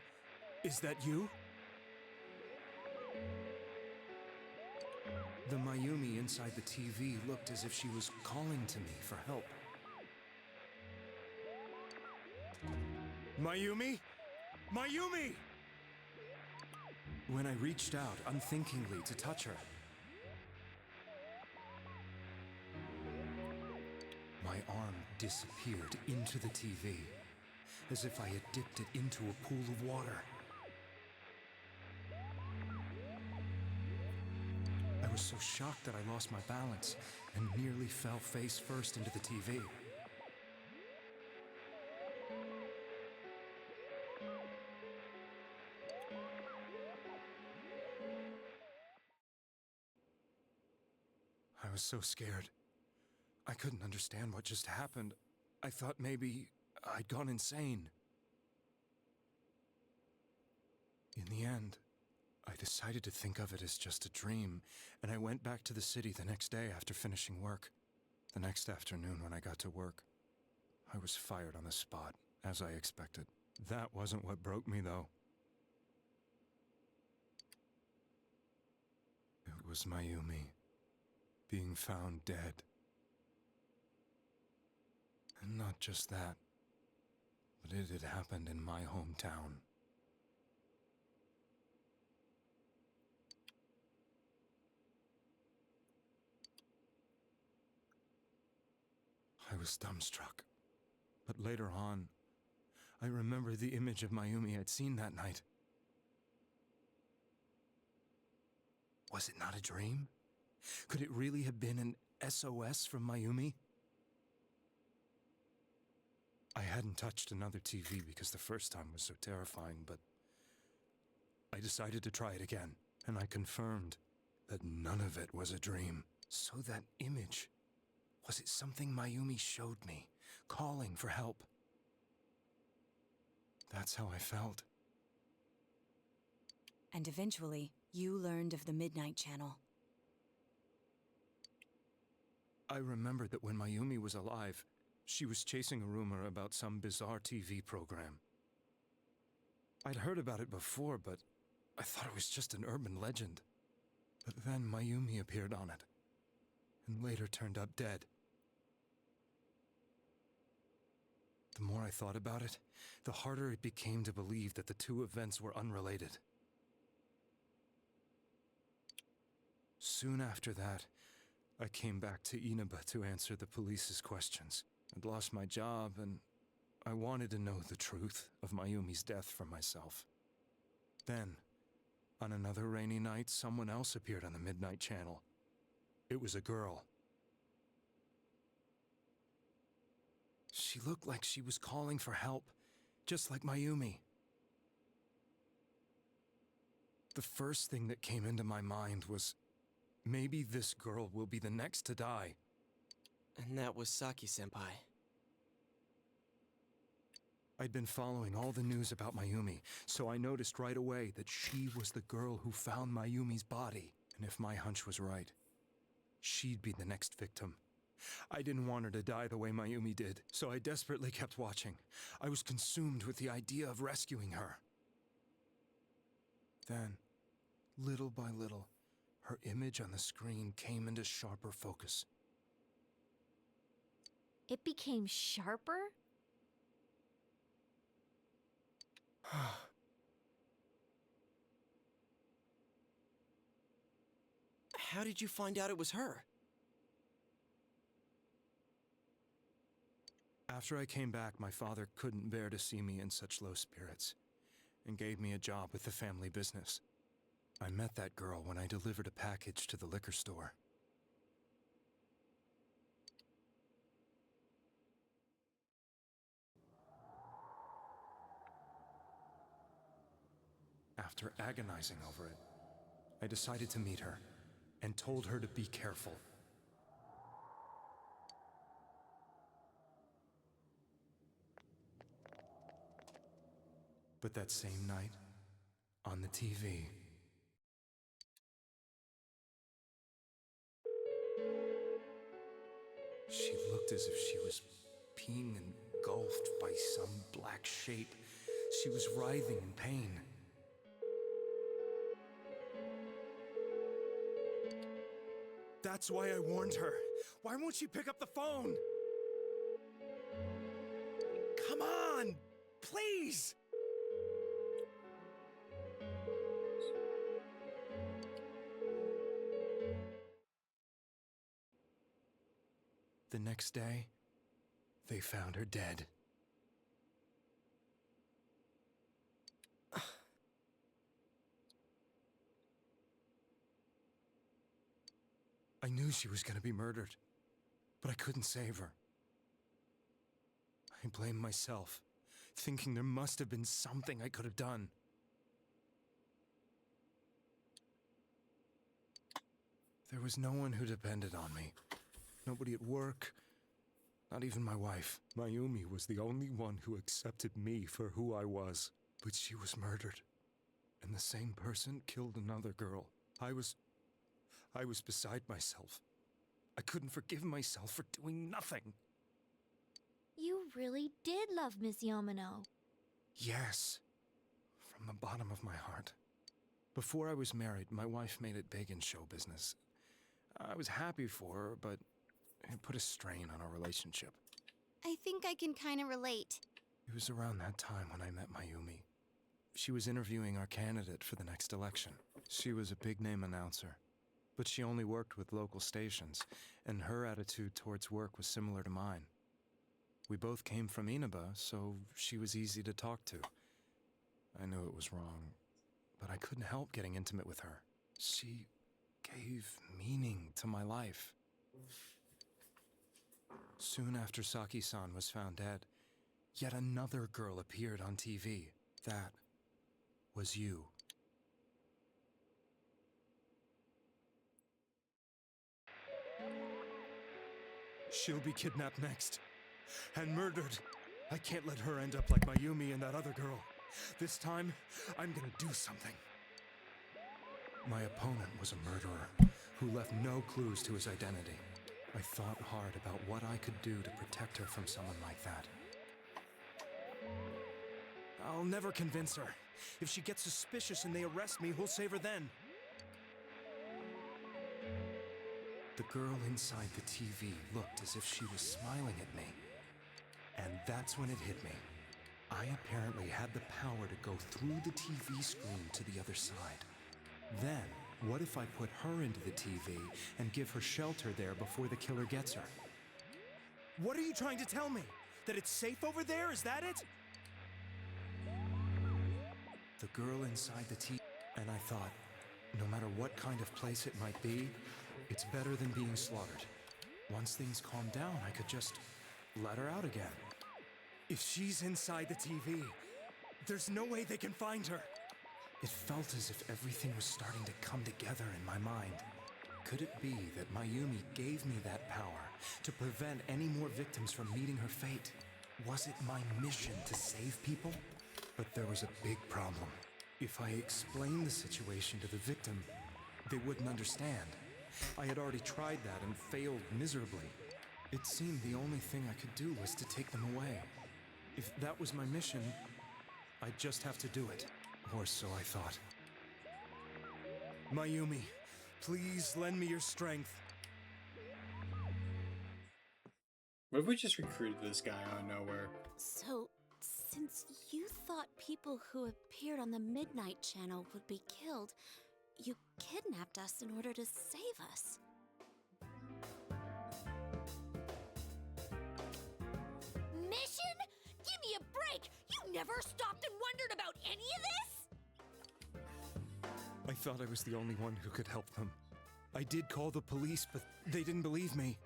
Is that you? The Mayumi inside the TV looked as if she was calling to me for help. Mayumi? Mayumi! When I reached out unthinkingly to touch her, my arm disappeared into the TV, as if I had dipped it into a pool of water. I was so shocked that I lost my balance and nearly fell face first into the TV. I was so scared. I couldn't understand what just happened. I thought maybe I'd gone insane. In the end, I decided to think of it as just a dream, and I went back to the city the next day after finishing work. The next afternoon when I got to work, I was fired on the spot, as I expected. That wasn't what broke me, though. It was Mayumi being found dead. And not just that, but it had happened in my hometown. I was dumbstruck. But later on, I remembered the image of Mayumi I'd seen that night. Was it not a dream? Could it really have been an SOS from Mayumi? I hadn't touched another TV because the first time was so terrifying, but I decided to try it again, and I confirmed that none of it was a dream. So that image, was it something Mayumi showed me, calling for help? That's how I felt. And eventually, you learned of the Midnight Channel. I remembered that when Mayumi was alive, she was chasing a rumor about some bizarre TV program. I'd heard about it before, but I thought it was just an urban legend. But then Mayumi appeared on it, and later turned up dead. The more I thought about it, the harder it became to believe that the two events were unrelated. Soon after that, I came back to Inaba to answer the police's questions. I'd lost my job, and I wanted to know the truth of Mayumi's death for myself. Then, on another rainy night, someone else appeared on the Midnight Channel. It was a girl. She looked like she was calling for help, just like Mayumi. The first thing that came into my mind was, maybe this girl will be the next to die. And that was Saki-senpai. I'd been following all the news about Mayumi, so I noticed right away that she was the girl who found Mayumi's body. And if my hunch was right, she'd be the next victim. I didn't want her to die the way Mayumi did, so I desperately kept watching. I was consumed with the idea of rescuing her. Then, little by little, her image on the screen came into sharper focus. It became sharper? How did you find out it was her? After I came back, my father couldn't bear to see me in such low spirits, and gave me a job with the family business. I met that girl when I delivered a package to the liquor store. After agonizing over it, I decided to meet her, and told her to be careful. But that same night, on the TV, she looked as if she was being engulfed by some black shape. She was writhing in pain. That's why I warned her. Why won't she pick up the phone? Come on! Please! The next day, they found her dead. I knew she was going to be murdered, but I couldn't save her. I blamed myself, thinking there must have been something I could have done. There was no one who depended on me. Nobody at work, not even my wife. Mayumi was the only one who accepted me for who I was. But she was murdered, and the same person killed another girl. I was beside myself. I couldn't forgive myself for doing nothing. You really did love Miss Yamano. Yes, from the bottom of my heart. Before I was married, my wife made it big in show business. I was happy for her, but it put a strain on our relationship. I think I can kind of relate. It was around that time when I met Mayumi. She was interviewing our candidate for the next election. She was a big-name announcer, but she only worked with local stations, and her attitude towards work was similar to mine. We both came from Inaba, so she was easy to talk to. I knew it was wrong, but I couldn't help getting intimate with her. She gave meaning to my life. Soon after Saki-san was found dead, yet another girl appeared on TV. That was you. She'll be kidnapped next. And murdered. I can't let her end up like Mayumi and that other girl. This time, I'm gonna do something. My opponent was a murderer who left no clues to his identity. I thought hard about what I could do to protect her from someone like that. I'll never convince her. If she gets suspicious and they arrest me, who'll save her then? The girl inside the TV looked as if she was smiling at me. And that's when it hit me. I apparently had the power to go through the TV screen to the other side. Then, what if I put her into the TV and give her shelter there before the killer gets her? What are you trying to tell me? That it's safe over there? Is that it? The girl inside the TV, and I thought, no matter what kind of place it might be, it's better than being slaughtered. Once things calm down, I could just let her out again. If she's inside the TV, there's no way they can find her. It felt as if everything was starting to come together in my mind. Could it be that Mayumi gave me that power to prevent any more victims from meeting her fate? Was it my mission to save people? But there was a big problem. If I explained the situation to the victim, they wouldn't understand. I had already tried that and failed miserably. It seemed the only thing I could do was to take them away. If that was my mission, I'd just have to do it. Or so I thought. Mayumi, please lend me your strength. What if we just recruited this guy out of nowhere? So, since you thought people who appeared on the Midnight Channel would be killed, you kidnapped us in order to save us. Mission? Give me a break! You never stopped and wondered about any of this? I thought I was the only one who could help them. I did call the police, but they didn't believe me.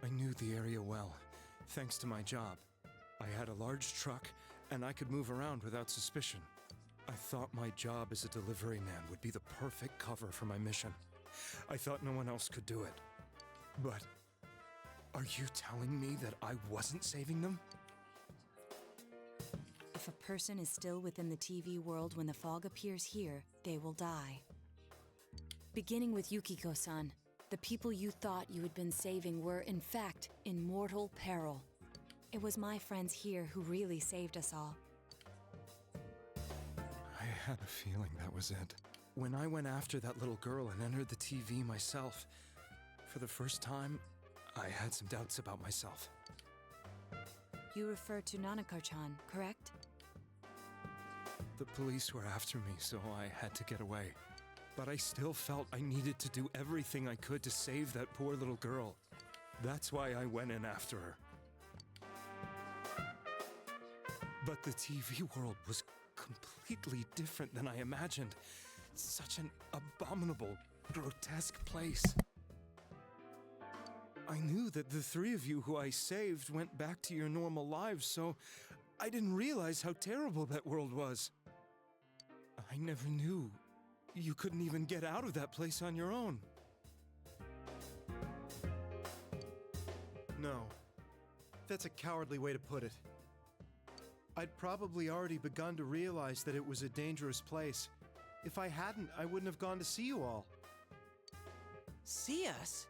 I knew the area well, thanks to my job. I had a large truck, and I could move around without suspicion. I thought my job as a delivery man would be the perfect cover for my mission. I thought no one else could do it. But are you telling me that I wasn't saving them? If a person is still within the TV world when the fog appears here, they will die. Beginning with Yukiko-san, the people you thought you had been saving were, in fact, in mortal peril. It was my friends here who really saved us all. I had a feeling that was it. When I went after that little girl and entered the TV myself, for the first time, I had some doubts about myself. You refer to Nanako-chan, correct? The police were after me, so I had to get away. But I still felt I needed to do everything I could to save that poor little girl. That's why I went in after her. But the TV world was completely different than I imagined. Such an abominable, grotesque place. I knew that the three of you who I saved went back to your normal lives, so I didn't realize how terrible that world was. I never knew you couldn't even get out of that place on your own. No. That's a cowardly way to put it. I'd probably already begun to realize that it was a dangerous place. If I hadn't, I wouldn't have gone to see you all. See us?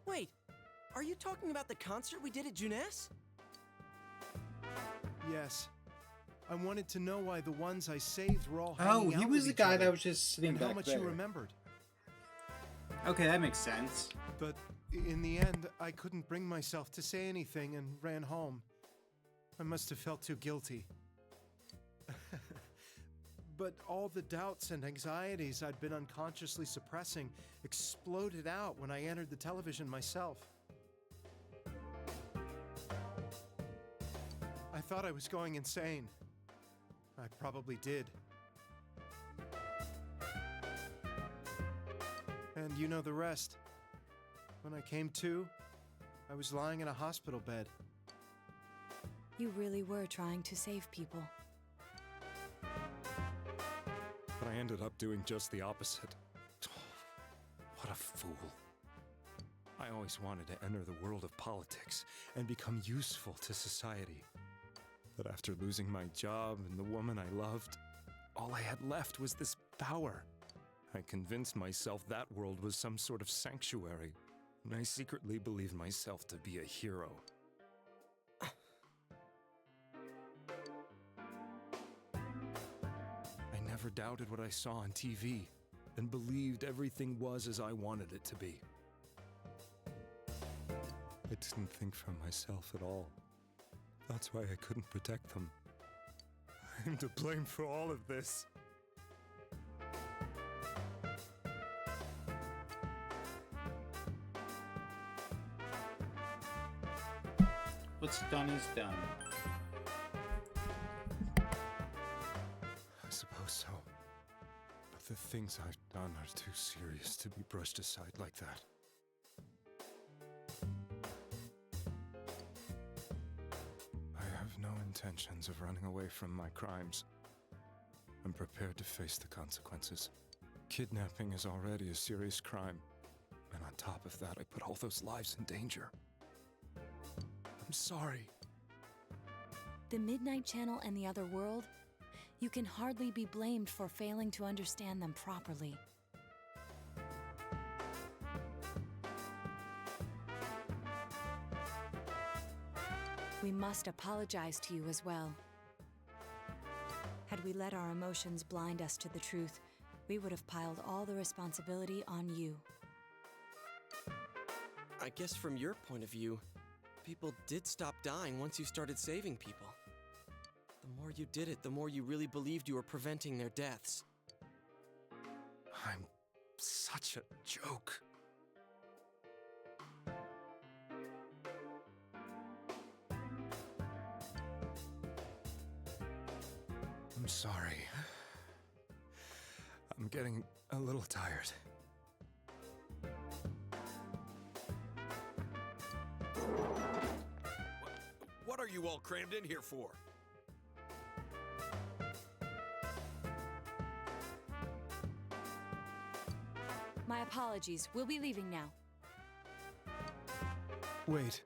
Wait, are you talking about the concert we did at Juness? Yes. I wanted to know why the ones I saved were all Oh, hanging he out was with the each guy other, that was just sitting and back how much there. you remembered. Okay, that makes sense. But in the end, I couldn't bring myself to say anything and ran home. I must have felt too guilty. But all the doubts and anxieties I'd been unconsciously suppressing exploded out when I entered the television myself. I thought I was going insane. I probably did. And you know the rest. When I came to, I was lying in a hospital bed. You really were trying to save people. But I ended up doing just the opposite. What a fool. I always wanted to enter the world of politics and become useful to society. But after losing my job and the woman I loved, all I had left was this power. I convinced myself that world was some sort of sanctuary, and I secretly believed myself to be a hero. I never doubted what I saw on TV, and believed everything was as I wanted it to be. I didn't think for myself at all. That's why I couldn't protect them. I'm to blame for all of this. What's done is done. I suppose so. But the things I've done are too serious to be brushed aside like that. I have no intentions of running away from my crimes. I'm prepared to face the consequences. Kidnapping is already a serious crime, and on top of that, I put all those lives in danger. I'm sorry. The Midnight Channel and the other world, you can hardly be blamed for failing to understand them properly. We must apologize to you as well. Had we let our emotions blind us to the truth, we would have piled all the responsibility on you. I guess from your point of view, people did stop dying once you started saving people. The more you did it, the more you really believed you were preventing their deaths. I'm such a joke. I'm sorry. I'm getting a little tired. What are you all crammed in here for? My apologies. We'll be leaving now. Wait.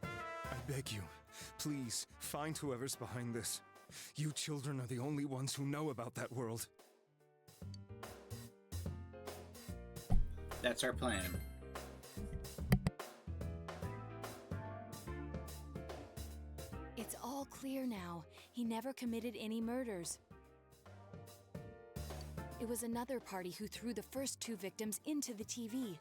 I beg you, please, find whoever's behind this. You children are the only ones who know about that world. That's our plan. It's all clear now. He never committed any murders. It was another party who threw the first two victims into the TV.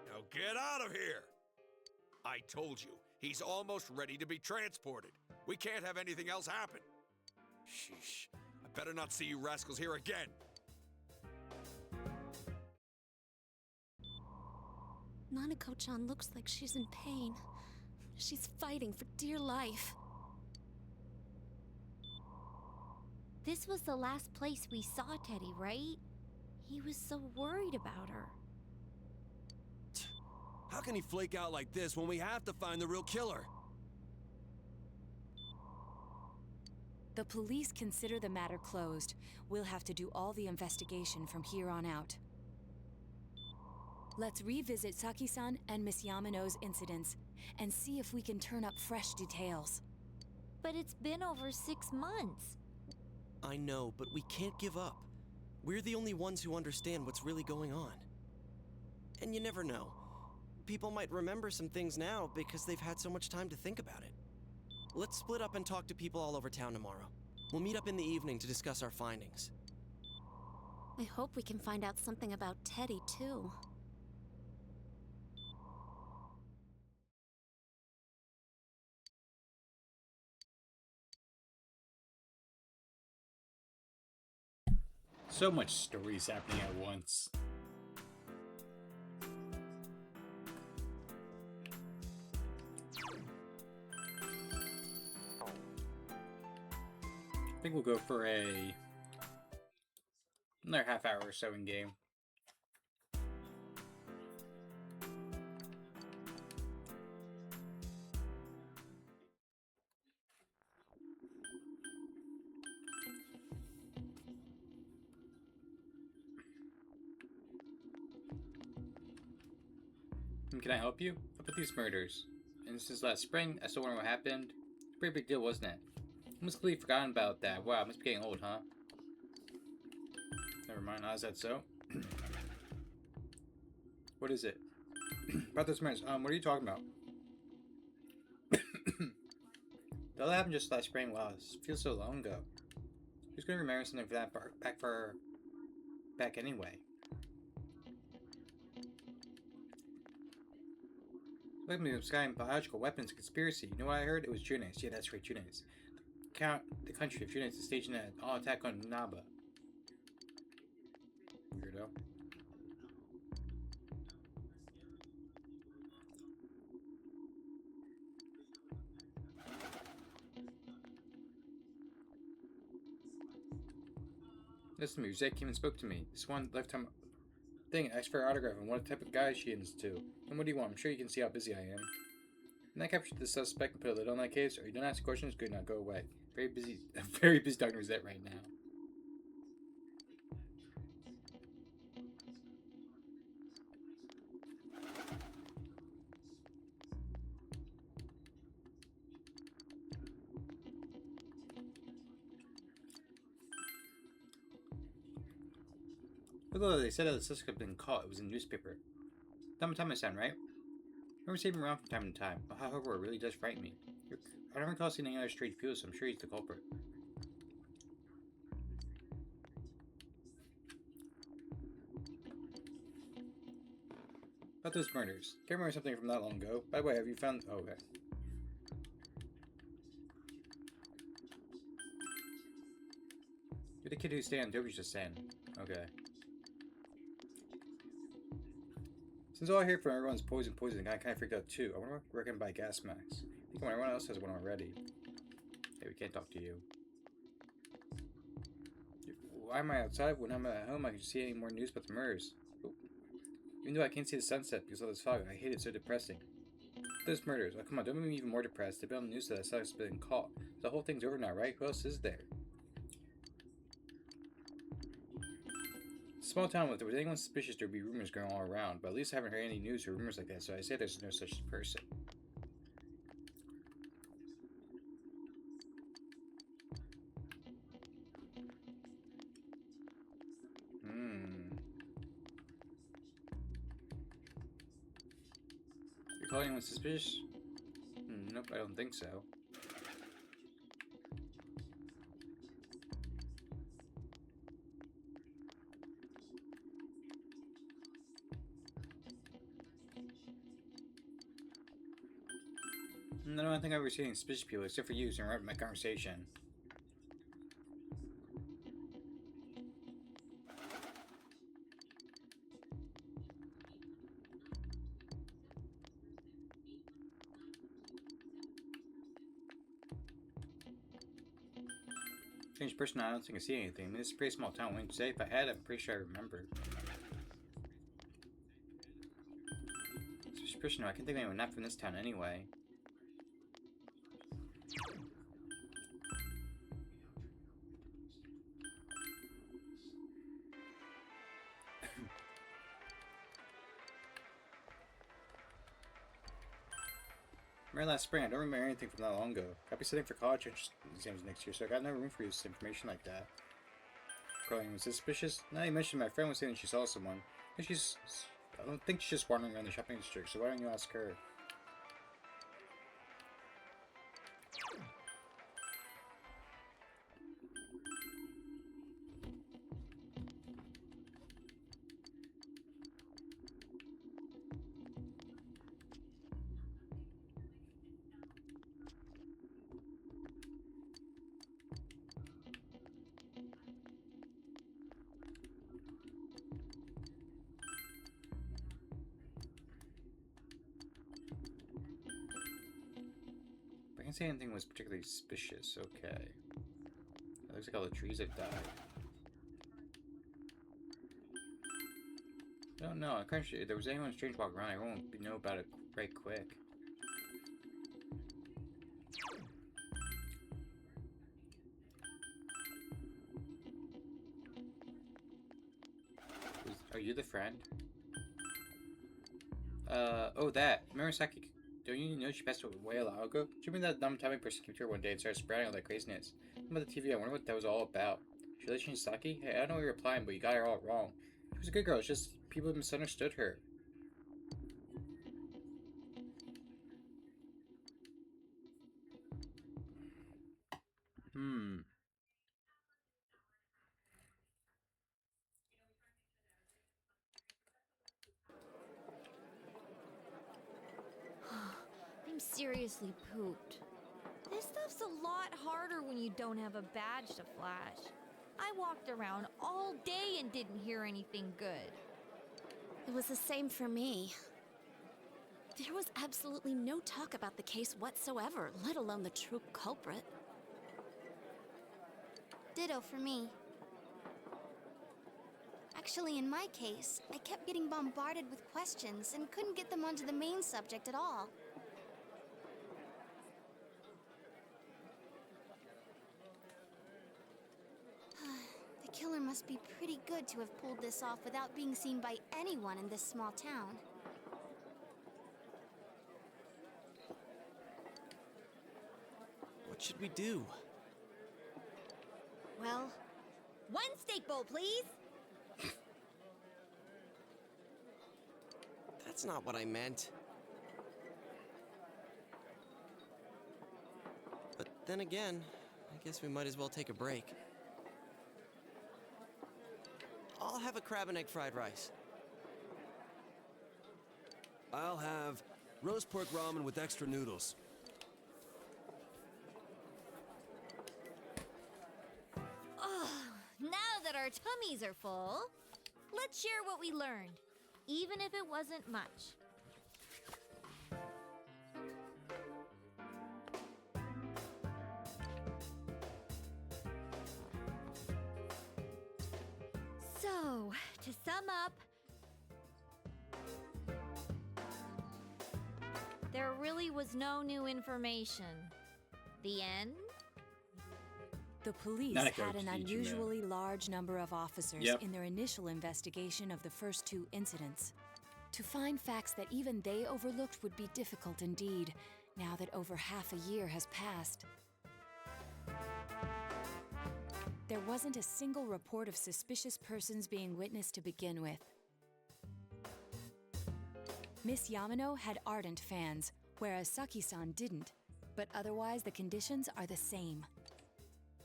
Now get out of here! I told you, he's almost ready to be transported. We can't have anything else happen. Sheesh. I better not see you rascals here again. Nanako-chan looks like she's in pain. She's fighting for dear life. This was the last place we saw Teddy, right? He was so worried about her. How can he flake out like this when we have to find the real killer? The police consider the matter closed. We'll have to do all the investigation from here on out. Let's revisit Saki-san and Miss Yamano's incidents and see if we can turn up fresh details. But it's been over 6 months. I know, but we can't give up. We're the only ones who understand what's really going on. And you never know. People might remember some things now because they've had so much time to think about it. Let's split up and talk to people all over town tomorrow. We'll meet up in the evening to discuss our findings. I hope we can find out something about Teddy, too. So much stories happening at once. I think we'll go for another half hour or so in game. Can I help you? How about these murders? And since last spring, I still wonder what happened. It's a pretty big deal, wasn't it? I must completely forgotten about that. Wow, I must be getting old, huh? Never mind, how's that so? What is it? About those murders, what are you talking about? That happened just last spring. Wow, it feels so long ago. Who's gonna remember something for that back anyway? Look at me, Sky and biological weapons conspiracy. You know what I heard? It was Junes. Yeah, that's right, Junes. The country of Junes is staging an all attack on Naba. Weirdo. Listen to me, Zach came and spoke to me. This one lifetime thing asked for her autograph and what type of guy she is to. And what do you want? I'm sure you can see how busy I am. And I captured the suspect and put a lid on that case, or you don't ask questions, good, now go away. Very busy, very busy Dr. Rosette right now. Although they said that the suspect had been caught, it was in the newspaper. Tama-san, right? I remember seeing him around from time to time. However, it really does frighten me. I don't recall seeing any other strange people, so I'm sure he's the culprit. About those murders. Can't remember something from that long ago. By the way, have you found... Oh, okay. You're the kid who stayed on Dobby's just saying. Okay. Since all I hear from everyone's poison, I kind of freaked out too. I wonder where I can buy gas masks. I think everyone else has one already. Hey, we can't talk to you. Why am I outside? When I'm at home, I can see any more news about the murders. Oh. Even though I can't see the sunset because of this fog, I hate it, so depressing. Those murders. Oh, come on, don't make me even more depressed. They've been on the news that I saw has been caught. The whole thing's over now, right? Who else is there? Small town, if there was anyone suspicious, there would be rumors going all around, but at least I haven't heard any news or rumors like that, so I say there's no such person. You call anyone suspicious? Nope, I don't think so. I don't think I've ever seen any suspicious people except for you interrupting my conversation. Strange person, I don't think I see anything. I mean, this is a pretty small town. Wouldn't you say? If I had, I'm pretty sure I remember. Strange person, I can't think of anyone not from this town anyway. Remember last spring, I don't remember anything from that long ago. I'll be studying for college exams next year, so I got no room for use information like that. Calling was suspicious? Now you mentioned my friend was saying she saw someone. And I don't think she's just wandering around the shopping district, so why don't you ask her? I can't say anything was particularly suspicious. Okay. It looks like all the trees have died. I don't know. I'm kind of sure if there was anyone strange walking around, everyone would know about it right quick. Are you the friend? Oh, that. Remember Saki? Don't you know she passed away a while ago? Do you remember that dumb timing person came to her one day and started sprouting all that craziness? I'm on the TV, I wonder what that was all about. Should really change Saki? Hey, I don't know what you're replying, but you got her all wrong. She was a good girl, it's just people misunderstood her. Hmm. I'm seriously pooped. This stuff's a lot harder when you don't have a badge to flash. I walked around all day and didn't hear anything good. It was the same for me. There was absolutely no talk about the case whatsoever, let alone the true culprit. Ditto for me. Actually, in my case, I kept getting bombarded with questions and couldn't get them onto the main subject at all. The killer must be pretty good to have pulled this off without being seen by anyone in this small town. What should we do? Well, one steak bowl, please. That's not what I meant. But then again, I guess we might as well take a break. I'll have a crab and egg fried rice. I'll have roast pork ramen with extra noodles. Oh, now that our tummies are full, let's share what we learned, even if it wasn't much. So, to sum up, there really was no new information. The end? The police Nanako had an to teach you, unusually large number of officers Yep. in their initial investigation of the first two incidents. To find facts that even they overlooked would be difficult indeed, now that over half a year has passed. There wasn't a single report of suspicious persons being witnessed to begin with. Miss Yamano had ardent fans, whereas Saki-san didn't, but otherwise the conditions are the same.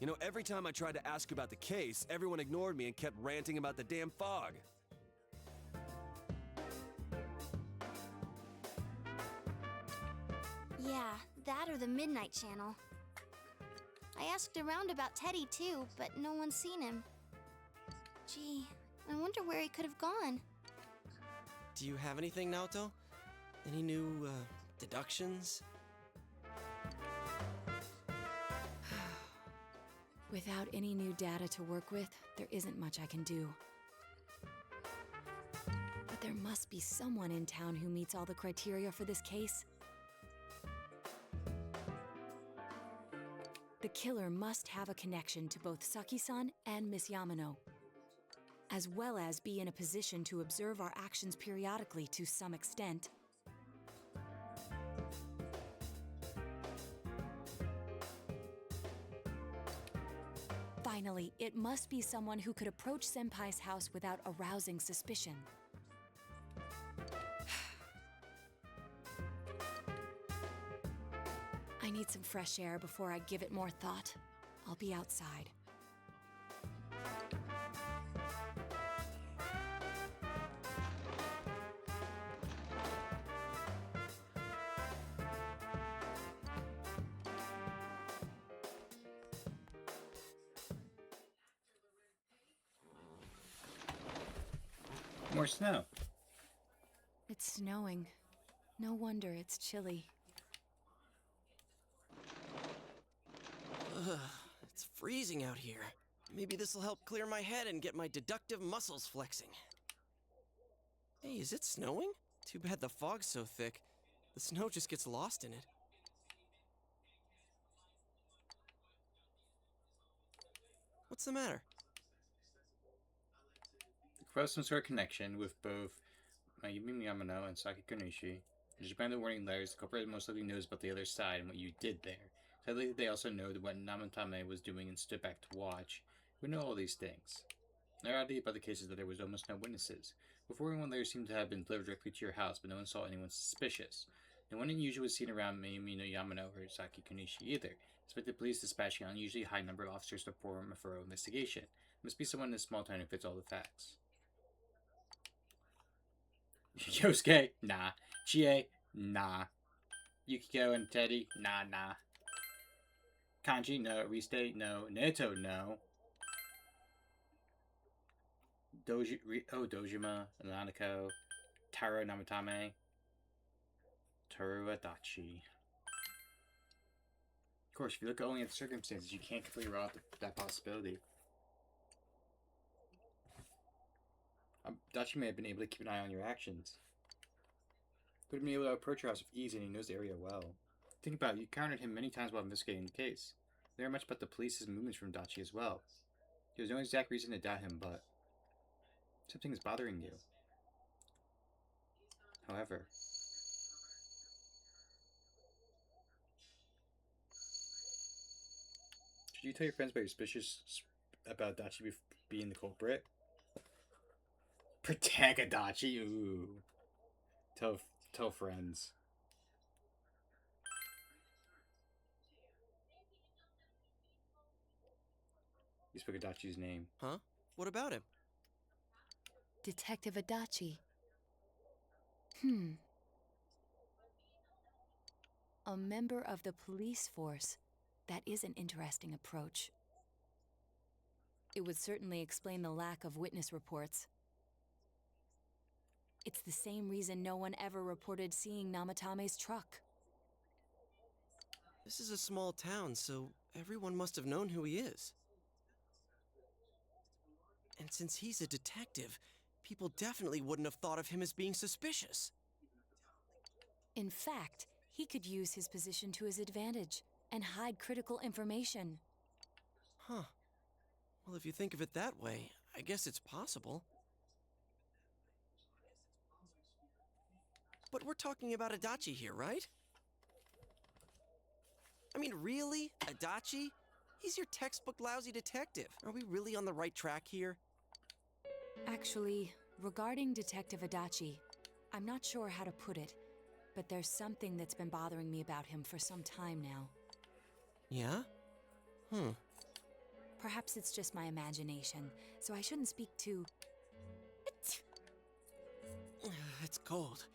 You know, every time I tried to ask about the case, everyone ignored me and kept ranting about the damn fog. Yeah, that or the Midnight Channel. I asked around about Teddy too, but no one's seen him. Gee, I wonder where he could have gone. Do you have anything, Naoto? Any new, deductions? Without any new data to work with, there isn't much I can do. But there must be someone in town who meets all the criteria for this case. The killer must have a connection to both Saki-san and Miss Yamano, as well as be in a position to observe our actions periodically to some extent. Finally, it must be someone who could approach Senpai's house without arousing suspicion. I need some fresh air before I give it more thought. I'll be outside. More snow. It's snowing. No wonder it's chilly. Ugh, it's freezing out here. Maybe this'll help clear my head and get my deductive muscles flexing. Hey, is it snowing? Too bad the fog's so thick. The snow just gets lost in it. What's the matter? Cross some sort of connection with both Mayumi Yamano and Saki Konishi. Judging by the warning letters, the culprit most likely knows about the other side and what you did there. Sadly, they also know what Namatame was doing and stood back to watch. We know all these things. The oddity about the case is that there was almost no witnesses. Before one letter seemed to have been delivered directly to your house, but no one saw anyone suspicious. No one unusual was seen around Mayumi no Yamano or Saki Konishi either, despite the police dispatching an unusually high number of officers to perform a thorough investigation. It must be someone in this small town who fits all the facts. Yosuke? Nah. Chie? Nah. Yukiko and Teddy? Nah. Kanji? No. Riste? No. Neto? No. Dojima, Nanako, Taro Namatame, Toru Adachi. Of course, if you look only at the circumstances, you can't completely rule out that possibility. Adachi may have been able to keep an eye on your actions. Could have been able to approach your house with ease, and he knows the area well. Think about it, you encountered him many times while investigating the case. You learned much about the police's movements from Adachi as well. There was no exact reason to doubt him, but something is bothering you. However, should you tell your friends about your suspicious about Adachi being the culprit? Protect Adachi? Ooh. Tell friends. You spoke Adachi's name. Huh? What about him? Detective Adachi. A member of the police force. That is an interesting approach. It would certainly explain the lack of witness reports. It's the same reason no one ever reported seeing Namatame's truck. This is a small town, so everyone must have known who he is. And since he's a detective, people definitely wouldn't have thought of him as being suspicious. In fact, he could use his position to his advantage and hide critical information. Huh. Well, if you think of it that way, I guess it's possible. But we're talking about Adachi here, right? I mean, really? Adachi? He's your textbook lousy detective. Are we really on the right track here? Actually, regarding Detective Adachi, I'm not sure how to put it, but there's something that's been bothering me about him for some time now. Yeah? Perhaps it's just my imagination, so I shouldn't speak too... It's cold.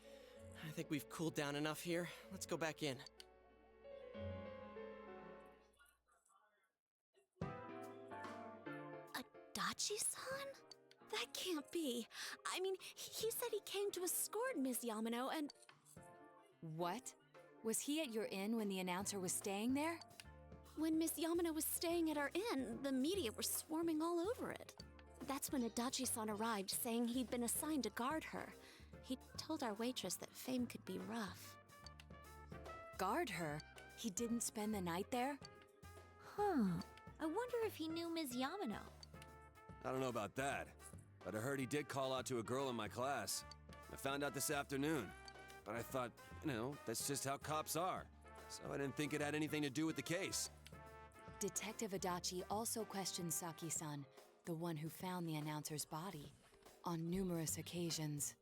I think we've cooled down enough here. Let's go back in. Adachi-san? That can't be. I mean, he said he came to escort Miss Yamano and... What? Was he at your inn when the announcer was staying there? When Miss Yamano was staying at our inn, the media were swarming all over it. That's when Adachi-san arrived, saying he'd been assigned to guard her. He told our waitress that fame could be rough. Guard her? He didn't spend the night there? Huh. I wonder if he knew Ms. Yamano. I don't know about that, but I heard he did call out to a girl in my class. I found out this afternoon, but I thought, that's just how cops are. So I didn't think it had anything to do with the case. Detective Adachi also questioned Saki-san, the one who found the announcer's body, on numerous occasions.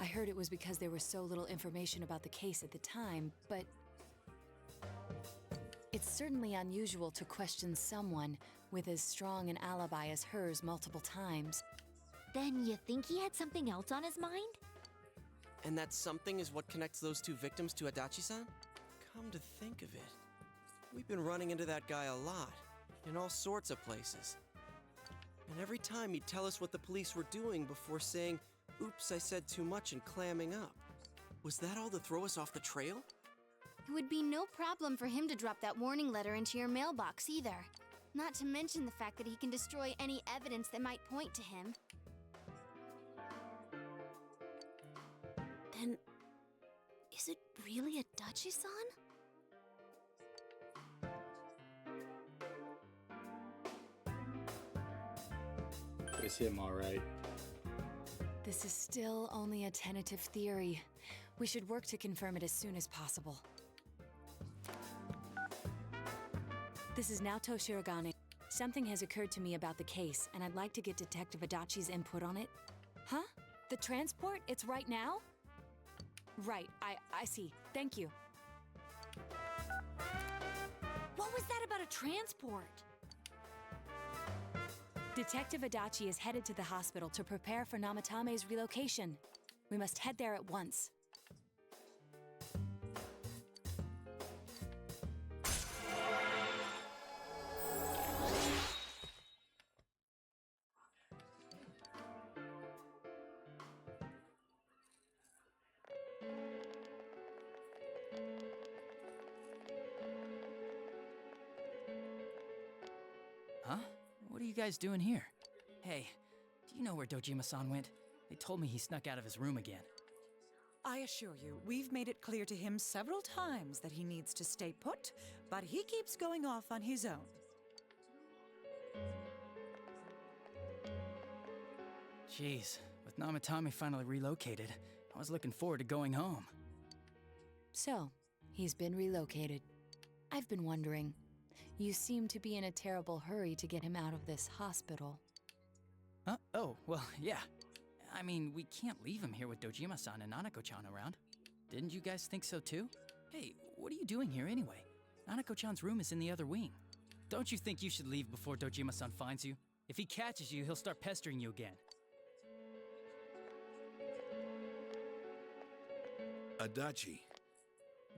I heard it was because there was so little information about the case at the time, but it's certainly unusual to question someone with as strong an alibi as hers multiple times. Then you think he had something else on his mind? And that something is what connects those two victims to Adachi-san? Come to think of it, we've been running into that guy a lot, in all sorts of places. And every time he'd tell us what the police were doing before saying, "Oops, I said too much," and clamming up. Was that all to throw us off the trail? It would be no problem for him to drop that warning letter into your mailbox either. Not to mention the fact that he can destroy any evidence that might point to him. Then, is it really Adachi-san? That was him, alright. This is still only a tentative theory. We should work to confirm it as soon as possible. This is Naoto Shirogane. Something has occurred to me about the case, and I'd like to get Detective Adachi's input on it. Huh? The transport? It's right now? Right, I see. Thank you. What was that about a transport? Detective Adachi is headed to the hospital to prepare for Namatame's relocation. We must head there at once. Huh? What are you guys doing here? Hey, do you know where Dojima-san went? They told me he snuck out of his room again. I assure you, we've made it clear to him several times that he needs to stay put, but he keeps going off on his own. Jeez, with Namatame finally relocated, I was looking forward to going home. So, he's been relocated. I've been wondering, you seem to be in a terrible hurry to get him out of this hospital. Huh? Oh, well, yeah. I mean, we can't leave him here with Dojima-san and Nanako-chan around. Didn't you guys think so too? Hey, what are you doing here anyway? Nanako-chan's room is in the other wing. Don't you think you should leave before Dojima-san finds you? If he catches you, he'll start pestering you again. Adachi,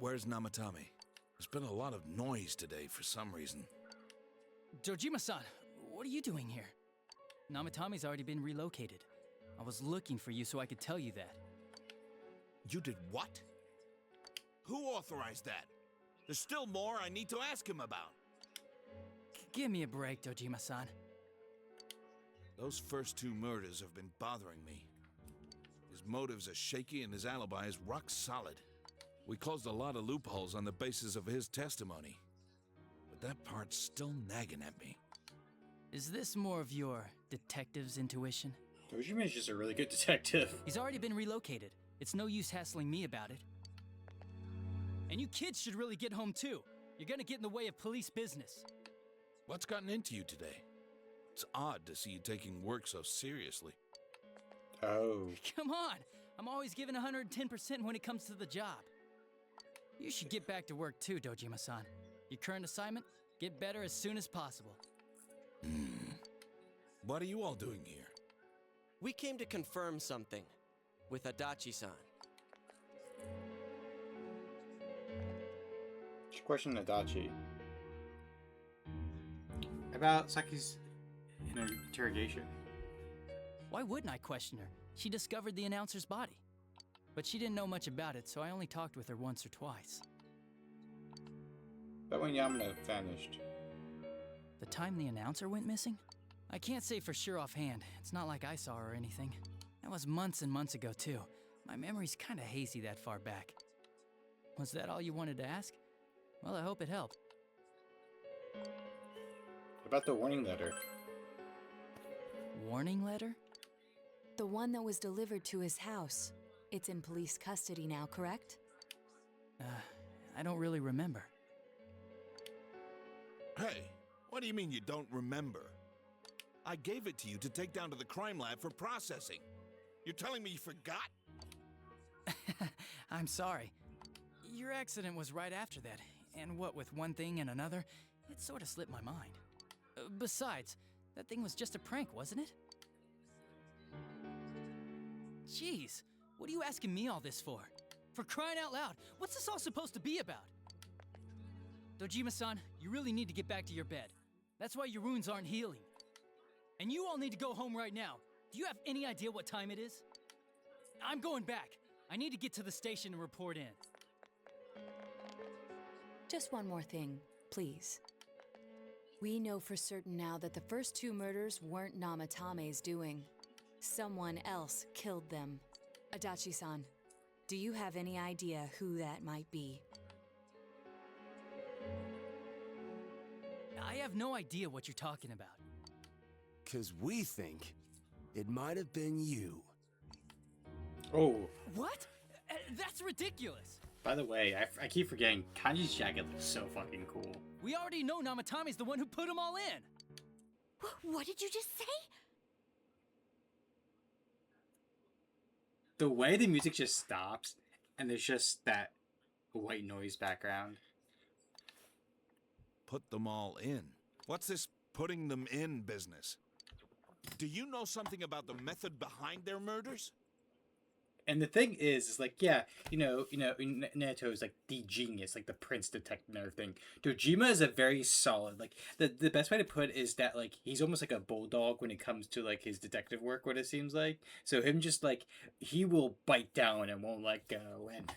where's Namatame? There's been a lot of noise today for some reason. Dojima-san, what are you doing here? Namatame's already been relocated. I was looking for you so I could tell you that. You did what? Who authorized that? There's still more I need to ask him about. Give me a break, Dojima-san. Those first two murders have been bothering me. His motives are shaky and his alibi is rock solid. We closed a lot of loopholes on the basis of his testimony. But that part's still nagging at me. Is this more of your detective's intuition? Dojima's just a really good detective. He's already been relocated. It's no use hassling me about it. And you kids should really get home too. You're gonna get in the way of police business. What's gotten into you today? It's odd to see you taking work so seriously. Oh. Come on! I'm always giving 110% when it comes to the job. You should get back to work too, Dojima-san. Your current assignment? Get better as soon as possible. What are you all doing here? We came to confirm something with Adachi-san. Just question Adachi. About Saki's interrogation. Why wouldn't I question her? She discovered the announcer's body. But she didn't know much about it, so I only talked with her once or twice. But when Yamada vanished. The time the announcer went missing? I can't say for sure offhand. It's not like I saw her or anything. That was months and months ago, too. My memory's kinda hazy that far back. Was that all you wanted to ask? Well, I hope it helped. About the warning letter. Warning letter? The one that was delivered to his house. It's in police custody now, correct? I don't really remember. Hey, what do you mean you don't remember? I gave it to you to take down to the crime lab for processing. You're telling me you forgot? I'm sorry. Your accident was right after that, and what with one thing and another, it sort of slipped my mind. Besides, that thing was just a prank, wasn't it? Jeez, what are you asking me all this for? For crying out loud, what's this all supposed to be about? Dojima-san, you really need to get back to your bed. That's why your wounds aren't healing. And you all need to go home right now. Do you have any idea what time it is? I'm going back. I need to get to the station and report in. Just one more thing, please. We know for certain now that the first two murders weren't Namatame's doing. Someone else killed them. Adachi-san, do you have any idea who that might be? I have no idea what you're talking about. 'Cause we think It might have been you. Oh, What? That's ridiculous. by the way, I keep forgetting, Kanji's jacket looks so fucking cool. We already know Namatami's the one who put them all in. What did you just say? The way the music just stops, and there's just that white noise background. Put them all in. What's this putting them in business? Do you know something about the method behind their murders? And the thing is like, yeah, Naruto is like the genius, like the prince detective and everything. Dojima is a very solid, like the best way to put it is that like he's almost like a bulldog when it comes to like his detective work. What it seems like, so him just like he will bite down and won't let go, and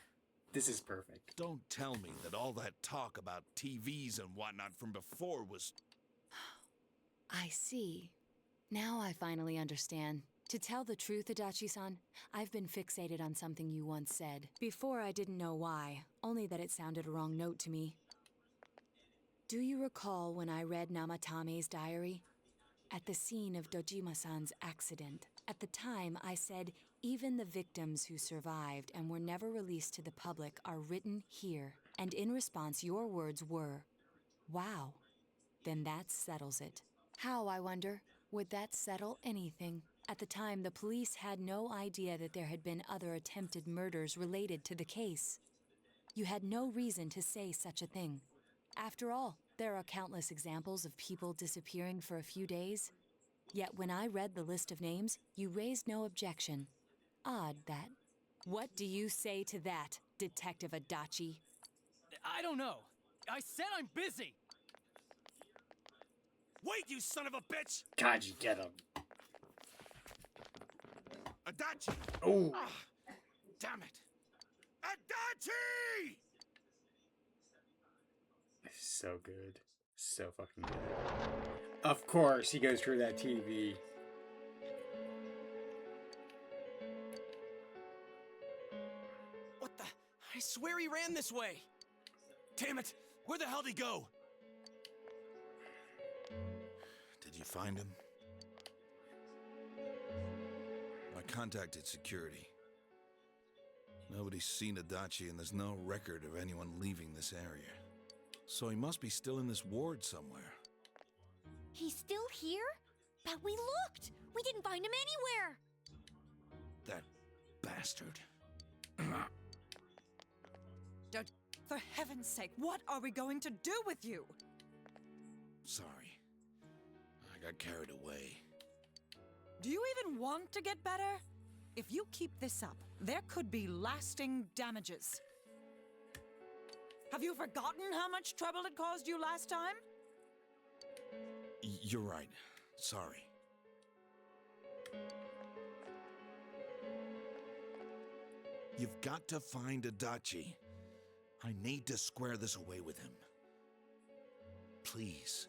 this is perfect. Don't tell me that all that talk about TVs and whatnot from before was... I see. Now I finally understand. To tell the truth, Adachi-san, I've been fixated on something you once said. Before, I didn't know why, only that it sounded a wrong note to me. Do you recall when I read Namatame's diary? At the scene of Dojima-san's accident. At the time, I said, even the victims who survived and were never released to the public are written here. And in response, your words were, wow. Then that settles it. How, I wonder, would that settle anything? At the time, the police had no idea that there had been other attempted murders related to the case. You had no reason to say such a thing. After all, there are countless examples of people disappearing for a few days. Yet when I read the list of names, you raised no objection. Odd that. What do you say to that, Detective Adachi? I don't know. I said I'm busy. Wait, you son of a bitch! Kanji, get him. Adachi! Oh, Damn it! Adachi! so good, so fucking good. Of course, he goes through that TV. What the? I swear he ran this way. Damn it! Where the hell did he go? Did you find him? I contacted security. Nobody's seen Adachi, and there's no record of anyone leaving this area. So he must be still in this ward somewhere. He's still here? But we looked! We didn't find him anywhere! That bastard. For heaven's sake, what are we going to do with you? Sorry. I got carried away. Do you even want to get better? If you keep this up, there could be lasting damages. Have you forgotten how much trouble it caused you last time? You're right. Sorry. You've got to find Adachi. I need to square this away with him. Please.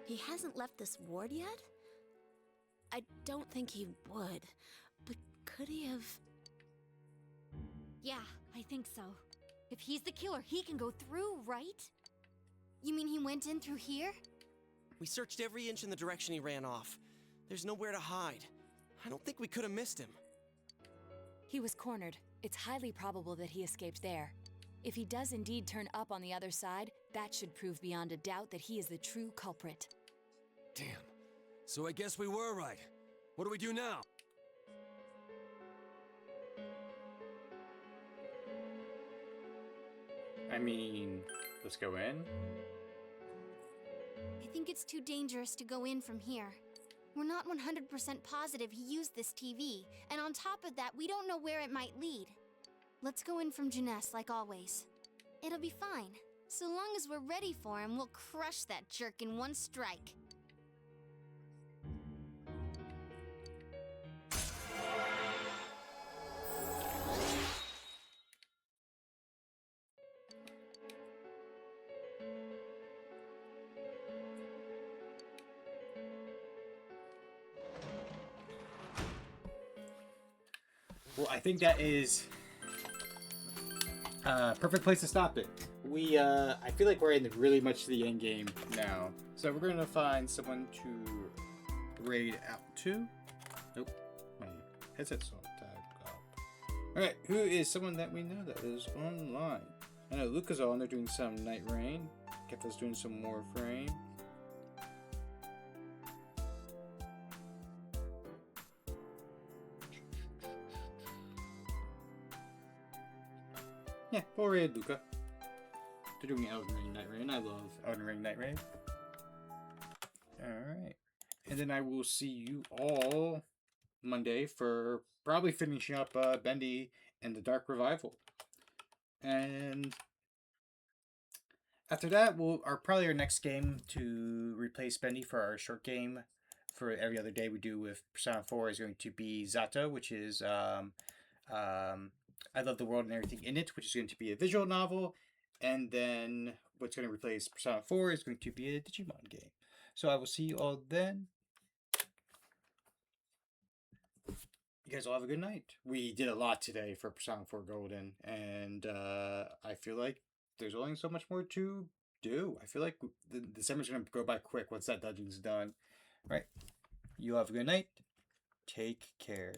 He hasn't left this ward yet? I don't think he would. But could he have... Yeah, I think so. If he's the killer, he can go through, right? You mean he went in through here? We searched every inch in the direction he ran off. There's nowhere to hide. I don't think we could have missed him. He was cornered. It's highly probable that he escaped there. If he does indeed turn up on the other side, that should prove beyond a doubt that he is the true culprit. Damn. So I guess we were right. What do we do now? I mean, let's go in. I think it's too dangerous to go in from here. We're not 100% positive he used this TV, and on top of that, we don't know where it might lead. Let's go in from Jeunesse like always. It'll be fine. So long as we're ready for him, we'll crush that jerk in one strike. Well, I think that is a perfect place to stop it. I feel like we're in really much the end game now. So we're gonna find someone to raid out to. Nope, my headset's all tagged up. Alright, who is someone that we know that is online? I know Luca's on there doing some Night Rain. Keffa's doing some Warframe. Yeah, we'll raid Luca. They're doing Elden Ring Night Rain. I love Elden Ring Night Rain. Alright. And then I will see you all Monday for probably finishing up Bendy and the Dark Revival. And after that, probably our next game to replace Bendy for our short game for every other day we do with Persona 4 is going to be Zato, which is I Love the World and Everything in It, which is going to be a visual novel. And then what's going to replace Persona 4 is going to be a Digimon game. So I will see you all then. You guys all have a good night. We did a lot today for Persona 4 Golden, and I feel like there's only so much more to do. I feel like the summer's going to go by quick once that dungeon's done. All right. You have a good night. Take care.